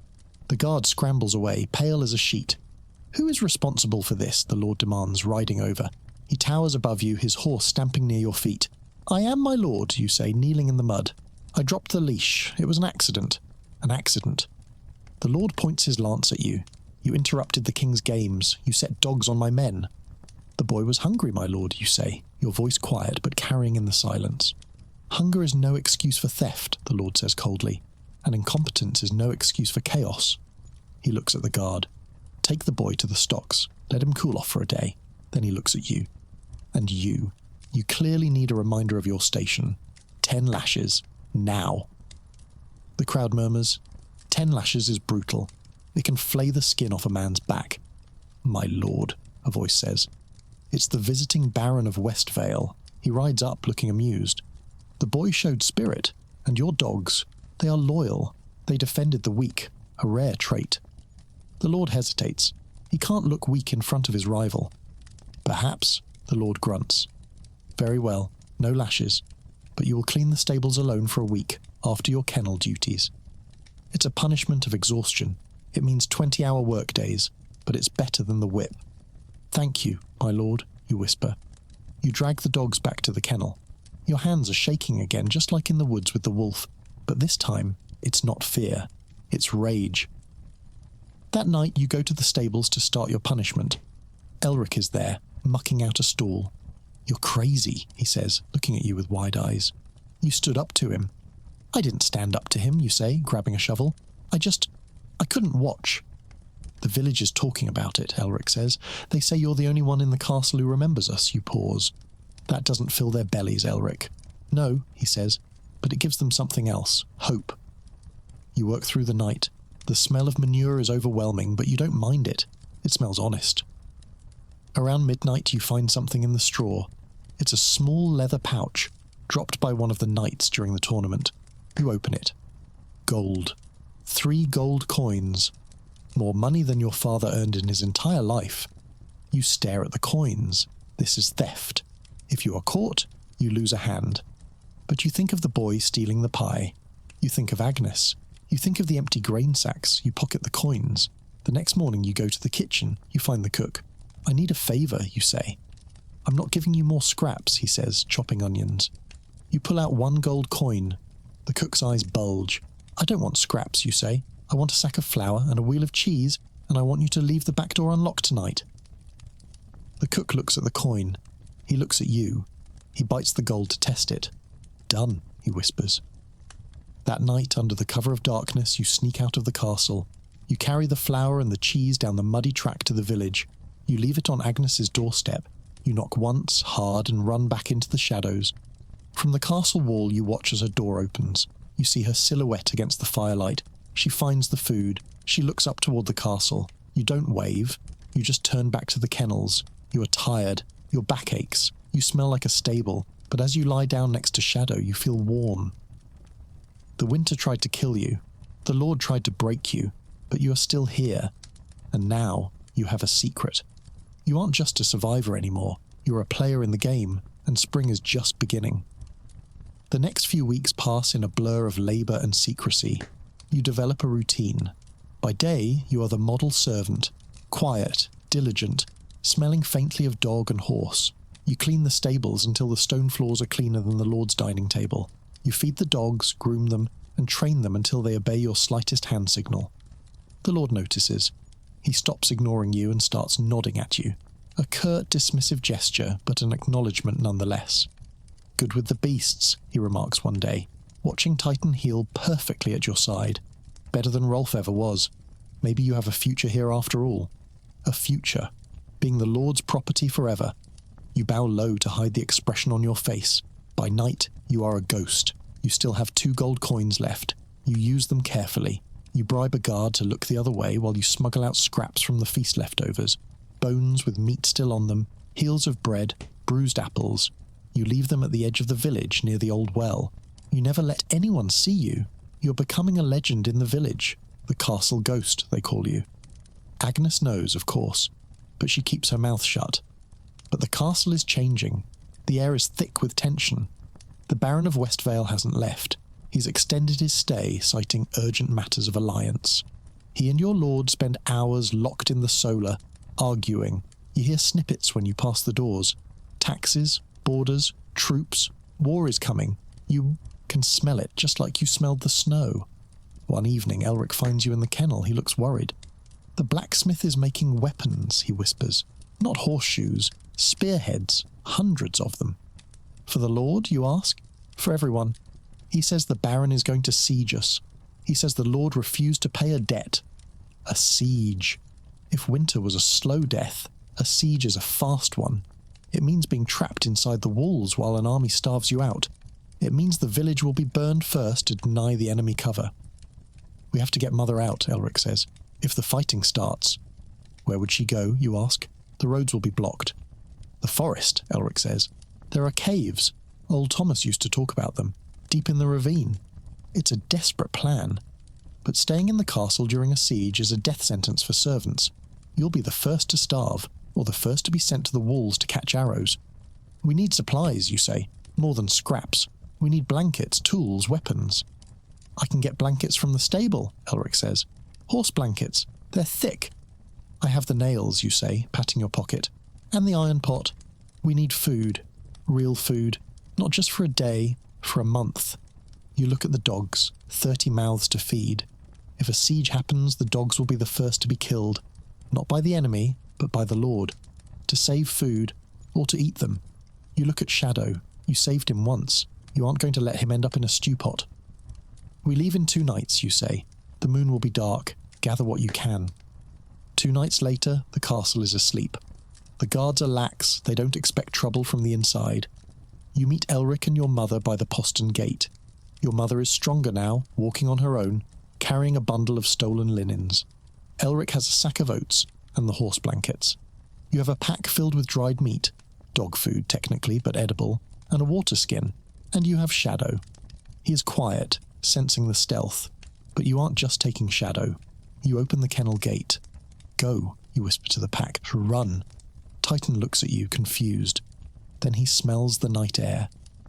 The guard scrambles away, pale as a sheet. "Who is responsible for this?" the Lord demands, riding over. He towers above you, his horse stamping near your feet. "I am, my lord," you say, kneeling in the mud. "I dropped the leash. It was an accident." An accident. The Lord points his lance at you. "You interrupted the king's games. You set dogs on my men." "The boy was hungry, my lord," you say, your voice quiet but carrying in the silence. "Hunger is no excuse for theft," the Lord says coldly, "and incompetence is no excuse for chaos." He looks at the guard. "Take the boy to the stocks. Let him cool off for a day." Then he looks at you. And you. You clearly need a reminder of your station. 10 lashes. Now. The crowd murmurs. 10 lashes is brutal. It can flay the skin off a man's back. "My lord," a voice says. It's the visiting Baron of Westvale. He rides up, looking amused. "The boy showed spirit, and your dogs, they are loyal. They defended the weak, a rare trait." The Lord hesitates. He can't look weak in front of his rival. "Perhaps," the Lord grunts. "Very well, no lashes, but you will clean the stables alone for a week, after your kennel duties. It's a punishment of exhaustion. It means 20-hour work days, but it's better than the whip." "Thank you, my lord," you whisper. You drag the dogs back to the kennel. Your hands are shaking again, just like in the woods with the wolf, but this time it's not fear, it's rage. That night you go to the stables to start your punishment. Elric is there, mucking out a stall. "You're crazy," he says, looking at you with wide eyes. You stood up to him. "I didn't stand up to him," you say, grabbing a shovel. I couldn't watch." "The village is talking about it," Elric says. "They say you're the only one in the castle who remembers us." You pause. "That doesn't fill their bellies, Elric." "No," he says, "but it gives them something else. Hope." You work through the night. The smell of manure is overwhelming, but you don't mind it. It smells honest. Around midnight you find something in the straw. It's a small leather pouch, dropped by one of the knights during the tournament. You open it. Gold. 3 gold coins. More money than your father earned in his entire life. You stare at the coins. This is theft. If you are caught, you lose a hand. But you think of the boy stealing the pie. You think of Agnes. You think of the empty grain sacks. You pocket the coins. The next morning you go to the kitchen. You find the cook. "I need a favour," you say. "I'm not giving you more scraps," he says, chopping onions. You pull out 1 gold coin. The cook's eyes bulge. "I don't want scraps," you say. "I want a sack of flour and a wheel of cheese, and I want you to leave the back door unlocked tonight." The cook looks at the coin. He looks at you. He bites the gold to test it. "Done," he whispers. That night, under the cover of darkness, you sneak out of the castle. You carry the flour and the cheese down the muddy track to the village. You leave it on Agnes's doorstep. You knock once, hard, and run back into the shadows. From the castle wall you watch as her door opens. You see her silhouette against the firelight. She finds the food. She looks up toward the castle. You don't wave. You just turn back to the kennels. You are tired. Your back aches. You smell like a stable. But as you lie down next to Shadow, you feel warm. The winter tried to kill you. The Lord tried to break you. But you are still here. And now you have a secret. You aren't just a survivor anymore. You're a player in the game. And spring is just beginning. The next few weeks pass in a blur of labour and secrecy. You develop a routine. By day, you are the model servant. Quiet, diligent, smelling faintly of dog and horse. You clean the stables until the stone floors are cleaner than the Lord's dining table. You feed the dogs, groom them, and train them until they obey your slightest hand signal. The Lord notices. He stops ignoring you and starts nodding at you. A curt, dismissive gesture, but an acknowledgement nonetheless. Good with the beasts, he remarks one day, watching Titan heal perfectly at your side. Better than Rolf ever was. Maybe you have a future here after all. A future. Being the Lord's property forever. You bow low to hide the expression on your face. By night, you are a ghost. You still have 2 gold coins left. You use them carefully. You bribe a guard to look the other way while you smuggle out scraps from the feast leftovers. Bones with meat still on them, heels of bread, bruised apples. You leave them at the edge of the village near the old well. You never let anyone see you. You're becoming a legend in the village. The castle ghost, they call you. Agnes knows, of course, but she keeps her mouth shut. But the castle is changing. The air is thick with tension. The Baron of Westvale hasn't left. He's extended his stay, citing urgent matters of alliance. He and your lord spend hours locked in the solar, arguing. You hear snippets when you pass the doors. Taxes, borders, troops, war is coming. You can smell it, just like you smelled the snow. One evening, Elric finds you in the kennel. He looks worried. The blacksmith is making weapons, he whispers. Not horseshoes, spearheads, hundreds of them. For the Lord, you ask? For everyone. He says the Baron is going to siege us. He says the Lord refused to pay a debt. A siege. If winter was a slow death, a siege is a fast one. It means being trapped inside the walls while an army starves you out. It means the village will be burned first to deny the enemy cover. We have to get Mother out, Elric says. If the fighting starts. Where would she go, you ask? The roads will be blocked. The forest, Elric says. There are caves. Old Thomas used to talk about them. Deep in the ravine. It's a desperate plan. But staying in the castle during a siege is a death sentence for servants. You'll be the first to starve, or the first to be sent to the walls to catch arrows. We need supplies, you say. More than scraps. We need blankets, tools, weapons. I can get blankets from the stable, Elric says. Horse blankets. They're thick. I have the nails, you say, patting your pocket. And the iron pot. We need food. Real food. Not just for a day, for a month. You look at the dogs. 30 mouths to feed. If a siege happens, the dogs will be the first to be killed. Not by the enemy, but by the Lord. To save food, or to eat them. You look at Shadow. You saved him once. You aren't going to let him end up in a stew pot. We leave in 2 nights, you say. The moon will be dark. Gather what you can. 2 nights later, the castle is asleep. The guards are lax. They don't expect trouble from the inside. You meet Elric and your mother by the postern gate. Your mother is stronger now, walking on her own, carrying a bundle of stolen linens. Elric has a sack of oats and the horse blankets. You have a pack filled with dried meat, dog food technically, but edible, and a water skin. And you have Shadow. He is quiet, sensing the stealth. But you aren't just taking Shadow. You open the kennel gate. Go, you whisper to the pack. Run. Titan looks at you, confused. Then he smells the night air.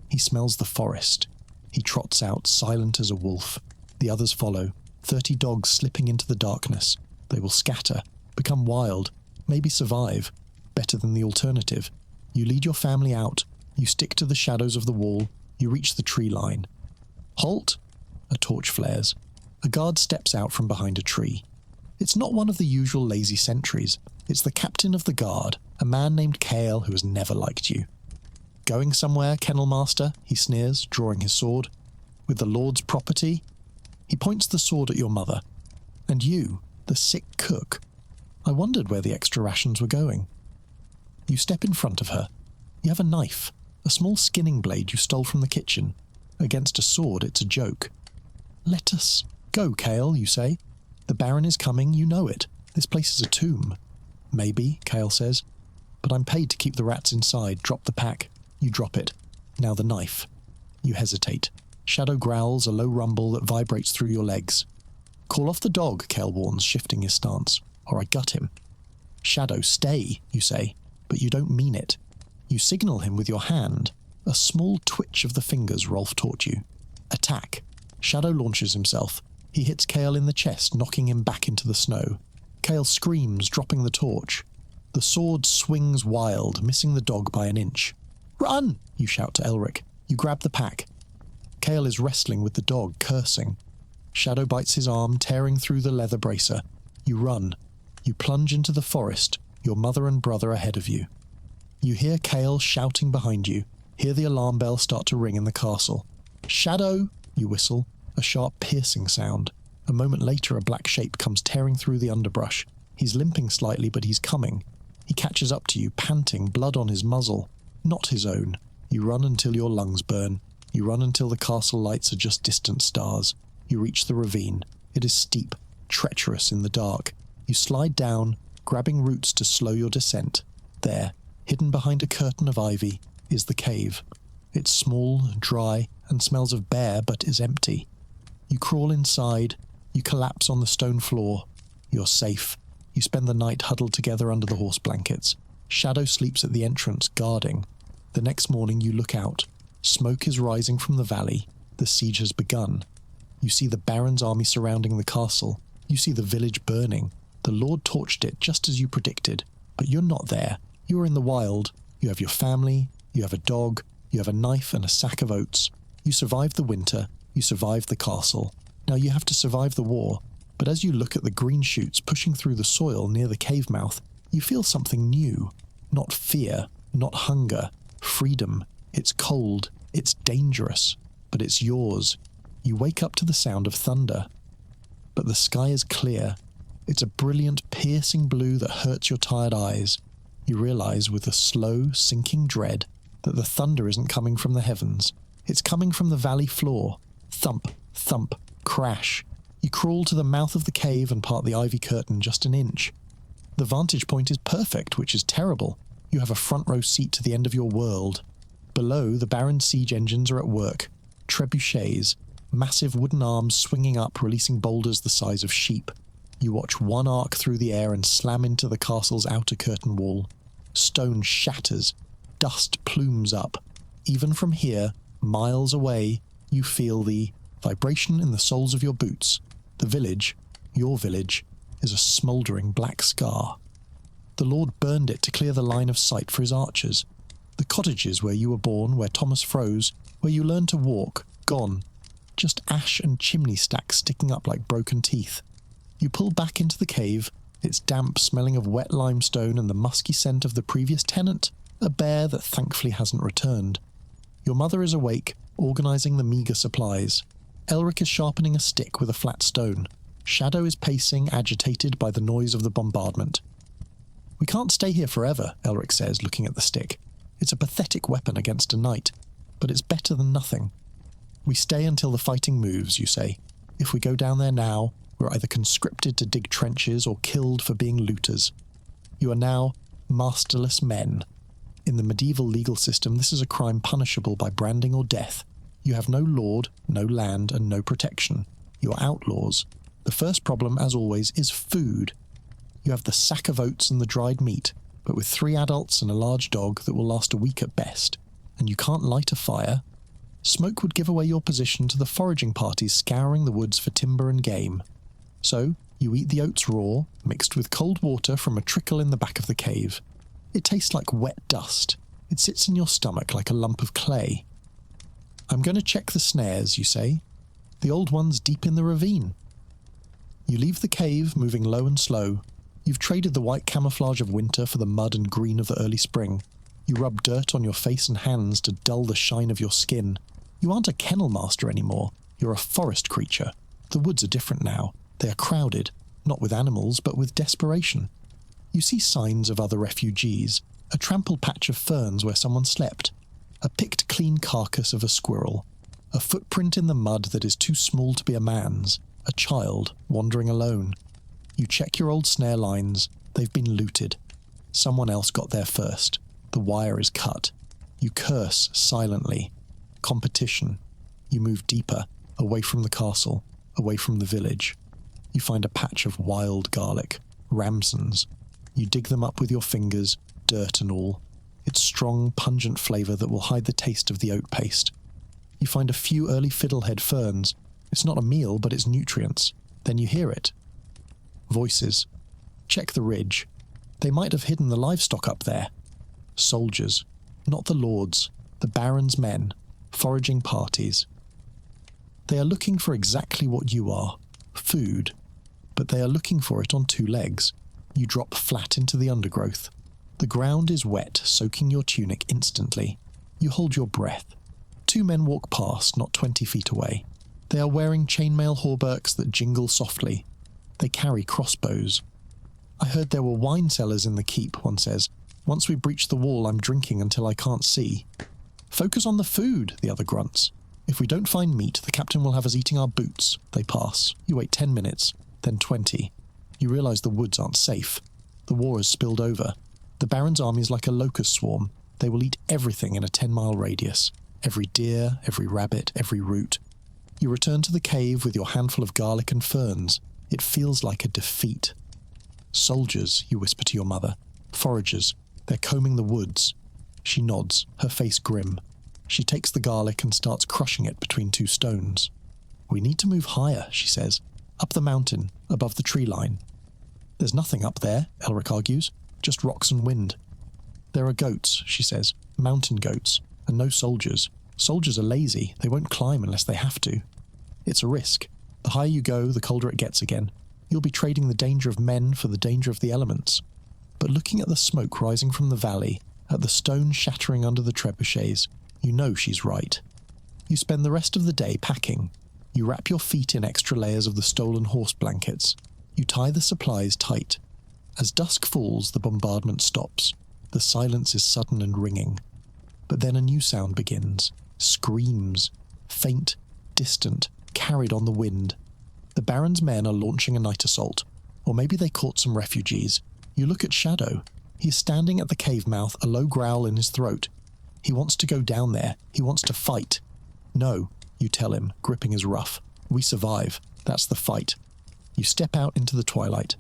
He smells the forest. He trots out, silent as a wolf. The others follow, 30 dogs slipping into the darkness. They will scatter, become wild, maybe survive. Better than the alternative. You lead your family out. You stick to the shadows of the wall. You reach the tree line. Halt! A torch flares. A guard steps out from behind a tree. It's not one of the usual lazy sentries. It's the captain of the guard, a man named Kale who has never liked you. Going somewhere, Kennel Master? He sneers, drawing his sword. With the Lord's property? He points the sword at your mother. And you, the sick cook. I wondered where the extra rations were going. You step in front of her. You have a knife, a small skinning blade you stole from the kitchen. Against a sword, it's a joke. Let us go, Kale, you say. The Baron is coming, you know it. This place is a tomb. Maybe, Kale says. But I'm paid to keep the rats inside. Drop the pack. You drop it. Now the knife. You hesitate. Shadow growls, a low rumble that vibrates through your legs. Call off the dog, Kale warns, shifting his stance, or I gut him. Shadow, stay, you say, but you don't mean it. You signal him with your hand, a small twitch of the fingers Rolf taught you. Attack. Shadow launches himself. He hits Kale in the chest, knocking him back into the snow. Kale screams, dropping the torch. The sword swings wild, missing the dog by an inch. Run! You shout to Elric. You grab the pack. Kale is wrestling with the dog, cursing. Shadow bites his arm, tearing through the leather bracer. You run. You plunge into the forest, your mother and brother ahead of you. You hear Kale shouting behind you, hear the alarm bell start to ring in the castle. Shadow! You whistle, a sharp piercing sound. A moment later, a black shape comes tearing through the underbrush. He's limping slightly, but he's coming. He catches up to you, panting, blood on his muzzle. Not his own. You run until your lungs burn. You run until the castle lights are just distant stars. You reach the ravine. It is steep, treacherous in the dark. You slide down, grabbing roots to slow your descent. There, hidden behind a curtain of ivy, is the cave. It's small, dry, and smells of bear, but is empty. You crawl inside. You collapse on the stone floor. You're safe. You spend the night huddled together under the horse blankets. Shadow sleeps at the entrance, guarding. The next morning you look out. Smoke is rising from the valley. The siege has begun. You see the Baron's army surrounding the castle. You see the village burning. The Lord torched it just as you predicted. But you're not there. You are in the wild. You have your family. You have a dog. You have a knife and a sack of oats. You survived the winter. You survived the castle. Now you have to survive the war. But as you look at the green shoots pushing through the soil near the cave mouth, you feel something new. Not fear, not hunger. Freedom. It's cold. It's dangerous. But it's yours. You wake up to the sound of thunder. But the sky is clear. It's a brilliant, piercing blue that hurts your tired eyes. You realize with a slow, sinking dread that the thunder isn't coming from the heavens. It's coming from the valley floor. Thump, thump, crash. You crawl to the mouth of the cave and part the ivy curtain just an inch. The vantage point is perfect, which is terrible. You have a front row seat to the end of your world. Below, the Baron's siege engines are at work. Trebuchets, massive wooden arms swinging up, releasing boulders the size of sheep. You watch one arc through the air and slam into the castle's outer curtain wall. Stone shatters. Dust plumes up. Even from here, miles away, you feel the vibration in the soles of your boots. The village, your village, is a smouldering black scar. The Lord burned it to clear the line of sight for his archers. The cottages where you were born, where Thomas froze, where you learned to walk, gone. Just ash and chimney stacks sticking up like broken teeth. You pull back into the cave, its damp, smelling of wet limestone and the musky scent of the previous tenant, a bear that thankfully hasn't returned. Your mother is awake, organising the meager supplies. Elric is sharpening a stick with a flat stone. Shadow is pacing, agitated by the noise of the bombardment. We can't stay here forever, Elric says, looking at the stick. It's a pathetic weapon against a knight, but it's better than nothing. We stay until the fighting moves, you say. If we go down there now, we're either conscripted to dig trenches or killed for being looters. You are now masterless men. In the medieval legal system, this is a crime punishable by branding or death. You have no lord, no land, and no protection. You are outlaws. The first problem, as always, is food. You have the sack of oats and the dried meat, but with 3 adults and a large dog that will last a week at best. And you can't light a fire. Smoke would give away your position to the foraging parties scouring the woods for timber and game. So, you eat the oats raw, mixed with cold water from a trickle in the back of the cave. It tastes like wet dust. It sits in your stomach like a lump of clay. I'm going to check the snares, you say. The old one's deep in the ravine. You leave the cave, moving low and slow. You've traded the white camouflage of winter for the mud and green of the early spring. You rub dirt on your face and hands to dull the shine of your skin. You aren't a kennel master anymore. You're a forest creature. The woods are different now. They are crowded, not with animals, but with desperation. You see signs of other refugees, a trampled patch of ferns where someone slept, a picked clean carcass of a squirrel, a footprint in the mud that is too small to be a man's, a child wandering alone. You check your old snare lines. They've been looted. Someone else got there first. The wire is cut. You curse silently. Competition. You move deeper, away from the castle, away from the village. You find a patch of wild garlic, ramsons. You dig them up with your fingers, dirt and all. Its strong, pungent flavour that will hide the taste of the oat paste. You find a few early fiddlehead ferns. It's not a meal, but it's nutrients. Then you hear it. Voices. Check the ridge. They might have hidden the livestock up there. Soldiers. Not the lords. The baron's men. Foraging parties. They are looking for exactly what you are. Food. But they are looking for it on two legs. You drop flat into the undergrowth. The ground is wet, soaking your tunic instantly. You hold your breath. Two men walk past, not 20 feet away. They are wearing chainmail hauberks that jingle softly. They carry crossbows. I heard there were wine cellars in the keep, one says. Once we breach the wall, I'm drinking until I can't see. Focus on the food, the other grunts. If we don't find meat, the captain will have us eating our boots. They pass. You wait 10 minutes, then 20. You realise the woods aren't safe. The war has spilled over. The Baron's army is like a locust swarm. They will eat everything in a 10-mile radius. Every deer, every rabbit, every root. You return to the cave with your handful of garlic and ferns. It feels like a defeat. Soldiers, you whisper to your mother. Foragers. They're combing the woods. She nods, her face grim. She takes the garlic and starts crushing it between two stones. We need to move higher, she says. Up the mountain, above the tree line. There's nothing up there, Elric argues. Just rocks and wind. There are goats, she says. Mountain goats. And no soldiers. Soldiers are lazy. They won't climb unless they have to. It's a risk. The higher you go, the colder it gets again. You'll be trading the danger of men for the danger of the elements. But looking at the smoke rising from the valley, at the stone shattering under the trebuchets, you know she's right. You spend the rest of the day packing. You wrap your feet in extra layers of the stolen horse blankets. You tie the supplies tight. As dusk falls, the bombardment stops. The silence is sudden and ringing. But then a new sound begins. Screams. Faint, distant, carried on the wind. The Baron's men are launching a night assault. Or maybe they caught some refugees. You look at Shadow. He is standing at the cave mouth, a low growl in his throat. He wants to go down there. He wants to fight. No, you tell him, gripping his ruff. We survive. That's the fight. You step out into the twilight.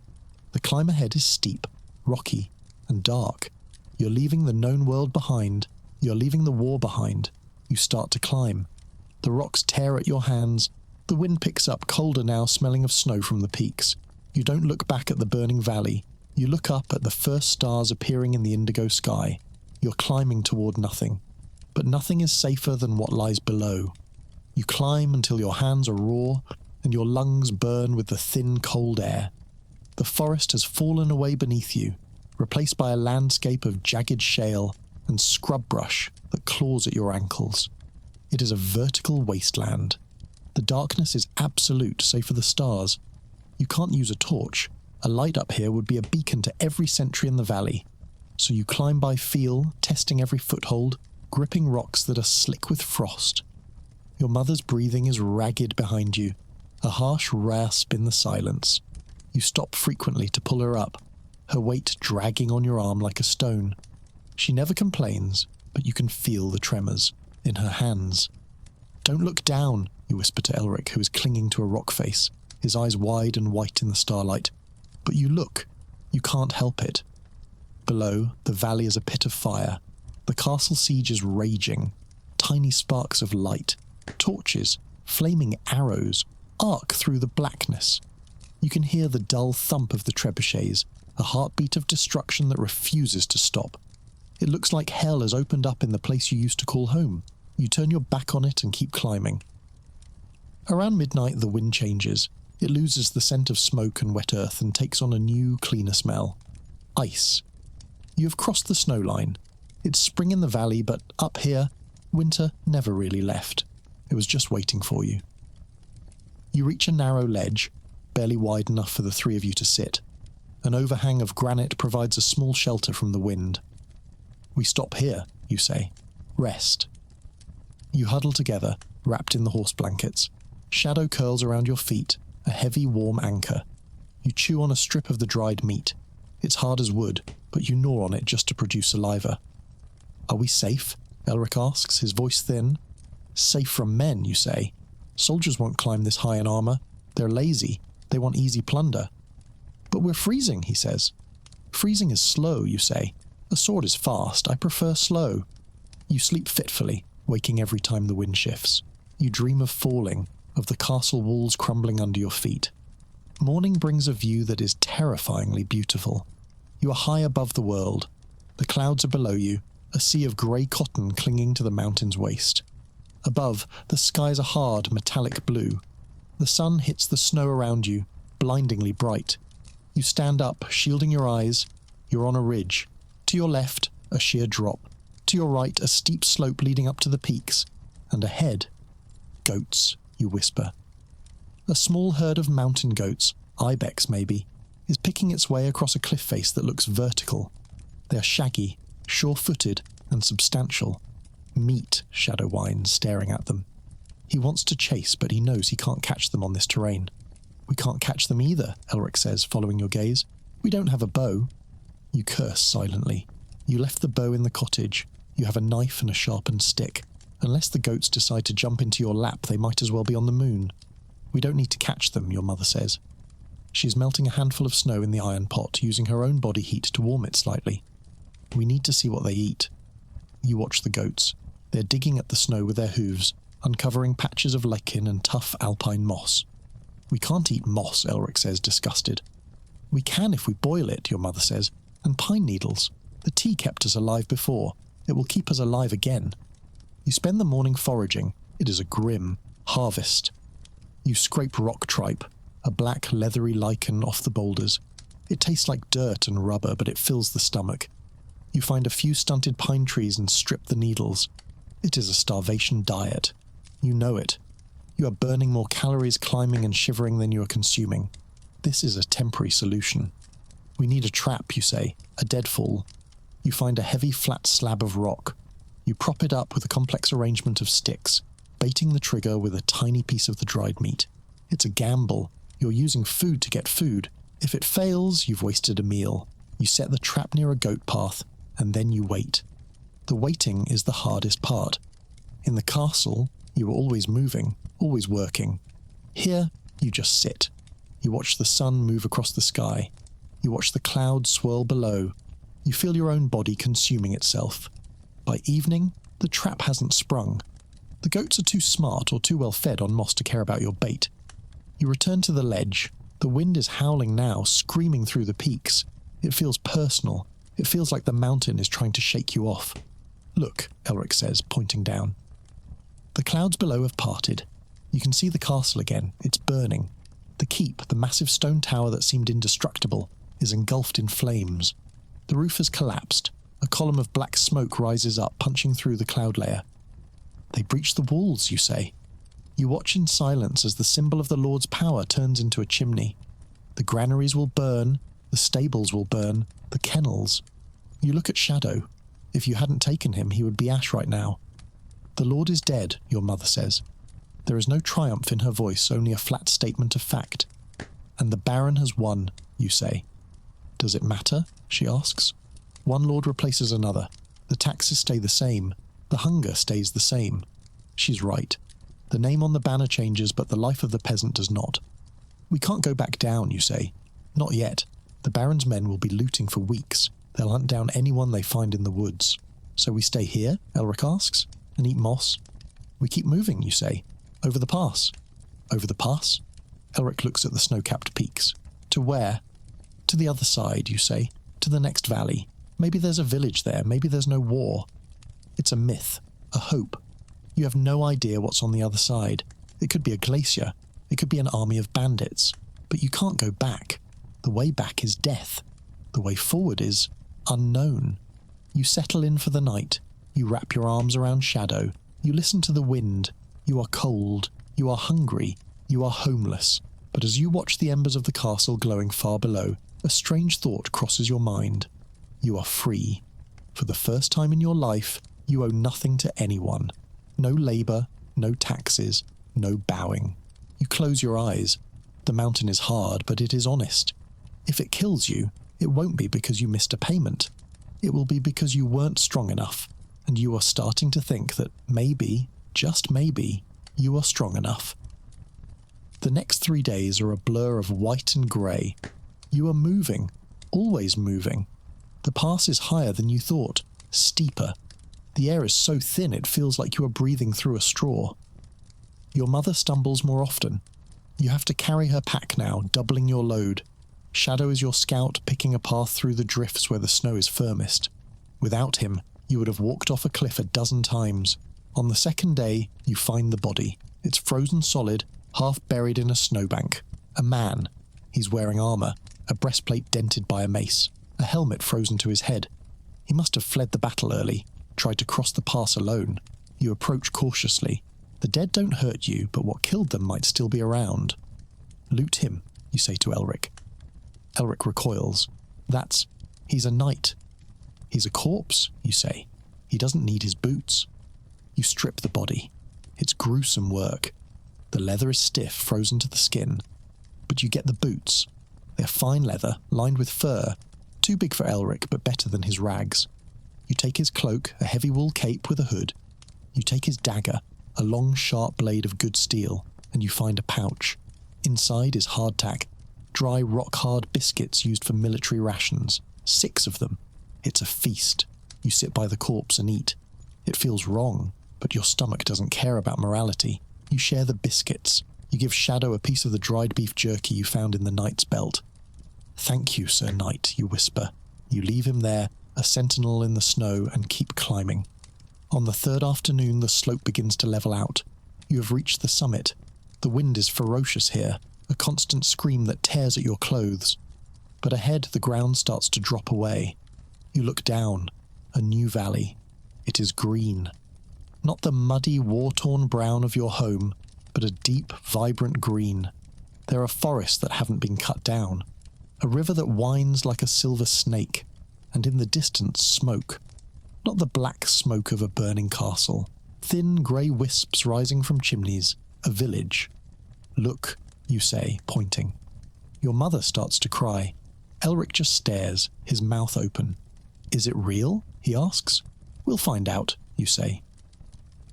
The climb ahead is steep, rocky, and dark. You're leaving the known world behind. You're leaving the war behind. You start to climb. The rocks tear at your hands. The wind picks up, colder now, smelling of snow from the peaks. You don't look back at the burning valley. You look up at the first stars appearing in the indigo sky. You're climbing toward nothing. But nothing is safer than what lies below. You climb until your hands are raw, and your lungs burn with the thin, cold air. The forest has fallen away beneath you, replaced by a landscape of jagged shale and scrub brush that claws at your ankles. It is a vertical wasteland. The darkness is absolute, save for the stars. You can't use a torch. A light up here would be a beacon to every sentry in the valley. So you climb by feel, testing every foothold, gripping rocks that are slick with frost. Your mother's breathing is ragged behind you, a harsh rasp in the silence. You stop frequently to pull her up, her weight dragging on your arm like a stone. She never complains, but you can feel the tremors in her hands. Don't look down, you whisper to Elric, who is clinging to a rock face, his eyes wide and white in the starlight. But you look. You can't help it. Below, the valley is a pit of fire. The castle siege is raging. Tiny sparks of light, torches, flaming arrows, arc through the blackness. You can hear the dull thump of the trebuchets, a heartbeat of destruction that refuses to stop. It looks like hell has opened up in the place you used to call home. You turn your back on it and keep climbing. Around midnight, the wind changes. It loses the scent of smoke and wet earth and takes on a new, cleaner smell. Ice. You have crossed the snow line. It's spring in the valley, but up here, winter never really left. It was just waiting for you. You reach a narrow ledge, barely wide enough for the three of you to sit. An overhang of granite provides a small shelter from the wind. We stop here, you say. Rest. You huddle together, wrapped in the horse blankets. Shadow curls around your feet, a heavy, warm anchor. You chew on a strip of the dried meat. It's hard as wood, but you gnaw on it just to produce saliva. Are we safe? Elric asks, his voice thin. Safe from men, you say. Soldiers won't climb this high in armour. They're lazy. They want easy plunder. But we're freezing, he says. Freezing is slow, you say. A sword is fast. I prefer slow. You sleep fitfully, waking every time the wind shifts. You dream of falling, of the castle walls crumbling under your feet. Morning brings a view that is terrifyingly beautiful. You are high above the world. The clouds are below you, a sea of grey cotton clinging to the mountain's waist. Above, the skies are hard, metallic blue. The sun hits the snow around you, blindingly bright. You stand up, shielding your eyes. You're on a ridge. To your left, a sheer drop. To your right, a steep slope leading up to the peaks. And ahead, goats, you whisper. A small herd of mountain goats, ibex maybe, is picking its way across a cliff face that looks vertical. They are shaggy, sure-footed, and substantial. Meat, Shadow whines, staring at them. He wants to chase, but he knows he can't catch them on this terrain. We can't catch them either, Elric says, following your gaze. We don't have a bow. You curse silently. You left the bow in the cottage. You have a knife and a sharpened stick. Unless the goats decide to jump into your lap, they might as well be on the moon. We don't need to catch them, your mother says. She's melting a handful of snow in the iron pot, using her own body heat to warm it slightly. We need to see what they eat. You watch the goats. They're digging at the snow with their hooves, uncovering patches of lichen and tough alpine moss. We can't eat moss, Elric says, disgusted. We can if we boil it, your mother says, and pine needles. The tea kept us alive before. It will keep us alive again. You spend the morning foraging. It is a grim harvest. You scrape rock tripe, a black leathery lichen off the boulders. It tastes like dirt and rubber, but it fills the stomach. You find a few stunted pine trees and strip the needles. It is a starvation diet. You know it. You are burning more calories climbing and shivering than you are consuming. This is a temporary solution. We need a trap, you say, a deadfall. You find a heavy flat slab of rock. You prop it up with a complex arrangement of sticks, baiting the trigger with a tiny piece of the dried meat. It's a gamble. You're using food to get food. If it fails, you've wasted a meal. You set the trap near a goat path, and then you wait. The waiting is the hardest part. In the castle, you are always moving, always working. Here, you just sit. You watch the sun move across the sky. You watch the clouds swirl below. You feel your own body consuming itself. By evening, the trap hasn't sprung. The goats are too smart or too well fed on moss to care about your bait. You return to the ledge. The wind is howling now, screaming through the peaks. It feels personal. It feels like the mountain is trying to shake you off. Look, Elric says, pointing down. The clouds below have parted. You can see the castle again. It's burning. The keep, the massive stone tower that seemed indestructible, is engulfed in flames. The roof has collapsed. A column of black smoke rises up, punching through the cloud layer. They breach the walls, you say. You watch in silence as the symbol of the Lord's power turns into a chimney. The granaries will burn, the stables will burn, the kennels. You look at Shadow. If you hadn't taken him, he would be ash right now. The Lord is dead, your mother says. There is no triumph in her voice, only a flat statement of fact. And the Baron has won, you say. Does it matter? She asks. One lord replaces another. The taxes stay the same. The hunger stays the same. She's right. The name on the banner changes, but the life of the peasant does not. We can't go back down, you say. Not yet. The Baron's men will be looting for weeks. They'll hunt down anyone they find in the woods. So we stay here, Elric asks, and eat moss. We keep moving, you say. Over the pass. Over the pass? Elric looks at the snow-capped peaks. To where? To the other side, you say. To the next valley. Maybe there's a village there. Maybe there's no war. It's a myth. A hope. You have no idea what's on the other side. It could be a glacier. It could be an army of bandits. But you can't go back. The way back is death. The way forward is unknown. You settle in for the night. You wrap your arms around Shadow. You listen to the wind. You are cold. You are hungry. You are homeless. But as you watch the embers of the castle glowing far below, a strange thought crosses your mind. You are free. For the first time in your life, you owe nothing to anyone. No labour, no taxes, no bowing. You close your eyes. The mountain is hard, but it is honest. If it kills you, It won't be because you missed a payment. It will be because you weren't strong enough, and you are starting to think that maybe, just maybe, you are strong enough. The next 3 days are a blur of white and grey. You are moving, always moving. The pass is higher than you thought, steeper. The air is so thin it feels like you are breathing through a straw. Your mother stumbles more often. You have to carry her pack now, doubling your load. Shadow is your scout, picking a path through the drifts where the snow is firmest. Without him, you would have walked off a cliff a dozen times. On the second day, you find the body. It's frozen solid, half buried in a snowbank. A man. He's wearing armour, a breastplate dented by a mace, a helmet frozen to his head. He must have fled the battle early, tried to cross the pass alone. You approach cautiously. The dead don't hurt you, but what killed them might still be around. Loot him, you say to Elric. Elric recoils. He's a knight. He's a corpse, you say. He doesn't need his boots. You strip the body. It's gruesome work. The leather is stiff, frozen to the skin. But you get the boots. They're fine leather, lined with fur. Too big for Elric, but better than his rags. You take his cloak, a heavy wool cape with a hood. You take his dagger, a long, sharp blade of good steel, and you find a pouch. Inside is hardtack, dry, rock-hard biscuits used for military rations. 6 of them. It's a feast. You sit by the corpse and eat. It feels wrong, but your stomach doesn't care about morality. You share the biscuits. You give Shadow a piece of the dried beef jerky you found in the knight's belt. "Thank you, Sir Knight," you whisper. You leave him there, a sentinel in the snow, and keep climbing. On the 3rd afternoon, the slope begins to level out. You have reached the summit. The wind is ferocious here, a constant scream that tears at your clothes. But ahead, the ground starts to drop away. You look down. A new valley. It is green. Not the muddy, war-torn brown of your home, but a deep, vibrant green. There are forests that haven't been cut down. A river that winds like a silver snake. And in the distance, smoke. Not the black smoke of a burning castle. Thin, grey wisps rising from chimneys. A village. "Look," you say, pointing. Your mother starts to cry. Elric just stares, his mouth open. "Is it real?" he asks. "We'll find out," you say.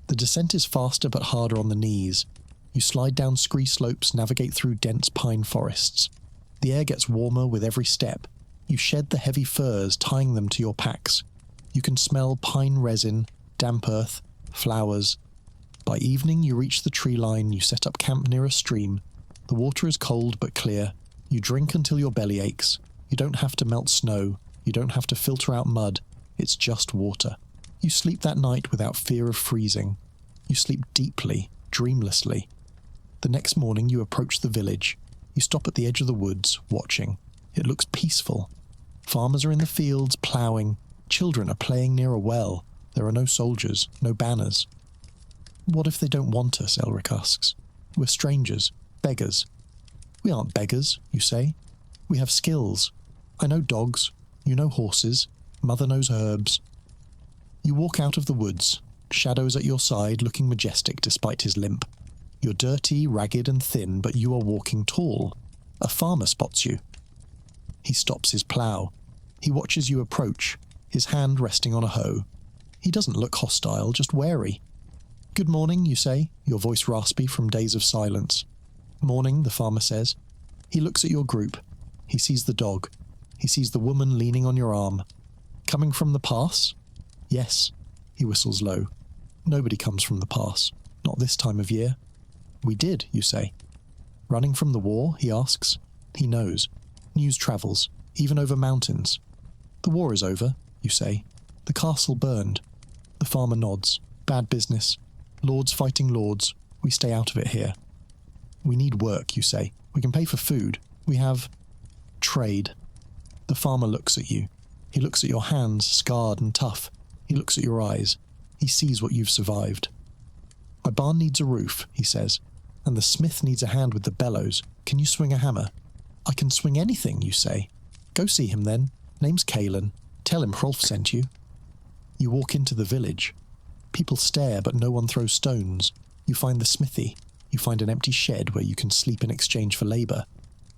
The descent is faster but harder on the knees. You slide down scree slopes, navigate through dense pine forests. The air gets warmer with every step. You shed the heavy furs, tying them to your packs. You can smell pine resin, damp earth, flowers. By evening you reach the tree line, you set up camp near a stream. The water is cold but clear. You drink until your belly aches. You don't have to melt snow. You don't have to filter out mud. It's just water. You sleep that night without fear of freezing. You sleep deeply, dreamlessly. The next morning you approach the village. You stop at the edge of the woods, watching. It looks peaceful. Farmers are in the fields, ploughing. Children are playing near a well. There are no soldiers, no banners. "What if they don't want us?" Elric asks. "We're strangers, beggars." "We aren't beggars," you say. "We have skills. I know dogs. You know horses. Mother knows herbs." You walk out of the woods. Shadow is at your side, looking majestic despite his limp. You're dirty, ragged and thin, but you are walking tall. A farmer spots you. He stops his plough. He watches you approach, his hand resting on a hoe. He doesn't look hostile, just wary. "Good morning," you say, your voice raspy from days of silence. "Morning," the farmer says. He looks at your group. He sees the dog. He sees the woman leaning on your arm. "Coming from the pass?" "Yes." He whistles low. "Nobody comes from the pass. Not this time of year." "We did," you say. "Running from the war?" he asks. He knows. News travels, even over mountains. "The war is over," you say. "The castle burned." The farmer nods. "Bad business. Lords fighting lords. We stay out of it here." "We need work," you say. "We can pay for food. We have trade." The farmer looks at you. He looks at your hands, scarred and tough. He looks at your eyes. He sees what you've survived. "My barn needs a roof," he says, "and the smith needs a hand with the bellows. Can you swing a hammer?" "I can swing anything," you say. "Go see him then. Name's Caelan. Tell him Hrolf sent you." You walk into the village. People stare, but no one throws stones. You find the smithy. You find an empty shed where you can sleep in exchange for labour.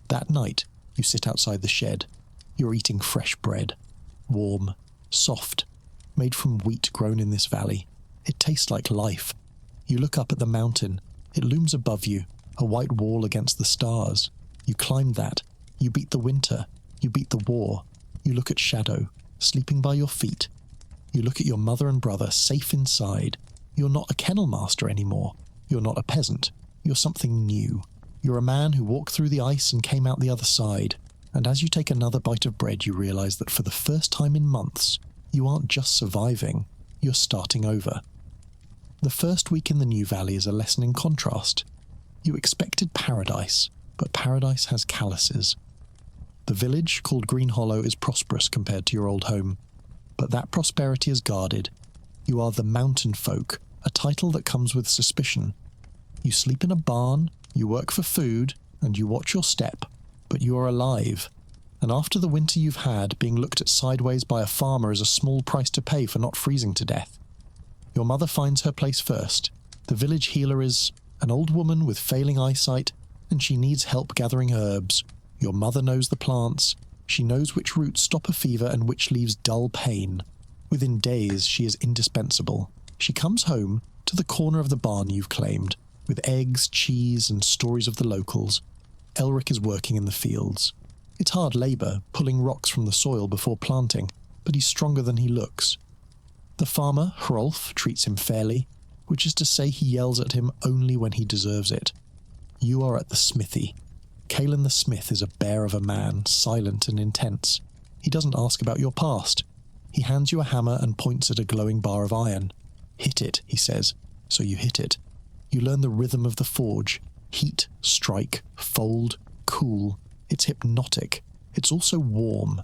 That night, you sit outside the shed. You're eating fresh bread. Warm, soft, made from wheat grown in this valley. It tastes like life. You look up at the mountain. It looms above you, a white wall against the stars. You climb that. You beat the winter. You beat the war. You look at Shadow, sleeping by your feet. You look at your mother and brother, safe inside. You're not a kennel master anymore. You're not a peasant. You're something new. You're a man who walked through the ice and came out the other side. And as you take another bite of bread, you realize that for the first time in months, you aren't just surviving, you're starting over. The first week in the new valley is a lesson in contrast. You expected paradise, but paradise has calluses. The village, called Green Hollow, is prosperous compared to your old home. But that prosperity is guarded. You are the mountain folk, a title that comes with suspicion. You sleep in a barn, you work for food, and you watch your step, but you are alive. And after the winter you've had, being looked at sideways by a farmer is a small price to pay for not freezing to death. Your mother finds her place first. The village healer is an old woman with failing eyesight, and she needs help gathering herbs. Your mother knows the plants. She knows which roots stop a fever and which leaves dull pain. Within days, she is indispensable. She comes home to the corner of the barn you've claimed, with eggs, cheese, and stories of the locals. Elric is working in the fields. It's hard labour, pulling rocks from the soil before planting, but he's stronger than he looks. The farmer, Hrolf, treats him fairly, which is to say he yells at him only when he deserves it. You are at the smithy. Caelan the smith is a bear of a man, silent and intense. He doesn't ask about your past. He hands you a hammer and points at a glowing bar of iron. Hit it, he says, so you hit it. You learn the rhythm of the forge. Heat, strike, fold, cool. It's hypnotic. It's also warm.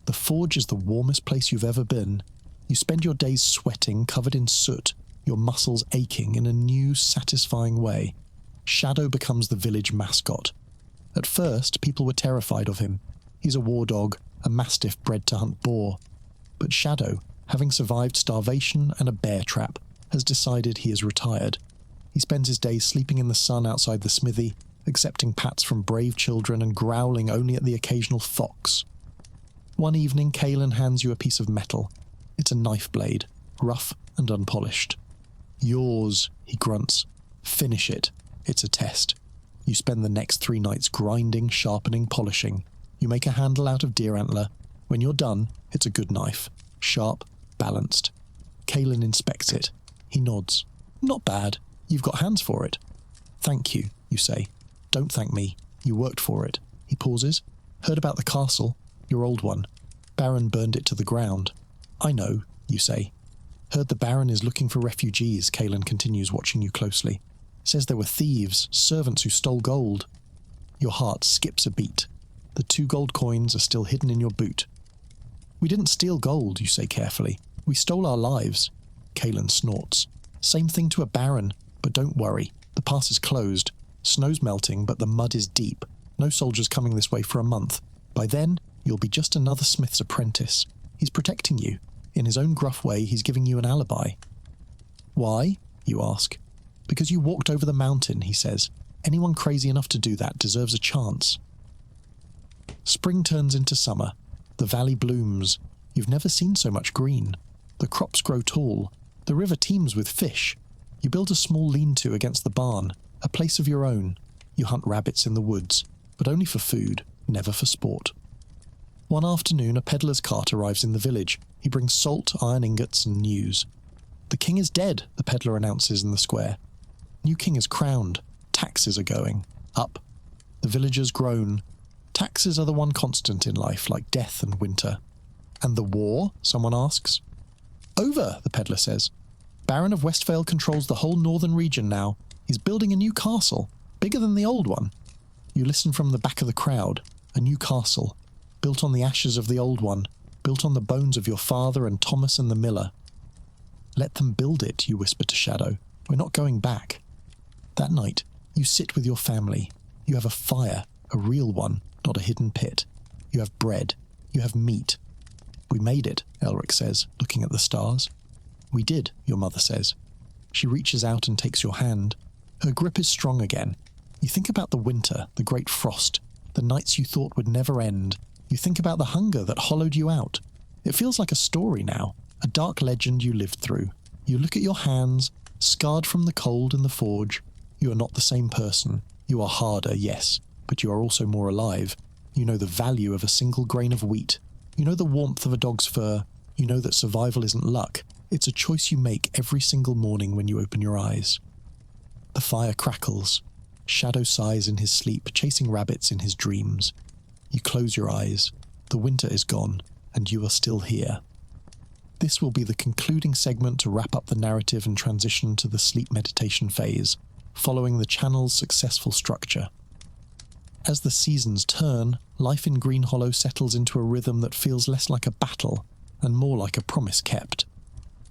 The forge is the warmest place you've ever been. You spend your days sweating, covered in soot, your muscles aching in a new, satisfying way. Shadow becomes the village mascot. At first, people were terrified of him. He's a war dog, a mastiff bred to hunt boar. But Shadow, having survived starvation and a bear trap, has decided he is retired. He spends his days sleeping in the sun outside the smithy, accepting pats from brave children and growling only at the occasional fox. One evening, Caelan hands you a piece of metal. It's a knife blade, rough and unpolished. Yours, he grunts. Finish it. It's a test. You spend the next 3 nights grinding, sharpening, polishing. You make a handle out of deer antler. When you're done, it's a good knife. Sharp, balanced. Caelan inspects it. He nods. Not bad. You've got hands for it. Thank you, you say. Don't thank me. You worked for it. He pauses. Heard about the castle. Your old one. Baron burned it to the ground. I know, you say. Heard the Baron is looking for refugees, Caelan continues, watching you closely. Says there were thieves, servants who stole gold. Your heart skips a beat. The 2 gold coins are still hidden in your boot. We didn't steal gold, you say carefully. We stole our lives. Caelan snorts. Same thing to a Baron, but don't worry. The pass is closed. Snow's melting, but the mud is deep. No soldiers coming this way for a month. By then, you'll be just another smith's apprentice. He's protecting you. In his own gruff way, he's giving you an alibi. Why? You ask. Because you walked over the mountain, he says. Anyone crazy enough to do that deserves a chance. Spring turns into summer. The valley blooms. You've never seen so much green. The crops grow tall. The river teems with fish. You build a small lean-to against the barn, a place of your own. You hunt rabbits in the woods, but only for food, never for sport. One afternoon, a peddler's cart arrives in the village. He brings salt, iron ingots, and news. The king is dead, the peddler announces in the square. New king is crowned. Taxes are going up. The villagers groan. Taxes are the one constant in life, like death and winter. And the war? Someone asks. Over, the peddler says. Baron of Westvale controls the whole northern region now. He's building a new castle, bigger than the old one. You listen from the back of the crowd. A new castle, built on the ashes of the old one, built on the bones of your father and Thomas and the miller. Let them build it, you whisper to Shadow. We're not going back. That night, you sit with your family. You have a fire, a real one, not a hidden pit. You have bread. You have meat. We made it, Elric says, looking at the stars. We did, your mother says. She reaches out and takes your hand. Her grip is strong again. You think about the winter, the great frost, the nights you thought would never end. You think about the hunger that hollowed you out. It feels like a story now, a dark legend you lived through. You look at your hands, scarred from the cold in the forge. You are not the same person. You are harder, yes, but you are also more alive. You know the value of a single grain of wheat. You know the warmth of a dog's fur. You know that survival isn't luck. It's a choice you make every single morning when you open your eyes. The fire crackles. Shadow sighs in his sleep, chasing rabbits in his dreams. You close your eyes. The winter is gone, and you are still here. This will be the concluding segment to wrap up the narrative and transition to the sleep meditation phase, following the channel's successful structure. As the seasons turn, life in Green Hollow settles into a rhythm that feels less like a battle and more like a promise kept.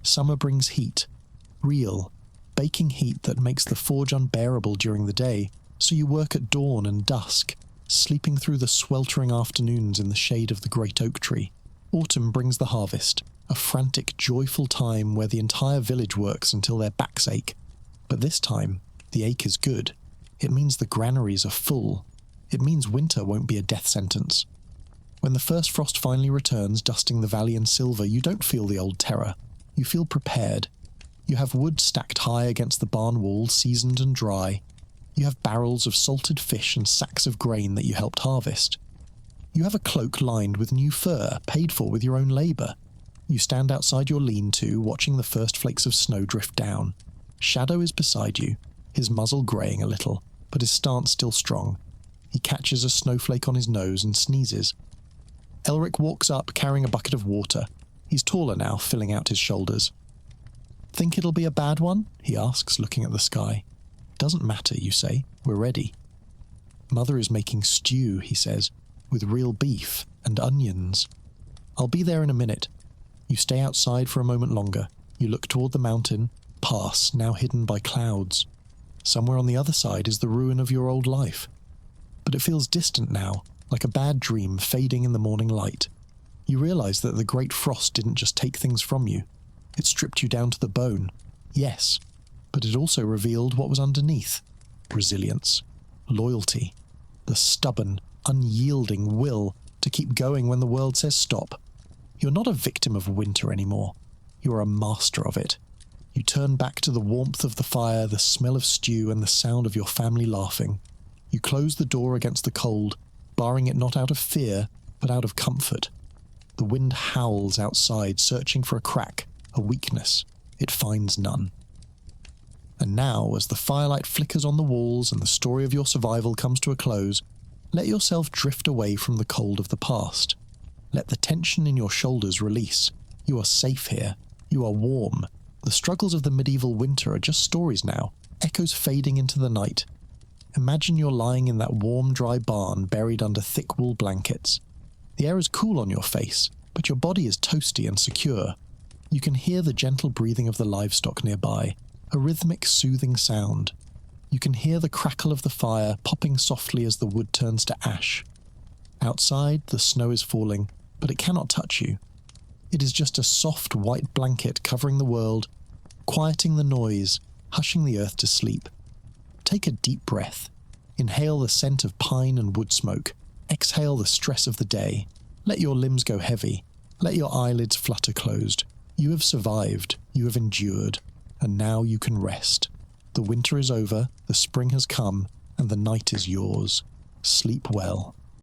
Summer brings heat, real, baking heat that makes the forge unbearable during the day, so you work at dawn and dusk, sleeping through the sweltering afternoons in the shade of the great oak tree. Autumn brings the harvest, a frantic, joyful time where the entire village works until their backs ache. But this time, the ache is good. It means the granaries are full. It means winter won't be a death sentence. When the first frost finally returns, dusting the valley in silver, you don't feel the old terror. You feel prepared. You have wood stacked high against the barn wall, seasoned and dry. You have barrels of salted fish and sacks of grain that you helped harvest. You have a cloak lined with new fur, paid for with your own labour. You stand outside your lean-to, watching the first flakes of snow drift down. Shadow is beside you, his muzzle greying a little, but his stance still strong. He catches a snowflake on his nose and sneezes. Elric walks up, carrying a bucket of water. He's taller now, filling out his shoulders. "Think it'll be a bad one?" he asks, looking at the sky. "Doesn't matter, you say. We're ready." "Mother is making stew," he says, "with real beef and onions. I'll be there in a minute." You stay outside for a moment longer. You look toward the mountain, pass, now hidden by clouds. Somewhere on the other side is the ruin of your old life. But it feels distant now, like a bad dream fading in the morning light. You realize that the great frost didn't just take things from you. It stripped you down to the bone. Yes, but it also revealed what was underneath. Resilience, loyalty, the stubborn, unyielding will to keep going when the world says stop. You're not a victim of winter anymore. You are a master of it. You turn back to the warmth of the fire, the smell of stew, and the sound of your family laughing. You close the door against the cold, barring it not out of fear, but out of comfort. The wind howls outside, searching for a crack, a weakness. It finds none. And now, as the firelight flickers on the walls and the story of your survival comes to a close, let yourself drift away from the cold of the past. Let the tension in your shoulders release. You are safe here. You are warm. The struggles of the medieval winter are just stories now, echoes fading into the night. Imagine you're lying in that warm, dry barn buried under thick wool blankets. The air is cool on your face, but your body is toasty and secure. You can hear the gentle breathing of the livestock nearby, a rhythmic, soothing sound. You can hear the crackle of the fire popping softly as the wood turns to ash. Outside, the snow is falling, but it cannot touch you. It is just a soft white blanket covering the world, quieting the noise, hushing the earth to sleep. Take a deep breath. Inhale the scent of pine and wood smoke. Exhale the stress of the day. Let your limbs go heavy. Let your eyelids flutter closed. You have survived. You have endured. And now you can rest. The winter is over, the spring has come, and the night is yours. Sleep well.